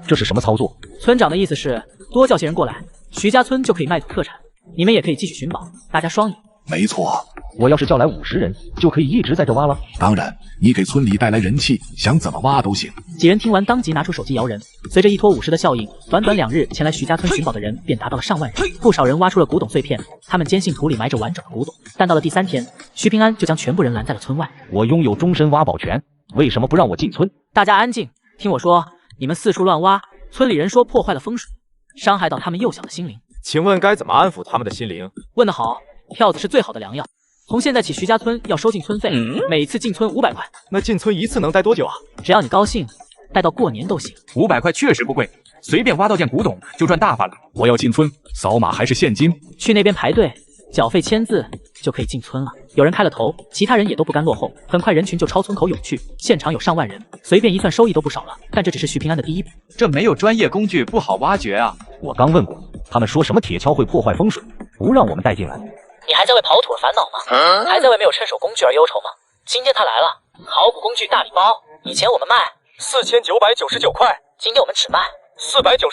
这是什么操作？村长的意思是多叫些人过来，徐家村就可以卖土特产，你们也可以继续寻宝，大家双赢。没错，我要是叫来50人，就可以一直在这挖了。当然，你给村里带来人气，想怎么挖都行。几人听完，当即拿出手机摇人。随着一拖50的效应，短2日前来徐家村寻宝的人便达到了上万人。不少人挖出了古董碎片，他们坚信土里埋着完整的古董。但到了第3天，徐平安就将全部人拦在了村外。我拥有终身挖宝权，为什么不让我进村？大家安静，听我说，你们四处乱挖，村里人说破坏了风水，伤害到他们幼小的心灵。请问该怎么安抚他们的心灵？问得好，票子是最好的良药。从现在起，徐家村要收进村费，每次进村500块。那进村一次能待多久啊？只要你高兴，待到过年都行。500块确实不贵，随便挖到件古董就赚大发了。我要进村，扫码还是现金？去那边排队，缴费签字就可以进村了。有人开了头，其他人也都不甘落后。很快人群就朝村口涌去，现场有上万人，随便一算收益都不少了。但这只是徐平安的第一步，这没有专业工具不好挖掘啊。我刚问过，他们说什么铁锹会破坏风水，不让我们带进来。你还在为跑土而烦恼吗？还在为没有趁手工具而忧愁吗？今天他来了，考古工具大礼包，以前我们卖4999块，今天我们只卖499，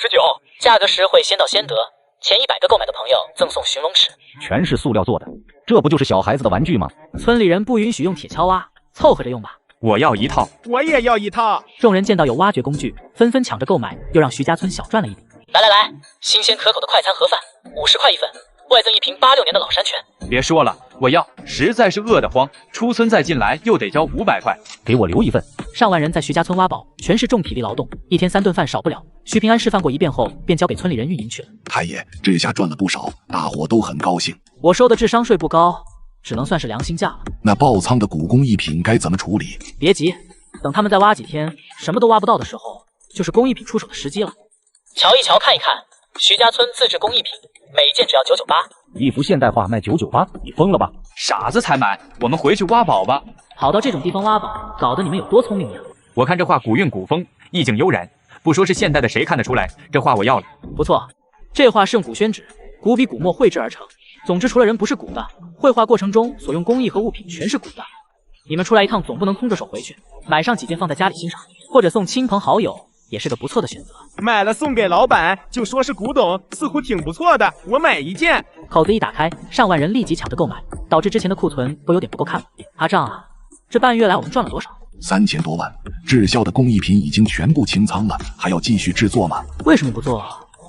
价格实惠，先到先得。前100个购买的朋友赠送寻龙尺，全是塑料做的，这不就是小孩子的玩具吗？村里人不允许用铁锹挖，凑合着用吧。我要一套，我也要一套。众人见到有挖掘工具，纷纷抢着购买，又让徐家村小赚了一笔。来，新鲜可口的快餐盒饭，50块一份。外赠一瓶86年的老山泉。别说了，我要，实在是饿得慌。出村再进来又得交500块，给我留一份。上万人在徐家村挖宝，全是重体力劳动，一天3顿饭少不了。徐平安示范过一遍后，便交给村里人运营去了。太爷，这下赚了不少，大伙都很高兴。我收的智商税不高，只能算是良心价了。那爆仓的古工艺品该怎么处理？别急，等他们再挖几天，什么都挖不到的时候，就是工艺品出手的时机了。瞧一瞧，看一看，徐家村自制工艺品，每件只要998。一幅现代画卖998，你疯了吧？傻子才买，我们回去挖宝吧。跑到这种地方挖宝，搞得你们有多聪明呀？我看这画古韵古风，意境悠然，不说是现代的，谁看得出来？这画我要了。不错，这画是用古宣纸、古笔古墨绘制而成。总之，除了人不是古的，绘画过程中所用工艺和物品全是古的。你们出来一趟，总不能空着手回去，买上几件放在家里欣赏，或者送亲朋好友，也是个不错的选择。买了送给老板，就说是古董，似乎挺不错的，我买一件。口子一打开，上万人立即抢着购买，导致之前的库存都有点不够看了。阿丈啊，这半月来我们赚了多少？3000多万，滞销的工艺品已经全部清仓了，还要继续制作吗？为什么不做？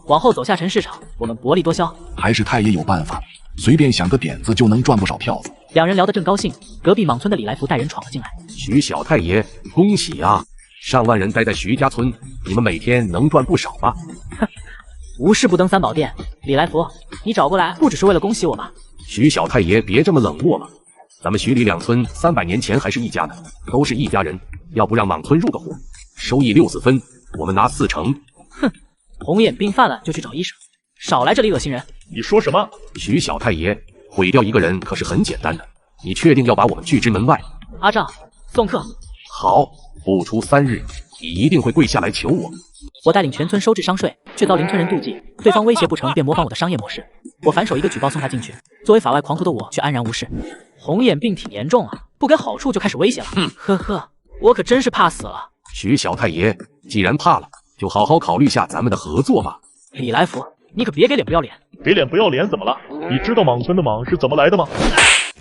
往后走下沉市场，我们薄利多销。还是太爷有办法，随便想个点子就能赚不少票子。两人聊得正高兴，隔壁莽村的李来福带人闯了进来。徐小太爷，恭喜啊！上万人待在徐家村，你们每天能赚不少吧？哼，无事不登三宝殿。李来福，你找过来不只是为了恭喜我吧？徐小太爷，别这么冷漠嘛！咱们徐李两村300年前还是一家的，都是一家人，要不让莽村入个伙，收益64分，我们拿40%。哼，红眼病犯了就去找医生，少来这里恶心人！你说什么？徐小太爷，毁掉一个人可是很简单的，你确定要把我们拒之门外？阿丈，送客。好，不出3日，你一定会跪下来求我。我带领全村收治商税，却遭邻村人妒忌，对方威胁不成，便模仿我的商业模式。我反手一个举报送他进去，作为法外狂徒的我却安然无事。红眼病挺严重啊，不给好处就开始威胁了。呵呵，我可真是怕死了。徐小太爷，既然怕了，就好好考虑下咱们的合作吧。李来福，你可别给脸不要脸！给脸不要脸怎么了？你知道莽村的莽是怎么来的吗？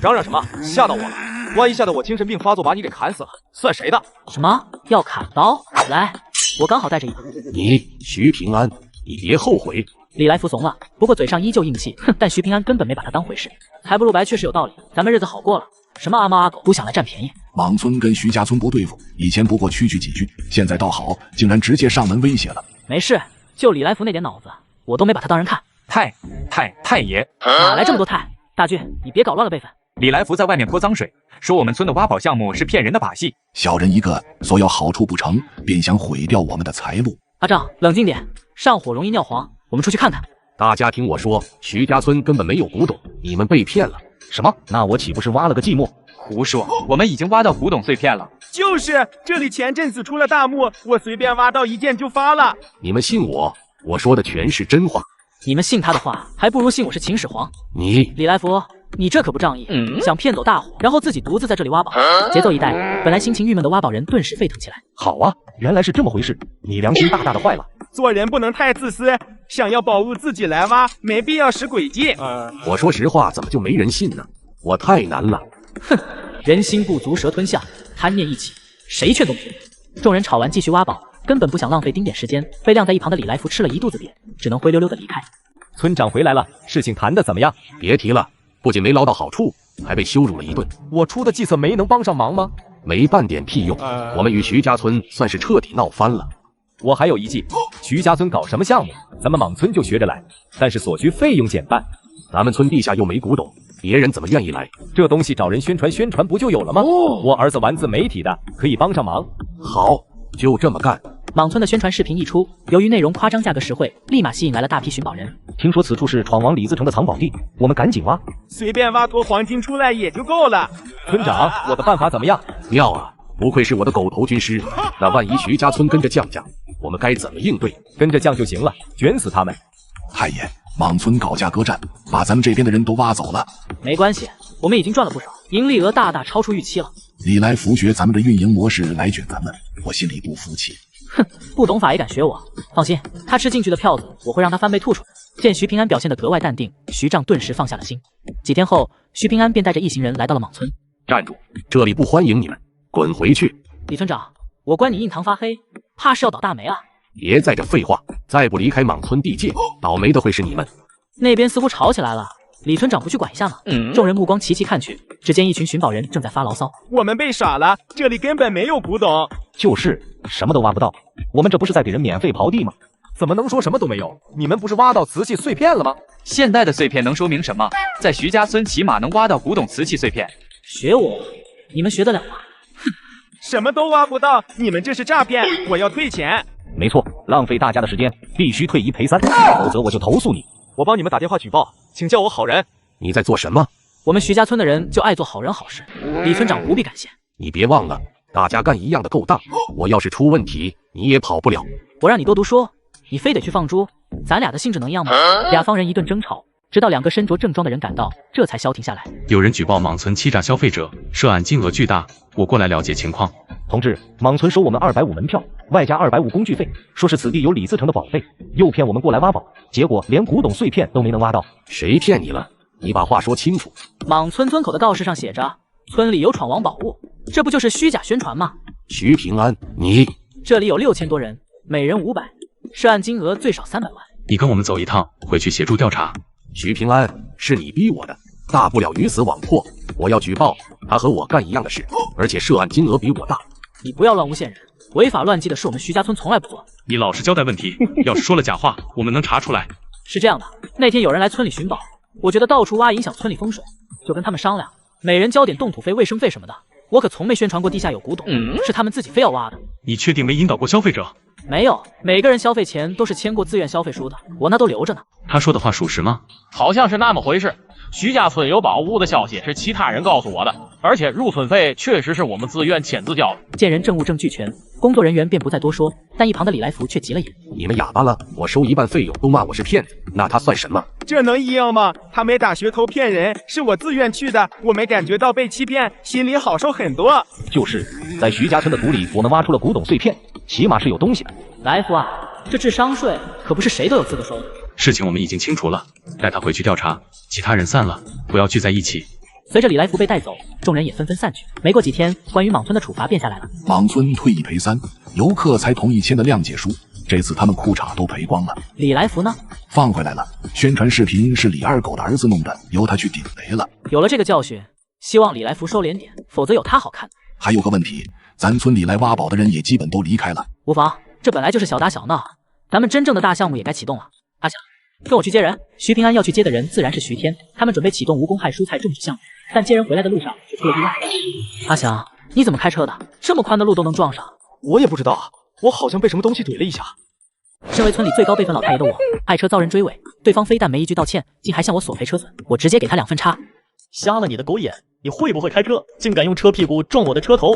嚷嚷什么？吓到我了！万一吓得我精神病发作，把你给砍死了，算谁的？什么？要砍刀？来，我刚好带着一把。你徐平安，你别后悔。李来福怂了，不过嘴上依旧硬气。哼，但徐平安根本没把他当回事。财不露白确实有道理，咱们日子好过了。什么阿猫阿狗都想来占便宜。莽村跟徐家村不对付，以前不过区区几句，现在倒好，竟然直接上门威胁了。没事，就李来福那点脑子，我都没把他当人看。太爷，哪来这么多太？大俊，你别搞乱了辈分。李来福在外面泼脏水，说我们村的挖宝项目是骗人的把戏。小人一个，索要好处不成，便想毁掉我们的财路。阿丈，冷静点，上火容易尿黄，我们出去看看。大家听我说，徐家村根本没有古董，你们被骗了。什么？那我岂不是挖了个寂寞？胡说，我们已经挖到古董碎片了。就是这里前阵子出了大墓，我随便挖到一件就发了。你们信我，我说的全是真话。你们信他的话，还不如信我是秦始皇。你李来福，你这可不仗义，想骗走大伙，然后自己独自在这里挖宝，节奏一带，本来心情郁闷的挖宝人顿时沸腾起来。好啊，原来是这么回事，你良心大大的坏了。做人不能太自私，想要宝物自己来挖，没必要使诡计。我说实话，怎么就没人信呢？我太难了。哼，人心不足蛇吞象，贪念一起，谁劝都不听。众人吵完继续挖宝，根本不想浪费丁点时间，被晾在一旁的李来福吃了一肚子瘪，只能灰溜溜的离开。村长回来了，事情谈得怎么样？别提了，不仅没捞到好处，还被羞辱了一顿。我出的计策没能帮上忙吗？没半点屁用。我们与徐家村算是彻底闹翻了。我还有一计，徐家村搞什么项目，咱们莽村就学着来，但是所需费用减半。咱们村地下又没古董，别人怎么愿意来？这东西找人宣传宣传不就有了吗？我儿子玩自媒体的，可以帮上忙。好，就这么干。莽村的宣传视频一出，由于内容夸张、价格实惠，立马吸引来了大批寻宝人。听说此处是闯王李自成的藏宝地，我们赶紧挖。随便挖坨黄金出来也就够了。村长，我的办法怎么样？妙啊！不愧是我的狗头军师。那万一徐家村跟着将将，我们该怎么应对？跟着将就行了，卷死他们。太爷，莽村搞价格战，把咱们这边的人都挖走了。没关系，我们已经赚了不少，盈利额大大超出预期了。李来福学咱们的运营模式来卷咱们，我心里不服气。哼，不懂法也敢学我？放心，他吃进去的票子，我会让他翻倍吐出来。见徐平安表现得格外淡定，徐丈顿时放下了心。几天后，徐平安便带着一行人来到了莽村。站住，这里不欢迎你们，滚回去！李村长，我关你印堂发黑，怕是要倒大霉啊！别在这废话，再不离开莽村地界，倒霉的会是你们。那边似乎吵起来了，李村长不去管一下吗？众人目光齐齐看去，只见一群寻宝人正在发牢骚。我们被耍了，这里根本没有古董。就是什么都挖不到，我们这不是在给人免费刨地吗？怎么能说什么都没有？你们不是挖到瓷器碎片了吗？现代的碎片能说明什么？在徐家村起码能挖到古董瓷器碎片。学我？你们学得了吗？什么都挖不到，你们这是诈骗！我要退钱。没错，浪费大家的时间，必须退1赔3，否则我就投诉你。我帮你们打电话举报，请叫我好人。你在做什么？我们徐家村的人就爱做好人好事，李村长不必感谢。你别忘了，大家干一样的勾当，我要是出问题，你也跑不了。我让你多读书，你非得去放猪，咱俩的性质能一样吗？俩方人一顿争吵，直到2个身着正装的人赶到，这才消停下来。有人举报莽村欺诈消费者，涉案金额巨大，我过来了解情况。同志，莽村收我们250门票，外加250工具费，说是此地有李自成的宝贝，诱骗我们过来挖宝，结果连古董碎片都没能挖到。谁骗你了？你把话说清楚。莽村村口的告示上写着，村里有闯王宝物，这不就是虚假宣传吗？徐平安，你这里有6000多人，每人500，涉案金额最少300万。你跟我们走一趟，回去协助调查。徐平安，是你逼我的，大不了鱼死网破。我要举报他和我干一样的事，而且涉案金额比我大。你不要乱诬陷人，违法乱纪的事我们徐家村从来不做。你老实交代问题，要是说了假话，我们能查出来。是这样的，那天有人来村里寻宝，我觉得到处挖影响村里风水，就跟他们商量，每人交点动土费、卫生费什么的。我可从没宣传过地下有古董，是他们自己非要挖的。你确定没引导过消费者？没有，每个人消费前都是签过自愿消费书的，我那都留着呢。他说的话属实吗？好像是那么回事。徐家村有宝物的消息是其他人告诉我的，而且入村费确实是我们自愿签字交的。见人证物证俱全，工作人员便不再多说，但一旁的李来福却急了眼。你们哑巴了？我收1半费用都骂我是骗子，那他算什么？这能一样吗？他没打噱头骗人，是我自愿去的，我没感觉到被欺骗，心里好受很多。就是在徐家村的土里，我们挖出了古董碎片，起码是有东西的。来福啊，这智商税可不是谁都有资格收的。事情我们已经清楚了，带他回去调查，其他人散了，不要聚在一起。随着李来福被带走，众人也纷纷散去。没过几天，关于莽村的处罚便下来了。莽村退1赔3，游客才同意签的谅解书，这次他们裤衩都赔光了。李来福呢？放回来了。宣传视频是李二狗的儿子弄的，由他去顶雷了。有了这个教训，希望李来福收敛点，否则有他好看。还有个问题，咱村里来挖宝的人也基本都离开了。无妨，这本来就是小打小闹，咱们真正的大项目也该启动了。阿翔，跟我去接人。徐平安要去接的人自然是徐天，他们准备启动无公害蔬菜种植项目，但接人回来的路上却出了意外。阿翔，你怎么开车的？这么宽的路都能撞上？我也不知道啊，我好像被什么东西怼了一下。身为村里最高辈分老太爷的我，爱车遭人追尾，对方非但没一句道歉，竟还向我索赔车损，我直接给他2分差。瞎了你的狗眼！你会不会开车？竟敢用车屁股撞我的车头！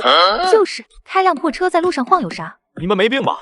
就是开辆破车在路上晃悠啥？你们没病吧？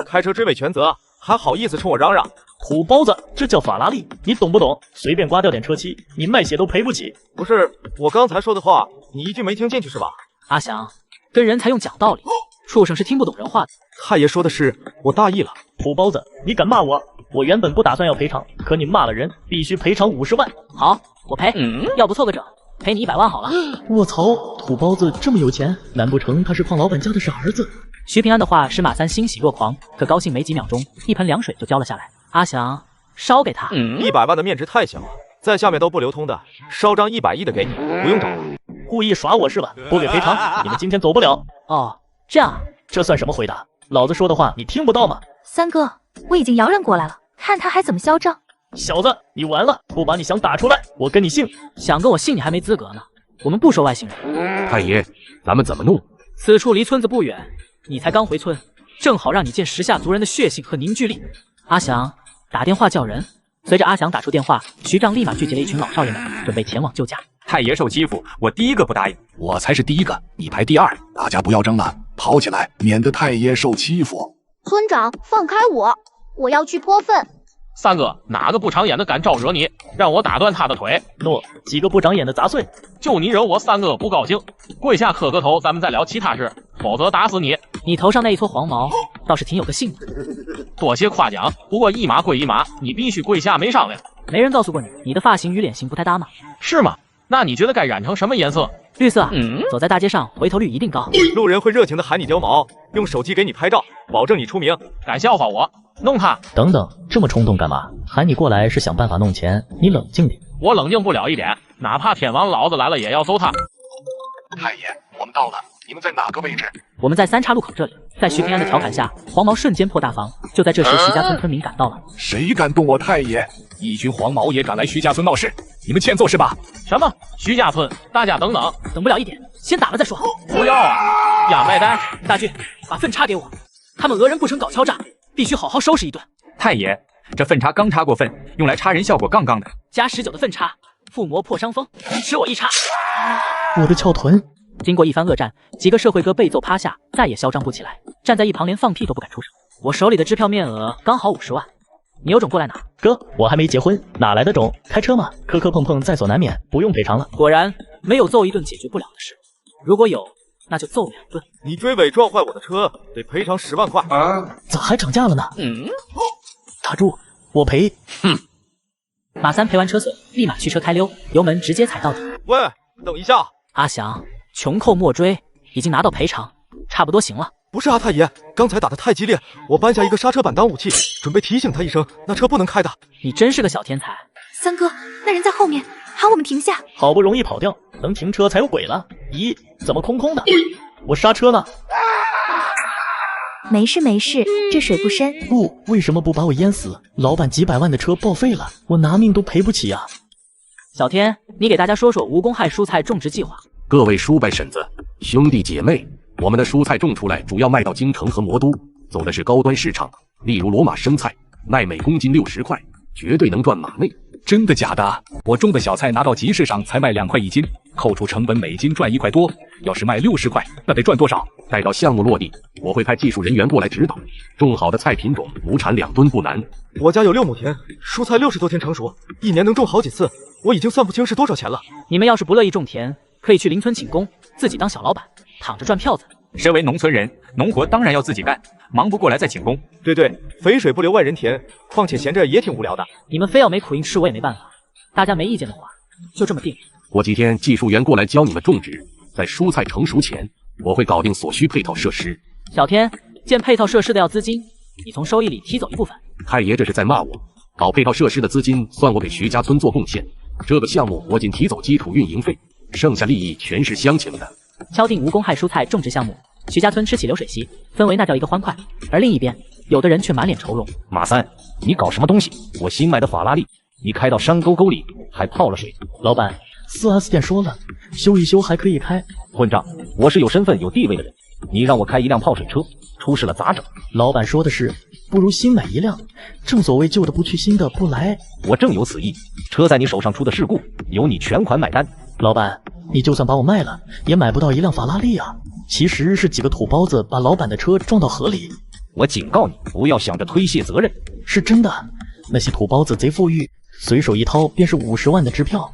开车追尾全责，还好意思冲我嚷嚷？土包子，这叫法拉利，你懂不懂？随便刮掉点车漆，你卖血都赔不起。不是，我刚才说的话，你一句没听进去是吧？阿翔，跟人才用讲道理，畜生是听不懂人话的。太爷说的是，我大意了。土包子，你敢骂我？我原本不打算要赔偿，可你骂了人，必须赔偿50万。好，我赔，要不凑个整，赔你100万好了。卧槽，土包子这么有钱，难不成他是邝老板家的傻儿子？徐平安的话使马三欣喜若狂，可高兴没几秒钟，一盆凉水就浇了下来。阿翔，烧给他。100万的面值太小了，在下面都不流通的，烧张100亿的给你，不用找了。故意耍我是吧？不给赔偿，你们今天走不了。哦，这样，这算什么回答？老子说的话你听不到吗？三哥，我已经摇人过来了，看他还怎么嚣张。小子，你完了！不把你想打出来，我跟你姓。想跟我姓你还没资格呢，我们不收外姓人。太爷，咱们怎么弄？此处离村子不远，你才刚回村，正好让你见时下族人的血性和凝聚力。阿翔，打电话叫人。随着阿翔打出电话，徐丈立马聚集了一群老少爷们，准备前往救驾。太爷受欺负，我第一个不答应。我才是第一个，你排第二。大家不要争了，跑起来，免得太爷受欺负。村长，放开我，我要去泼粪。三哥，哪个不长眼的敢招惹你？让我打断他的腿。诺，几个不长眼的杂碎，就你惹我三哥不高兴，跪下磕个头，咱们再聊其他事，否则打死你。你头上那一撮黄毛倒是挺有个性的。多谢夸奖，不过一码归一码，你必须跪下没商量。没人告诉过你，你的发型与脸型不太搭吗？是吗？那你觉得该染成什么颜色？绿色。走在大街上，回头率一定高。路人会热情的喊你貂毛，用手机给你拍照，保证你出名。敢笑话我，弄他！等等，这么冲动干嘛？喊你过来是想办法弄钱，你冷静点。我冷静不了一点，哪怕天王老子来了也要揍他。太爷，我们到了，你们在哪个位置？我们在3岔路口这里。在徐平安的调侃下，黄毛瞬间破大防。就在这时，徐家村村民赶到了。谁敢动我太爷？一群黄毛也敢来徐家村闹事，你们欠揍是吧？什么？徐家村？大家等等，等不了一点，先打了再说。不要啊！哑麦呆，大俊，把粪叉给我。他们讹人不成搞敲诈，必须好好收拾一顿。太爷，这粪叉刚插过粪，用来插人效果杠杠的。加19的粪叉，附魔破伤风，吃我一叉！我的翘臀。经过一番恶战，几个社会哥被揍趴下，再也嚣张不起来，站在一旁连放屁都不敢出声。我手里的支票面额刚好50万，你有种过来拿。哥，我还没结婚，哪来的种？开车嘛，磕磕碰碰在所难免，不用赔偿了。果然没有揍一顿解决不了的事，如果有，那就揍2顿。你追尾撞坏我的车，得赔偿10万块。咋还涨价了呢？打住，我赔。马三赔完车损，立马驱车开溜，油门直接踩到底。喂，等一下！阿翔，穷寇莫追，已经拿到赔偿，差不多行了。不是啊，太爷，刚才打得太激烈，我搬下一个刹车板当武器，准备提醒他一声，那车不能开的。你真是个小天才。三哥，那人在后面，喊我们停下。好不容易跑掉，能停车才有鬼了。咦，怎么空空的？我刹车呢？没事没事，这水不深。不，为什么不把我淹死？老板几百万的车报废了，我拿命都赔不起啊！小天，你给大家说说无公害蔬菜种植计划。各位叔伯婶子、兄弟姐妹，我们的蔬菜种出来主要卖到京城和魔都，走的是高端市场，例如罗马生菜，卖每公斤60块，绝对能赚马内。真的假的？我种的小菜拿到集市上才卖2块1斤，扣除成本每斤赚1块多。要是卖60块，那得赚多少？待到项目落地，我会派技术人员过来指导。种好的菜品种，亩产2吨不难。我家有6亩田，蔬菜60多天成熟，一年能种好几次，我已经算不清是多少钱了。你们要是不乐意种田，可以去邻村请工，自己当小老板，躺着赚票子。身为农村人，农活当然要自己干，忙不过来再请工。对，肥水不流外人田，况且闲着也挺无聊的。你们非要没苦硬吃，我也没办法。大家没意见的话，就这么定。过几天技术员过来教你们种植，在蔬菜成熟前，我会搞定所需配套设施。小天，建配套设施的要资金，你从收益里提走一部分。太爷这是在骂我，搞配套设施的资金算我给徐家村做贡献。这个项目我仅提走基础运营费，剩下利益全是乡亲们的。敲定无公害蔬菜种植项目，徐家村吃起流水席，氛围那叫一个欢快。而另一边，有的人却满脸愁容。马三，你搞什么东西？我新买的法拉利，你开到山沟沟里还泡了水。老板，4S店说了，修一修还可以开。混账！我是有身份有地位的人，你让我开一辆泡水车，出事了咋整？老板说的是，不如新买一辆。正所谓旧的不去，新的不来。我正有此意，车在你手上出的事故，由你全款买单。老板，你就算把我卖了，也买不到一辆法拉利啊！其实是几个土包子把老板的车撞到河里。我警告你，不要想着推卸责任。是真的，那些土包子贼富裕，随手一掏便是50万的支票。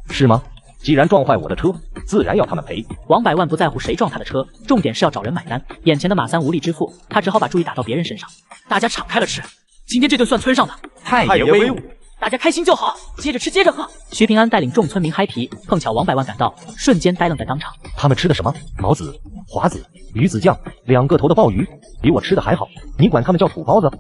是吗？既然撞坏我的车，自然要他们赔。王百万不在乎谁撞他的车，重点是要找人买单。眼前的马三无力支付，他只好把注意打到别人身上。大家敞开了吃，今天这顿算村上的。太爷威武！大家开心就好，接着吃接着喝。徐平安带领众村民嗨皮，碰巧王百万赶到，瞬间呆愣在当场。他们吃的什么？毛子、华子、鱼子酱，2个头的鲍鱼，比我吃的还好。你管他们叫土包子？